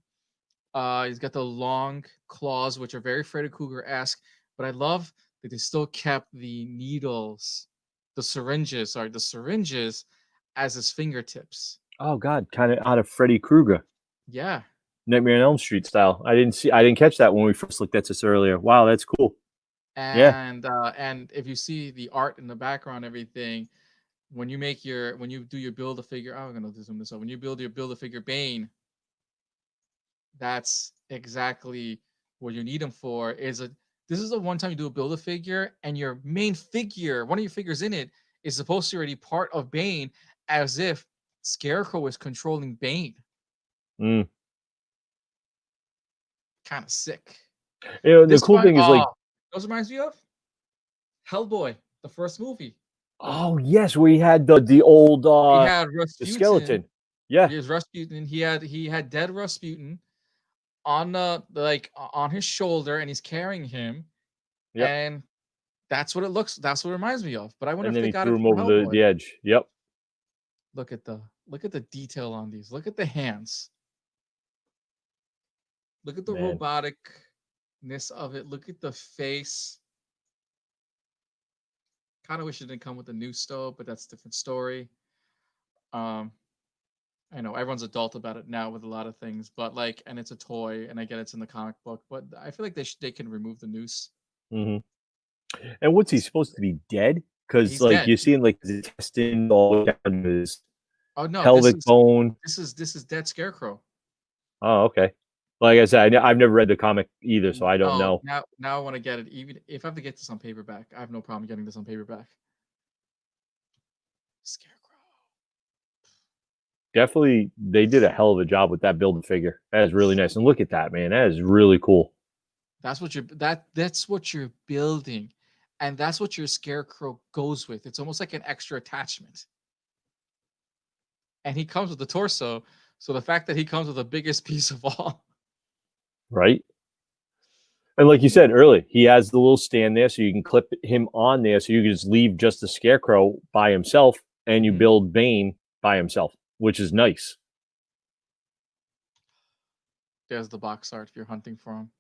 He's got the long claws, which are very Freddy Krueger-esque, but I love that they still kept the needles, the syringes as his fingertips. Oh God, kind of out of Freddy Krueger, Yeah. Nightmare on Elm Street style. I didn't catch that when we first looked at this earlier. Wow, that's cool. Yeah. And if you see the art in the background, everything, when you do your build a figure, oh, I'm gonna zoom this up. When you build a figure Bane, that's exactly what you need him for. This is the one time you do a build a figure, and your main figure, one of your figures in it, is supposed to already part of Bane, as if Scarecrow is controlling Bane. Mm. Kind of sick. The cool thing is like, Those reminds me of Hellboy, the first movie. oh yes, we had the old He had the Rasputin. skeleton. Yeah. Here's Rasputin. He had dead Rasputin on on his shoulder, and he's carrying him. Yep. And that's what that's what it reminds me of. But I wonder And if then they he got threw it him from over Hellboy. the edge. Yep. Look at the detail on these. Look at the hands. Look at the Man. roboticness of it. Look at the face. Kind of wish it didn't come with a new stove, but that's a different story. I know everyone's adult about it now with a lot of things, but and it's a toy, and I get it's in the comic book, but I feel like they can remove the noose. Mm-hmm. And what's he supposed to be dead? Because He's like dead. you're seeing like the intestine all down his Oh no, pelvic bone. this is dead Scarecrow. Oh, okay. Like I said, I've never read the comic either, so I don't know. Now I want to get it. Even if I have to get this on paperback, I have no problem getting this on paperback. Scarecrow. Definitely, they did a hell of a job with that build a figure. That is really nice. And look at that, man. That is really cool. That's what you're building, and that's what your Scarecrow goes with. It's almost like an extra attachment. And he comes with the torso, so the fact that he comes with the biggest piece of all. Right? And like you said earlier, he has the little stand there, so you can clip him on there, so you can just leave just the Scarecrow by himself, and you build Bane by himself, which is nice. There's the box art if you're hunting for him.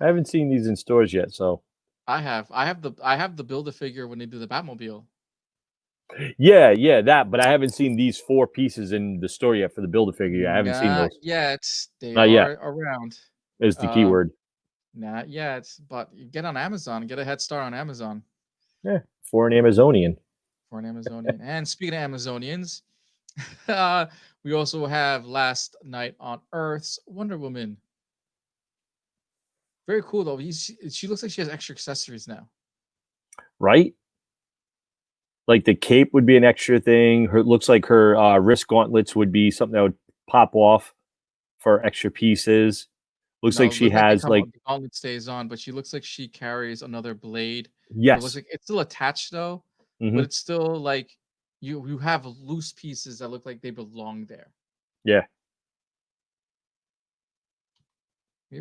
I haven't seen these in stores yet, so I have the Build-A-Figure when they do the Batmobile. yeah, that. But I haven't seen these 4 pieces in the store yet for the Build-A-Figure. I haven't seen Not those. yet. They Not are yet. around. Is the key word. Not yet, but you get on Amazon. Get a head start on Amazon. Yeah, for an Amazonian. For an Amazonian. And speaking of Amazonians, we also have Last Night on Earth's Wonder Woman. Very cool though. She looks like she has extra accessories now. Right? Like the cape would be an extra thing. Looks like her wrist gauntlets would be something that would pop off for extra pieces. Looks like she has like the gauntlet stays on, but she looks like she carries another blade. Yes. It looks like it's still attached though, but it's still like you have loose pieces that look like they belong there. Yeah.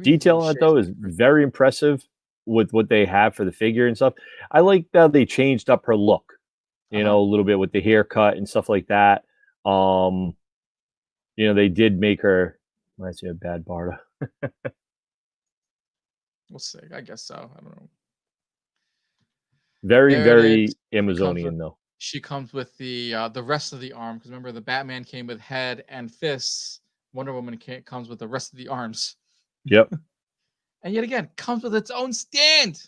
Detail on it though is very impressive with what they have for the figure and stuff. I like that they changed up her look, you know, a little bit with the haircut and stuff like that. You know, they did make her, reminds me of Bad Barda. We'll see. I guess so. I don't know. Very Amazonian though. She comes with the rest of the arm, because remember the Batman came with head and fists. Wonder Woman comes with the rest of the arms. Yep. And yet again, comes with its own stand.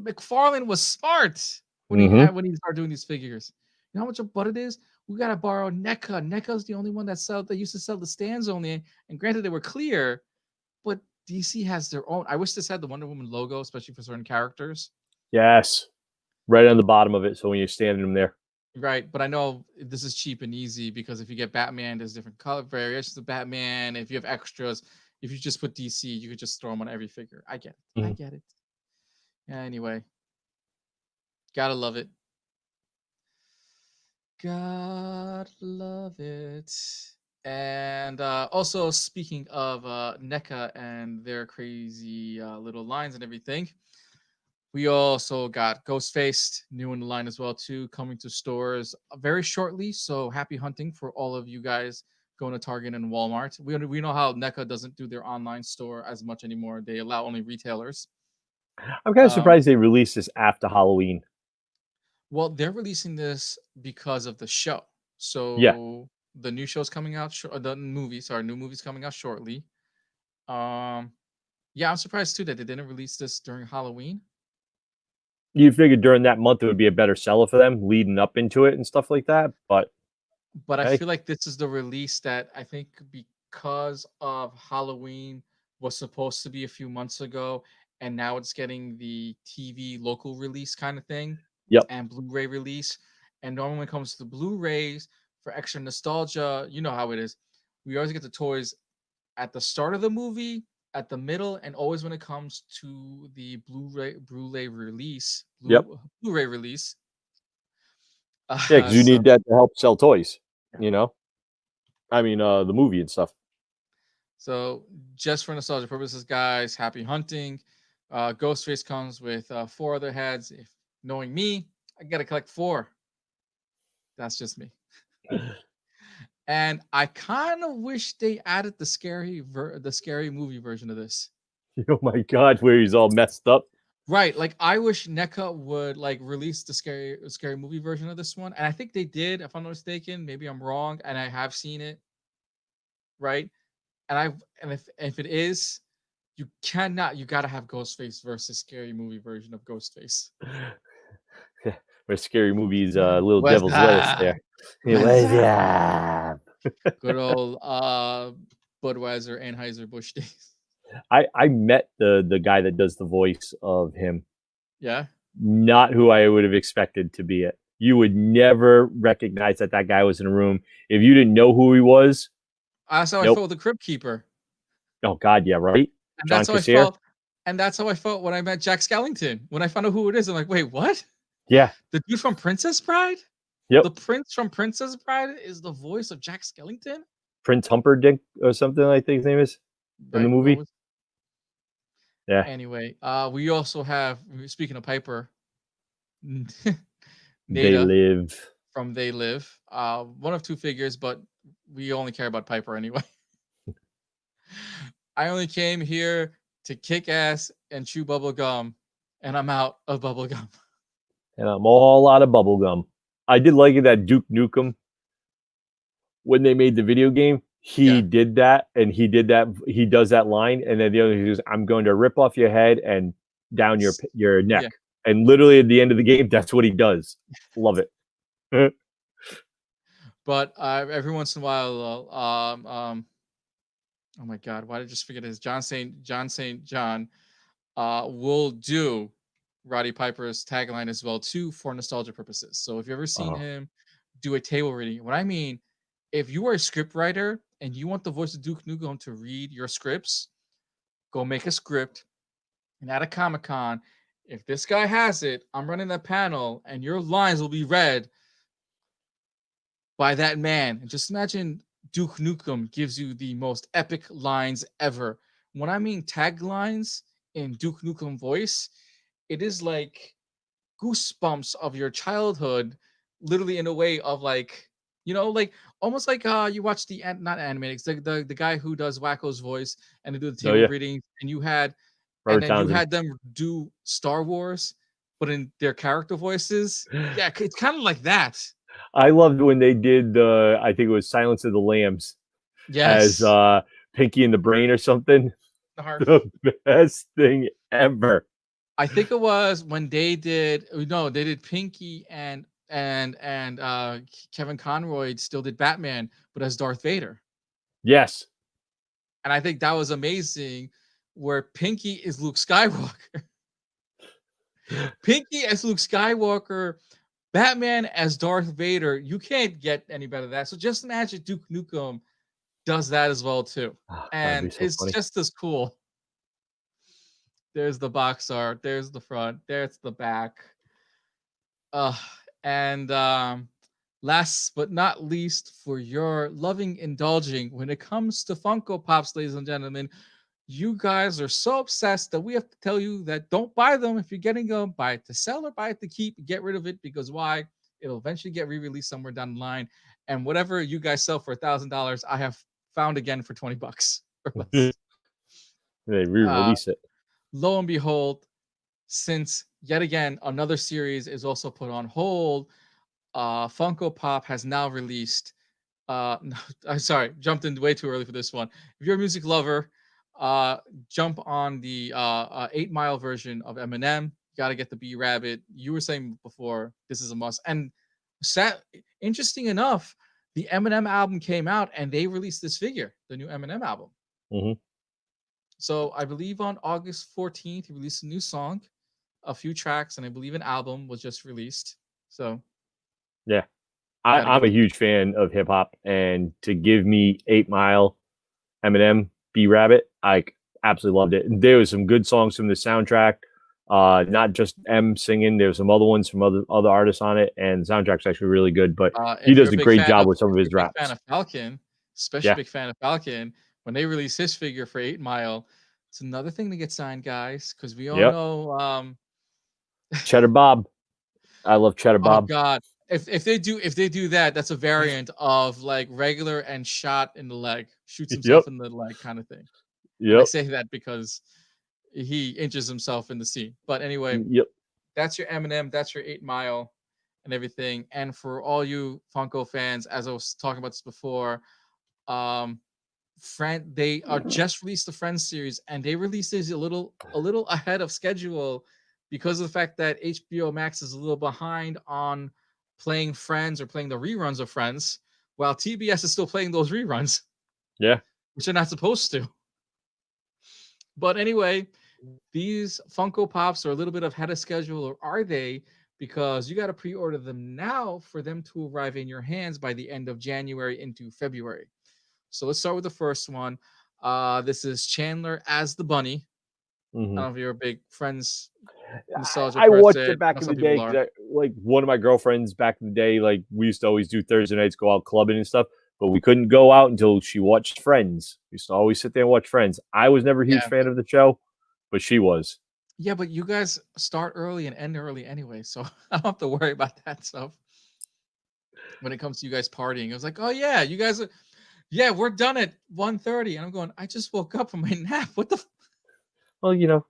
McFarlane was smart when he started doing these figures. You know how much a butt it is? We gotta borrow NECA. NECA's the only one that used to sell the stands only. And granted, they were clear, but DC has their own. I wish this had the Wonder Woman logo, especially for certain characters. Yes. Right on the bottom of it, so when you're standing them there. Right, but I know this is cheap and easy, because if you get Batman, there's different color variations of Batman. If you have extras, if you just put DC, you could just throw them on every figure. I get it. I get it. Yeah, anyway. Gotta love it. God love it. And also, speaking of NECA and their crazy little lines and everything, we also got Ghostface, new in the line as well too, coming to stores very shortly. So happy hunting for all of you guys going to Target and Walmart. We know how NECA doesn't do their online store as much anymore. They allow only retailers. I'm kind of surprised they released this after Halloween. Well, they're releasing this because of the show. Yeah, So the new show's coming out, the movie, sorry, new movie's coming out shortly. Um, yeah, I'm surprised too that they didn't release this during Halloween. you figured during that month it would be a better seller for them leading up into it and stuff like that. But But I hey, feel like this is the release that I think because of Halloween was supposed to be a few months ago, and now it's getting the TV local release kind of thing yep, and Blu-ray release. And normally when it comes to the Blu-rays for extra nostalgia, you know how it is. We always get the toys at the start of the movie, at the middle, and always when it comes to the Blu-ray release, yep, Blu-ray release. yeah, because you So need that to help sell toys. You know, I mean, the movie and stuff. So, just for nostalgia purposes, guys, happy hunting. Ghostface comes with four other heads. If knowing me, I gotta collect four. That's just me. And I kind of wish they added the scary movie version of this. Oh my god, where he's all messed up. Right, like I wish NECA would like release the scary movie version of this one, and I think they did, if I'm not mistaken. Maybe I'm wrong, and I have seen it. Right, and if it is, you gotta have Ghostface versus scary movie version of Ghostface. Where scary movies, little What's devil's lettuce that? there. Yeah, What's where's that? yeah. Good old Budweiser Anheuser Busch days. I met the guy that does the voice of him. Yeah, Not who I would have expected to be it. You would never recognize that that guy was in a room if you didn't know who he was. that's how I Nope. felt with the Crypt Keeper, Oh God, yeah, right. and John that's how I Kassir. felt, and that's how I felt when I met Jack Skellington. When I found out who it is, I'm like, wait, what? Yeah. The dude from Princess Bride? Yep. The prince from Princess Bride is the voice of Jack Skellington? Prince Humperdinck or something, I think his name is in the Right? What movie. was Yeah. anyway? We also have, speaking of Piper, They Nada live. from They Live. One of two figures, but we only care about Piper anyway. I only came here to kick ass and chew bubble gum, and I'm out of bubble gum. And I'm all out of bubble gum. I did like it that Duke Nukem when they made the video game, he Yeah. did that, and he does that line, and then the other he goes, "I'm going to rip off your head and down your neck," Yeah. and literally at the end of the game, that's what he does. Love it. But every once in a while, oh my God, why did I just forget his St. John will do Roddy Piper's tagline as well too for nostalgia purposes. So if you've ever seen Oh, him do a table reading, what I mean, if you are a script writer and you want the voice of Duke Nukem to read your scripts, go make a script and at a Comic Con, if this guy has it, I'm running that panel and your lines will be read by that man. And just imagine Duke Nukem gives you the most epic lines ever. When I mean taglines in Duke Nukem voice, it is like goosebumps of your childhood, literally in a way of like, like almost like you watch not animatics, the guy who does Wacko's voice and they do the oh table yeah, readings, and Robert then you Townsend. had them do Star Wars, but in their character voices. Yeah, it's kind of like that. I loved when they did the, I think it was Silence of the Lambs as Yes. Pinky in the Brain or something. The heart. The best thing ever. I think it was when they did no, they did Pinky and Kevin Conroy still did Batman, but as Darth Vader. Yes. And I think that was amazing where Pinky is Luke Skywalker. Pinky as Luke Skywalker, Batman as Darth Vader. You can't get any better than that. So just imagine Duke Nukem does that as well too. Oh, that'd be And so it's funny. just as cool. There's the box art, there's the front, there's the back. Uh, and last but not least, for your loving indulging when it comes to Funko Pops, ladies and gentlemen, you guys are so obsessed that we have to tell you that don't buy them if you're getting them. Buy it to sell or buy it to keep. Get rid of it because why? It'll eventually get re-released somewhere down the line. And whatever you guys sell for $1,000, I have found again for $20 or They less. Uh, re-release it. lo and behold, since yet again another series is also put on hold, Funko Pop has now released. No, I'm sorry, jumped in way too early for this one. If you're a music lover, uh, jump on the 8 Mile version of Eminem. You got to get the B Rabbit. You were saying before this is a must. And sat, interesting enough, the Eminem album came out and they released this figure, the new Eminem album. Hmm. So I believe on August 14th, he released a new song, a few tracks, and I believe an album was just released. So Yeah, got to I'm get a the huge fan of hip hop, and to give me 8 Mile, Eminem, B Rabbit, I absolutely loved it. There was some good songs from the soundtrack. Not just M singing. There's some other ones from other artists on it, and the soundtrack's actually really good. But he if you're does a a big great fan job of with some if of you're his a big fan raps. of Falcon, especially Yeah. big fan of Falcon, when they release his figure for 8 Mile, it's another thing to get signed, guys, because we all Yep. know. Cheddar Bob. I love Cheddar Oh Bob. God, if they do that, that's a variant of like regular and shot in the leg, shoots Yep. himself in the leg kind of thing. And I Yep. say that because he injures himself in the scene. But anyway, Yep. that's your Eminem, that's your 8 Mile and everything. And for all you Funko fans, as I was talking about this before, um, friend they are just released the Friends series and they released this a little ahead of schedule because of the fact that HBO Max is a little behind on playing Friends or playing the reruns of Friends, while TBS is still playing those reruns, Yeah. which they're not supposed to. But anyway, these Funko Pops are a little bit ahead of schedule, or are they? Because you got to pre-order them now for them to arrive in your hands by the end of January into February. So let's start with the first one. This is Chandler as the bunny. I Hmm. don't know if you're a big Friends nostalgia I watched person. it back Know in the some people day are. because like one of my girlfriends back in the day, like we used to always do Thursday nights, go out clubbing and stuff, but we couldn't go out until she watched Friends. We used to always sit there and watch Friends. I was never a huge Yeah, fan of the show, but she was. yeah, but you guys start early and end early anyway, so I don't have to worry about that stuff when it comes to you guys partying. It was like, oh yeah, you guys are, yeah, we're done at 1:30, and I'm going. I just woke up from my nap. What the? Well,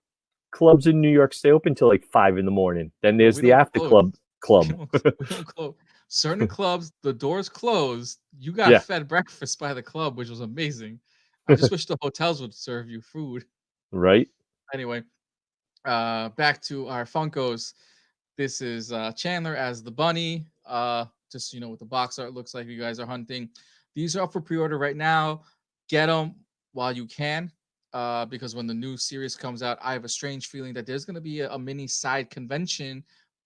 clubs in New York stay open till like 5 in the morning. Then But there's we the don't after close. We club. don't. We don't close. Certain clubs, the doors closed. You got Yeah. fed breakfast by the club, which was amazing. I just wish the hotels would serve you food. Right. Anyway, back to our Funkos. This is Chandler as the bunny. Just what the box art looks like. You guys are hunting. These are up for pre-order right now. Get them while you can, because when the new series comes out, I have a strange feeling that there's going to be a mini side convention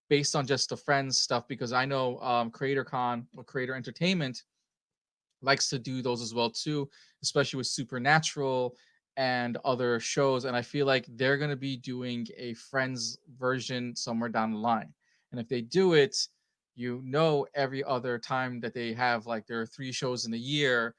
based on just the Friends stuff. Because I know Creator Con or Creator Entertainment likes to do those as well too, especially with Supernatural and other shows. And I feel like they're going to be doing a Friends version somewhere down the line. And if they do it, every other time that they have, like, there are 3 shows in a year,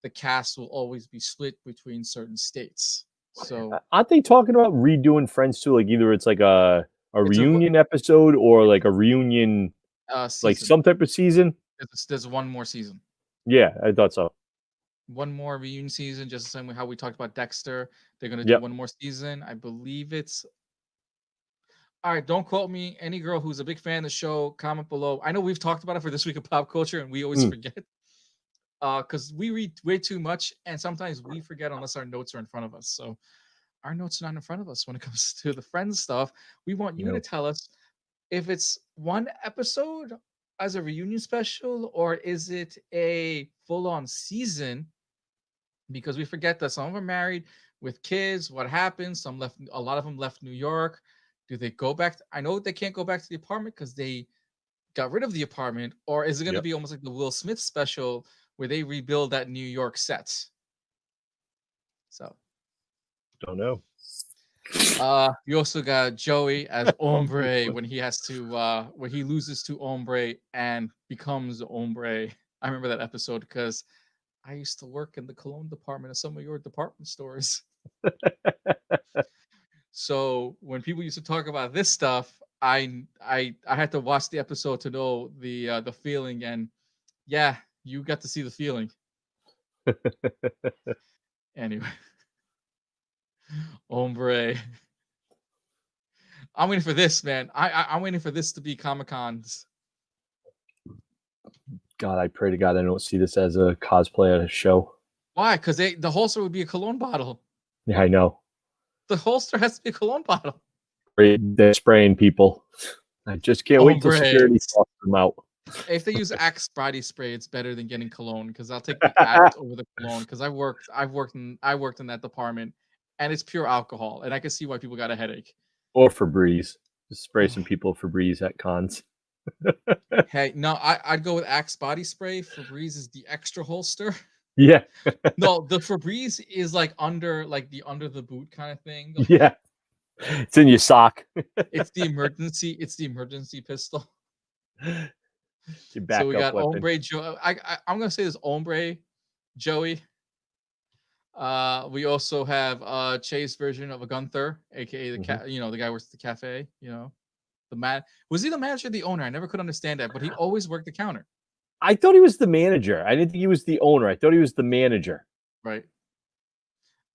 the cast will always be split between certain states. So Aren't they talking about redoing Friends too? Like either it's like a it's a reunion episode or like a reunion, like season. some type of season. There's one more season. Yeah, I thought so. One more reunion season, just the same way how we talked about Dexter. They're gonna do Yep. one more season. I believe it's all right. Don't quote me. Any girl who's a big fan of the show, comment below. I know we've talked about it for this week of pop culture, and we always Mm, forget. Because we read way too much, and sometimes we forget unless our notes are in front of us. So our notes are not in front of us when it comes to the Friends stuff. We want you to no. tell us if it's one episode as a reunion special, or is it a full-on season, because we forget that some of them are married with kids. What happens? Some left. A lot of them left New York. Do they go back? I know they can't go back to the apartment because they got rid of the apartment. Or is it going to Yep. be almost like the Will Smith special where they rebuild that New York set? So, Don't know. you also got Joey as Ombre when he has to when he loses to Ombre and becomes Ombre. I remember that episode because I used to work in the cologne department of some of your department stores. So when people used to talk about this stuff, I had to watch the episode to know the feeling, and yeah, you got to see the feeling. Anyway, Ombre. I'm waiting for this, man. I'm waiting for this to be Comic Cons. God, I pray to God I don't see this as a cosplay at a show. Why? Because the holster would be a cologne bottle. Yeah, I know. The holster has to be a cologne bottle. They're spraying people. I just can't wait till security Hombres. tosses them out. If they use Axe body spray, it's better than getting cologne because I'll take the Axe over the cologne because I worked in that department and it's pure alcohol and I can see why people got a headache. Or Febreze. Just spray some people Febreze at cons. Hey, no, I'd go with Axe body spray. Febreze is the extra holster. Yeah. No, the Febreze is like under the boot kind of thing. Yeah. It's in your sock. It's the emergency pistol. Your So we backup got weapon. Ombre Joe. I'm gonna say this Ombre Joey. We also have Chase version of a Gunther, aka the cat. You know, the guy who works at the cafe. You know, the man was he the manager or the owner? I never could understand that, but he always worked the counter. I thought he was the manager. I didn't think he was the owner. I thought he was the manager. Right.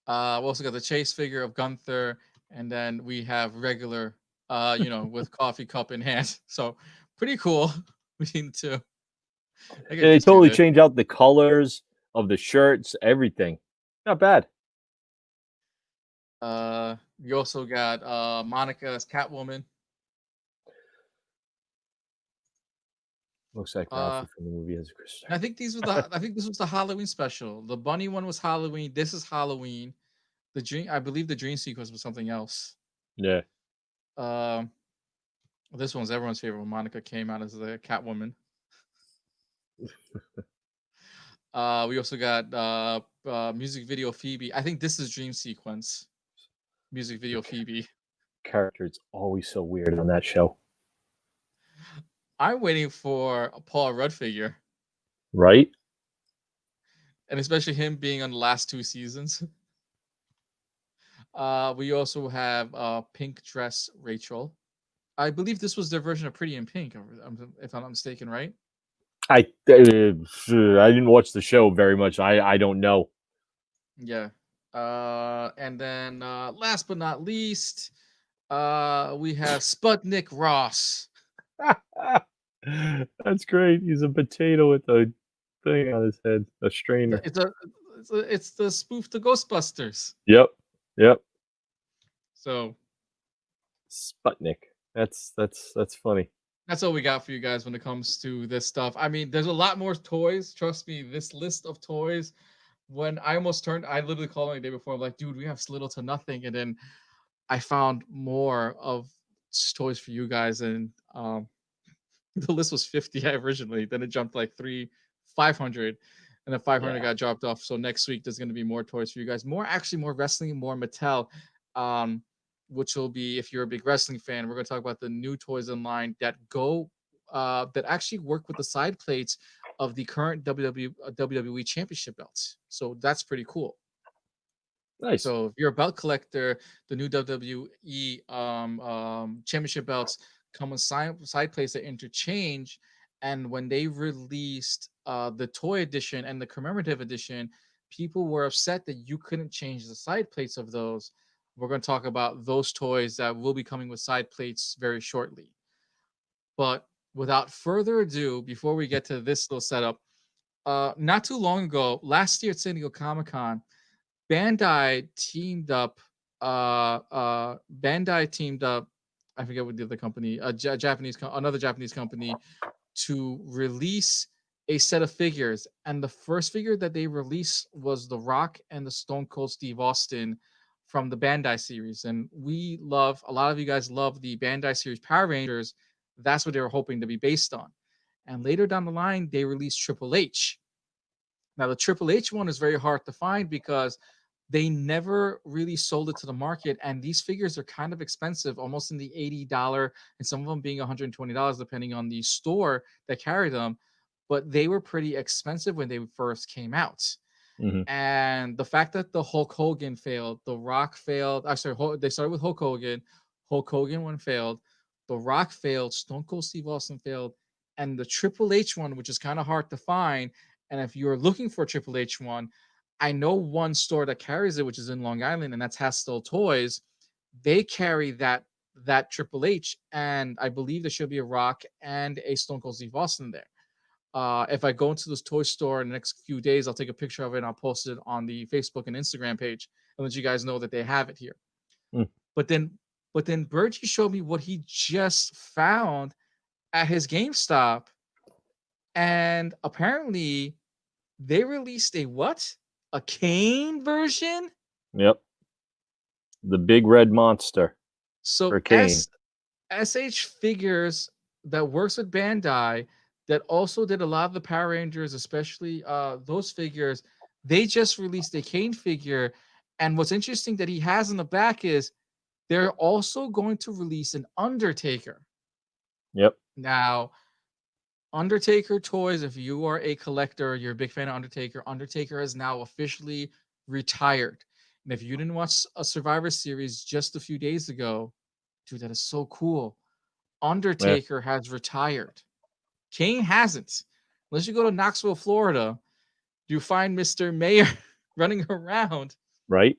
We also got the Chase figure of Gunther, and then we have regular, you know, with coffee cup in hand. So pretty cool between the two. They totally changed out the colors of the shirts, everything. Not bad. You also got Monica as Catwoman. Looks like Ralphie from the movie as a Chris. I think these were the. I think this was the Halloween special. The bunny one was Halloween. This is Halloween. The dream. I believe the dream sequence was something else. Yeah. This one's everyone's favorite when Monica came out as the Catwoman. We also got music video Phoebe. I think this is dream sequence. Music video Phoebe. Character, it's always so weird on that show. I'm waiting for a Paul Rudd figure. Right? And especially him being on the last 2 seasons. We also have pink dress Rachel. I believe this was their version of Pretty in Pink, if I'm not mistaken, right? I didn't watch the show very much. I don't know. Yeah. And then last but not least, we have Sputnik Ross. That's great. He's a potato with a thing on his head, a strainer. It's the spoof to Ghostbusters. Yep. So Sputnik. That's funny. That's all we got for you guys when it comes to this stuff. I mean, there's a lot more toys. Trust me, this list of toys. When I literally called me the day before. I'm like, dude, we have little to nothing, and then I found more of toys for you guys, and the list was 50 originally. Then it jumped like 500, and then 500 got dropped off. So next week there's going to be more toys for you guys. More wrestling, more Mattel, which will be, if you're a big wrestling fan, we're going to talk about the new toys in line that that actually work with the side plates of the current WWE Championship belts. So that's pretty cool. Nice. So if you're a belt collector, the new WWE Championship belts come with side plates that interchange. And when they released the toy edition and the commemorative edition, people were upset that you couldn't change the side plates of those. We're going to talk about those toys that will be coming with side plates very shortly. But without further ado, before we get to this little setup, not too long ago, last year at San Diego Comic-Con, Bandai teamed up. I forget what the other company, another Japanese company, to release a set of figures. And the first figure that they released was The Rock and the Stone Cold Steve Austin from the Bandai series. And a lot of you guys love the Bandai series Power Rangers. That's what they were hoping to be based on. And later down the line, they released Triple H. Now, the Triple H one is very hard to find because they never really sold it to the market. And these figures are kind of expensive, almost in the $80, and some of them being $120, depending on the store that carried them. But they were pretty expensive when they first came out. Mm-hmm. And the fact that the Hulk Hogan failed, The Rock failed. Actually, they started with Hulk Hogan. Hulk Hogan one failed. The Rock failed. Stone Cold Steve Austin failed. And the Triple H one, which is kind of hard to find. And if you're looking for a Triple H one, I know one store that carries it, which is in Long Island, and that's Hastel Toys. They carry that that Triple H, and I believe there should be a Rock and a Stone Cold Steve Austin there. If I go into this toy store in the next few days, I'll take a picture of it and I'll post it on the Facebook and Instagram page and let you guys know that they have it here. Mm. But then, Bergie showed me what he just found at his GameStop, and apparently they released a what? A Kane version? Yep. The big red monster. So for Kane. SH Figures, that works with Bandai, that also did a lot of the Power Rangers, especially those figures, they just released a Kane figure. And what's interesting that he has in the back is they're also going to release an Undertaker. Yep. Now, Undertaker toys, if you are a collector, you're a big fan of Undertaker, Undertaker is now officially retired. And if you didn't watch a Survivor Series just a few days ago, dude, that is so cool. Undertaker has retired. Kane hasn't. Unless you go to Knoxville, Florida, you find Mr. Mayor running around. Right.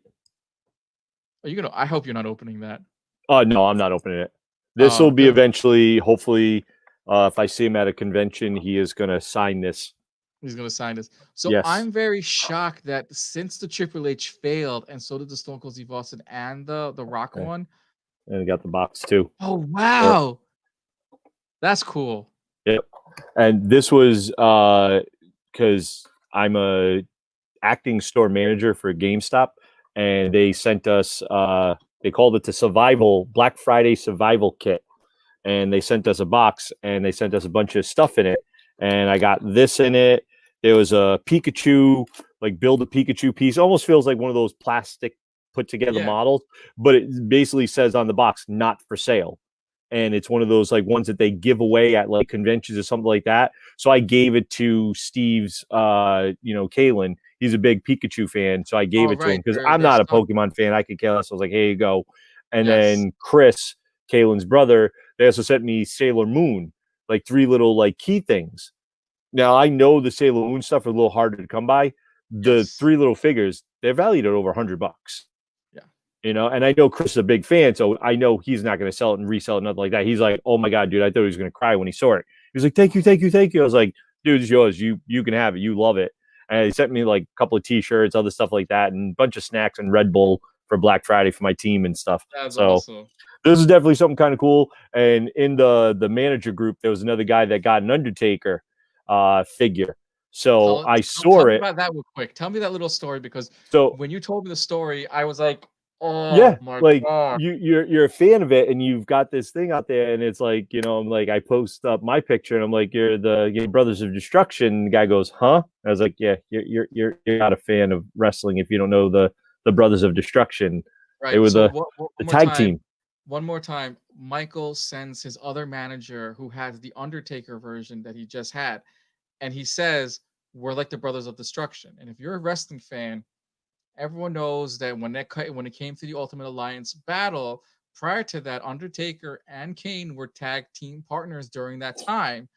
Are you gonna? I hope you're not opening that. No, I'm not opening it. This will be good. eventually, hopefully, if I see him at a convention, he is going to sign this. He's going to sign this. So Yes. I'm very shocked that since the Triple H failed, and so did the Stone Cold Steve Austin and the Rock one. And he got the box too. Oh, wow. That's cool. Yep. And this was because I'm a acting store manager for GameStop, and they sent us they called it the survival Black Friday survival kit, and they sent us a box and they sent us a bunch of stuff in it, and I got this in it. There was a Pikachu, like build a Pikachu piece. Almost feels like one of those plastic put together models, but it basically says on the box, not for sale. And it's one of those like ones that they give away at like conventions or something like that. So I gave it to Steve's, Kalen. He's a big Pikachu fan. So I gave it to him because I'm not a Pokemon fan. I could care less. I was like, here you go. And then Chris, Kalen's brother, they also sent me Sailor Moon, like 3 little like key things. Now I know the Sailor Moon stuff are a little harder to come by. The 3 little figures, they're valued at over $100. And I know Chris is a big fan, so I know he's not going to sell it and resell it, nothing like that. He's like, oh my God, dude, I thought he was going to cry when he saw it. He was like, thank you, thank you, thank you. I was like, dude, it's yours. You can have it. You love it. And he sent me like a couple of T-shirts, other stuff like that, and a bunch of snacks and Red Bull for Black Friday for my team and stuff. That's awesome. This is definitely something kind of cool. And in the manager group, there was another guy that got an Undertaker figure. So I saw tell it. Me about that real quick. Tell me that little story, because when you told me the story, I was like, oh, yeah, my like God. you're a fan of it, and you've got this thing out there, and it's like, I'm like, I post up my picture, and I'm like, you're the Brothers of Destruction. And the guy goes, huh? I was like, yeah, you're not a fan of wrestling if you don't know the Brothers of Destruction. Right. They were so the tag team. One more time, Michael sends his other manager who has the Undertaker version that he just had, and he says, we're like the Brothers of Destruction. And if you're a wrestling fan, everyone knows that when it came to the Ultimate Alliance battle, prior to that, Undertaker and Kane were tag team partners during that time.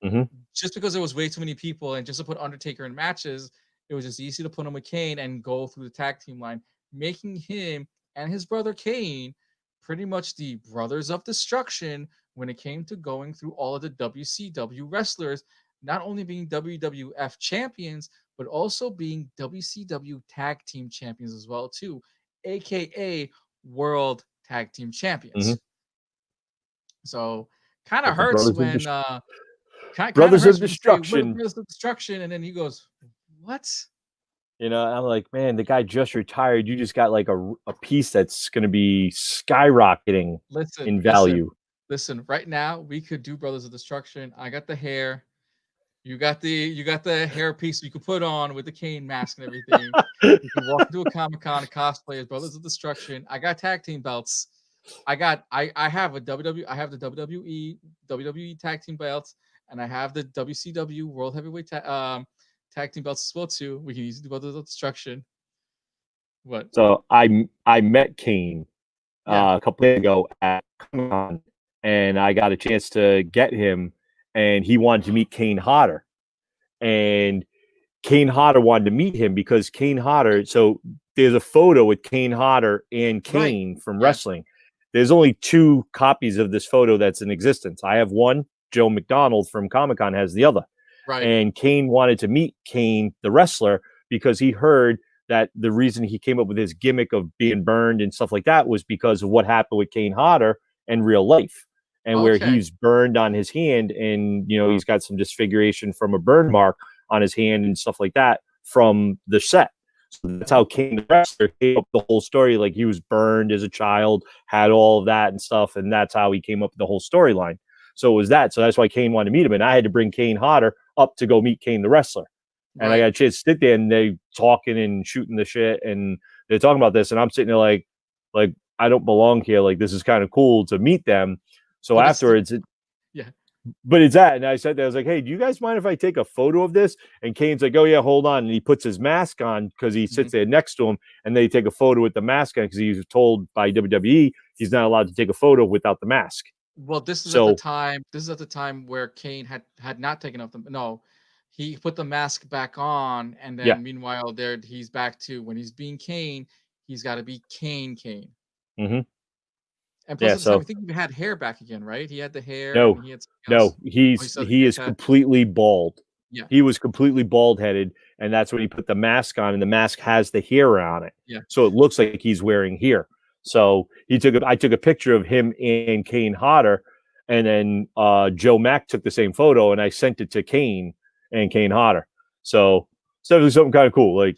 Mm-hmm. Just because there was way too many people, and just to put Undertaker in matches, it was just easy to put him with Kane and go through the tag team line, making him and his brother Kane pretty much the Brothers of Destruction when it came to going through all of the WCW wrestlers, not only being WWF champions, but also being WCW tag team champions as well too, aka World Tag Team Champions. Mm-hmm. So kind of hurts when Brothers of Destruction. Brothers of Destruction, and then he goes, what? I'm like, man, the guy just retired. You just got like a piece that's going to be skyrocketing in value. Listen, right now we could do Brothers of Destruction. I got the hair. You got the hair piece you could put on with the Kane mask and everything. You can walk into a Comic-Con and cosplay as Brothers of Destruction. I got tag team belts. I have the WWE tag team belts, and I have the WCW World Heavyweight tag team belts as well too. We can use the Brothers of Destruction. What? So I met Kane a couple days ago at Comic-Con, and I got a chance to get him. And he wanted to meet Kane Hodder. And Kane Hodder wanted to meet him because Kane Hodder, so there's a photo with Kane Hodder and Kane from wrestling. there's only 2 copies of this photo that's in existence. I have one. Joe McDonald from Comic Con has the other. Right. And Kane wanted to meet Kane, the wrestler, because he heard that the reason he came up with his gimmick of being burned and stuff like that was because of what happened with Kane Hodder in real life, and where Okay. he's burned on his hand, and he's got some disfiguration from a burn mark on his hand and stuff like that from the set. So that's how Kane the wrestler came up with the whole story. Like, he was burned as a child, had all of that and stuff, and that's how he came up with the whole storyline. So it was that. So that's why Kane wanted to meet him, and I had to bring Kane Hodder up to go meet Kane the wrestler. And I got a chance to sit there, and they talking and shooting the shit, and they're talking about this, and I'm sitting there like I don't belong here. Like, this is kind of cool to meet them. So But afterwards, yeah. But it's that, and I said that, I was like, "Hey, do you guys mind if I take a photo of this?" And Kane's like, "Oh yeah, hold on." And he puts his mask on because he sits there next to him, and they take a photo with the mask on because he was told by WWE he's not allowed to take a photo without the mask. Well, this is at the So time. This is at the time where Kane had not taken off the. No, he put the mask back on, and yeah, then meanwhile, there he's back to when he's being Kane. He's got to be Kane. hmm And plus, yeah. at the time, I So think he had hair back again, right? He had the hair, and no, he had something no, else. Oh, he he's still had the he hair is tat. completely bald. Yeah, He was completely bald headed, and that's when he put the mask on, and the mask has the hair on it, yeah. so it looks like he's wearing hair. So I took a picture of him and Kane Hodder, and then Joe Mack took the same photo, and I sent it to Kane and Kane Hodder. So it was something kind of cool. Like,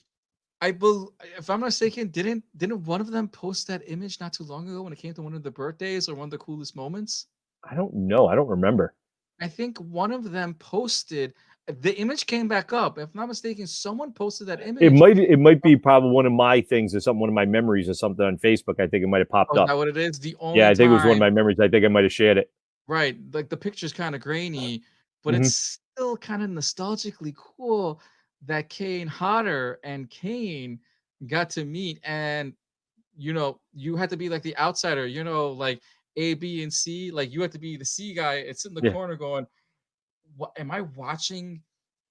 If I'm not mistaken, didn't one of them post that image not too long ago when it came to one of the birthdays or one of the coolest moments? I don't know, I don't remember. I think one of them posted the image came back up. If I'm not mistaken, someone posted that image. It might be probably one of my things or something, one of my memories or something on Facebook. I think it might have popped Oh, is up. that what it is? The Yeah, only I think it was one of time, my memories. I think I might have shared it. right? Like the picture's kind of grainy, but hmm it's still kind of nostalgically cool that Kane Hodder and Kane got to meet. And you had to be like the outsider, like A, B, and C. Like you had to be the C guy and sit in the Yeah, corner going, what am I watching?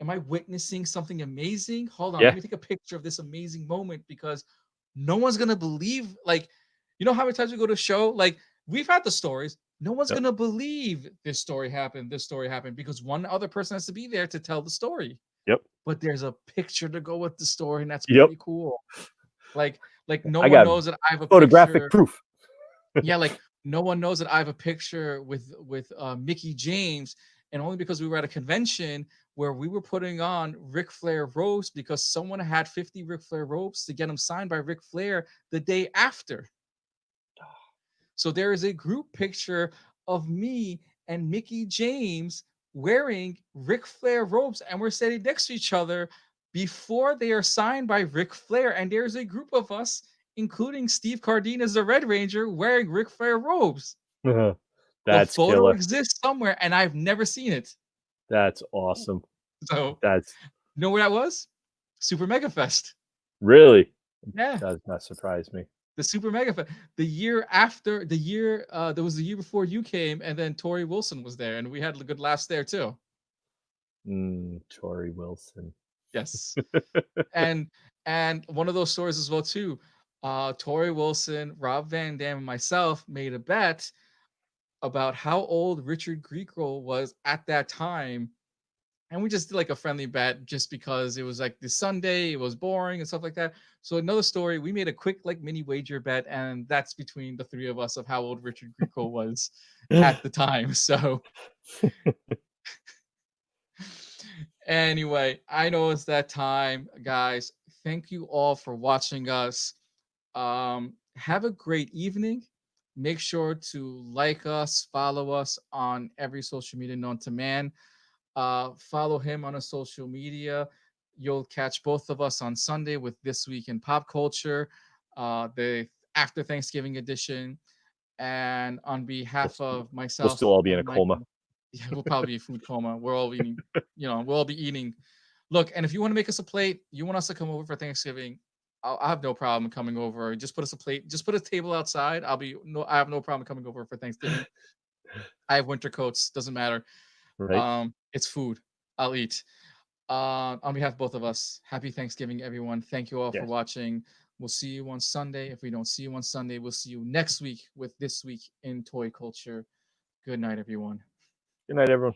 Am I witnessing something amazing? Hold on, let yeah, me take a picture of this amazing moment because no one's gonna believe. Like, how many times we go to a show? Like, we've had the stories. No one's yep, gonna believe this story happened because one other person has to be there to tell the story. yep, But there's a picture to go with the story, and that's yep. pretty cool. Like, no I one got knows that I have a photographic picture. proof. Yeah, like no one knows that I have a picture with Mickey James, and only because we were at a convention where we were putting on Ric Flair ropes because someone had 50 Ric Flair ropes to get them signed by Ric Flair the day after. So there is a group picture of me and Mickey James wearing Ric Flair ropes, and we're sitting next to each other before they are signed by Ric Flair. And there's a group of us, including Steve Cardenas, the Red Ranger, wearing Ric Flair robes. The That's photo killer. exists somewhere, and I've never seen it. That's awesome. So, That's you know where that was? Super Mega Fest. really Yeah, does not surprise me. the Super Mega Fest. The year after, there was the year before you came, and then Tori Wilson was there, and we had a good laughs there too. Tori Wilson. Yes. And one of those stories as well too. Tori Wilson, Rob Van Dam, and myself made a bet about how old Richard Grieco was at that time. And we just did like a friendly bet just because it was like the Sunday, it was boring and stuff like that. So another story, we made a quick like mini wager bet, and that's between the three of us of how old Richard Grieco was at the time. So anyway, I know it's that time, guys. Thank you all for watching us. Have a great evening. Make sure to like us, follow us on every social media known to man. Follow him on a social media. You'll catch both of us on Sunday with This Week in Pop Culture, the after Thanksgiving edition. And on We'll, behalf of we'll myself still all be in a and coma. Michael, yeah, we'll probably be a food coma. We're all eating, we'll all be eating. Look, and if you want to make us a plate, you want us to come over for Thanksgiving, I have no problem coming over. Just put us a plate, just put a table outside. I have no problem coming over for Thanksgiving. I have winter coats, doesn't matter. Right? It's food. I'll eat. On behalf of both of us, happy Thanksgiving, everyone. Thank you all for Yes. watching. We'll see you on Sunday. If we don't see you on Sunday, we'll see you next week with This Week in Toy Culture. Good night, everyone. Good night, everyone.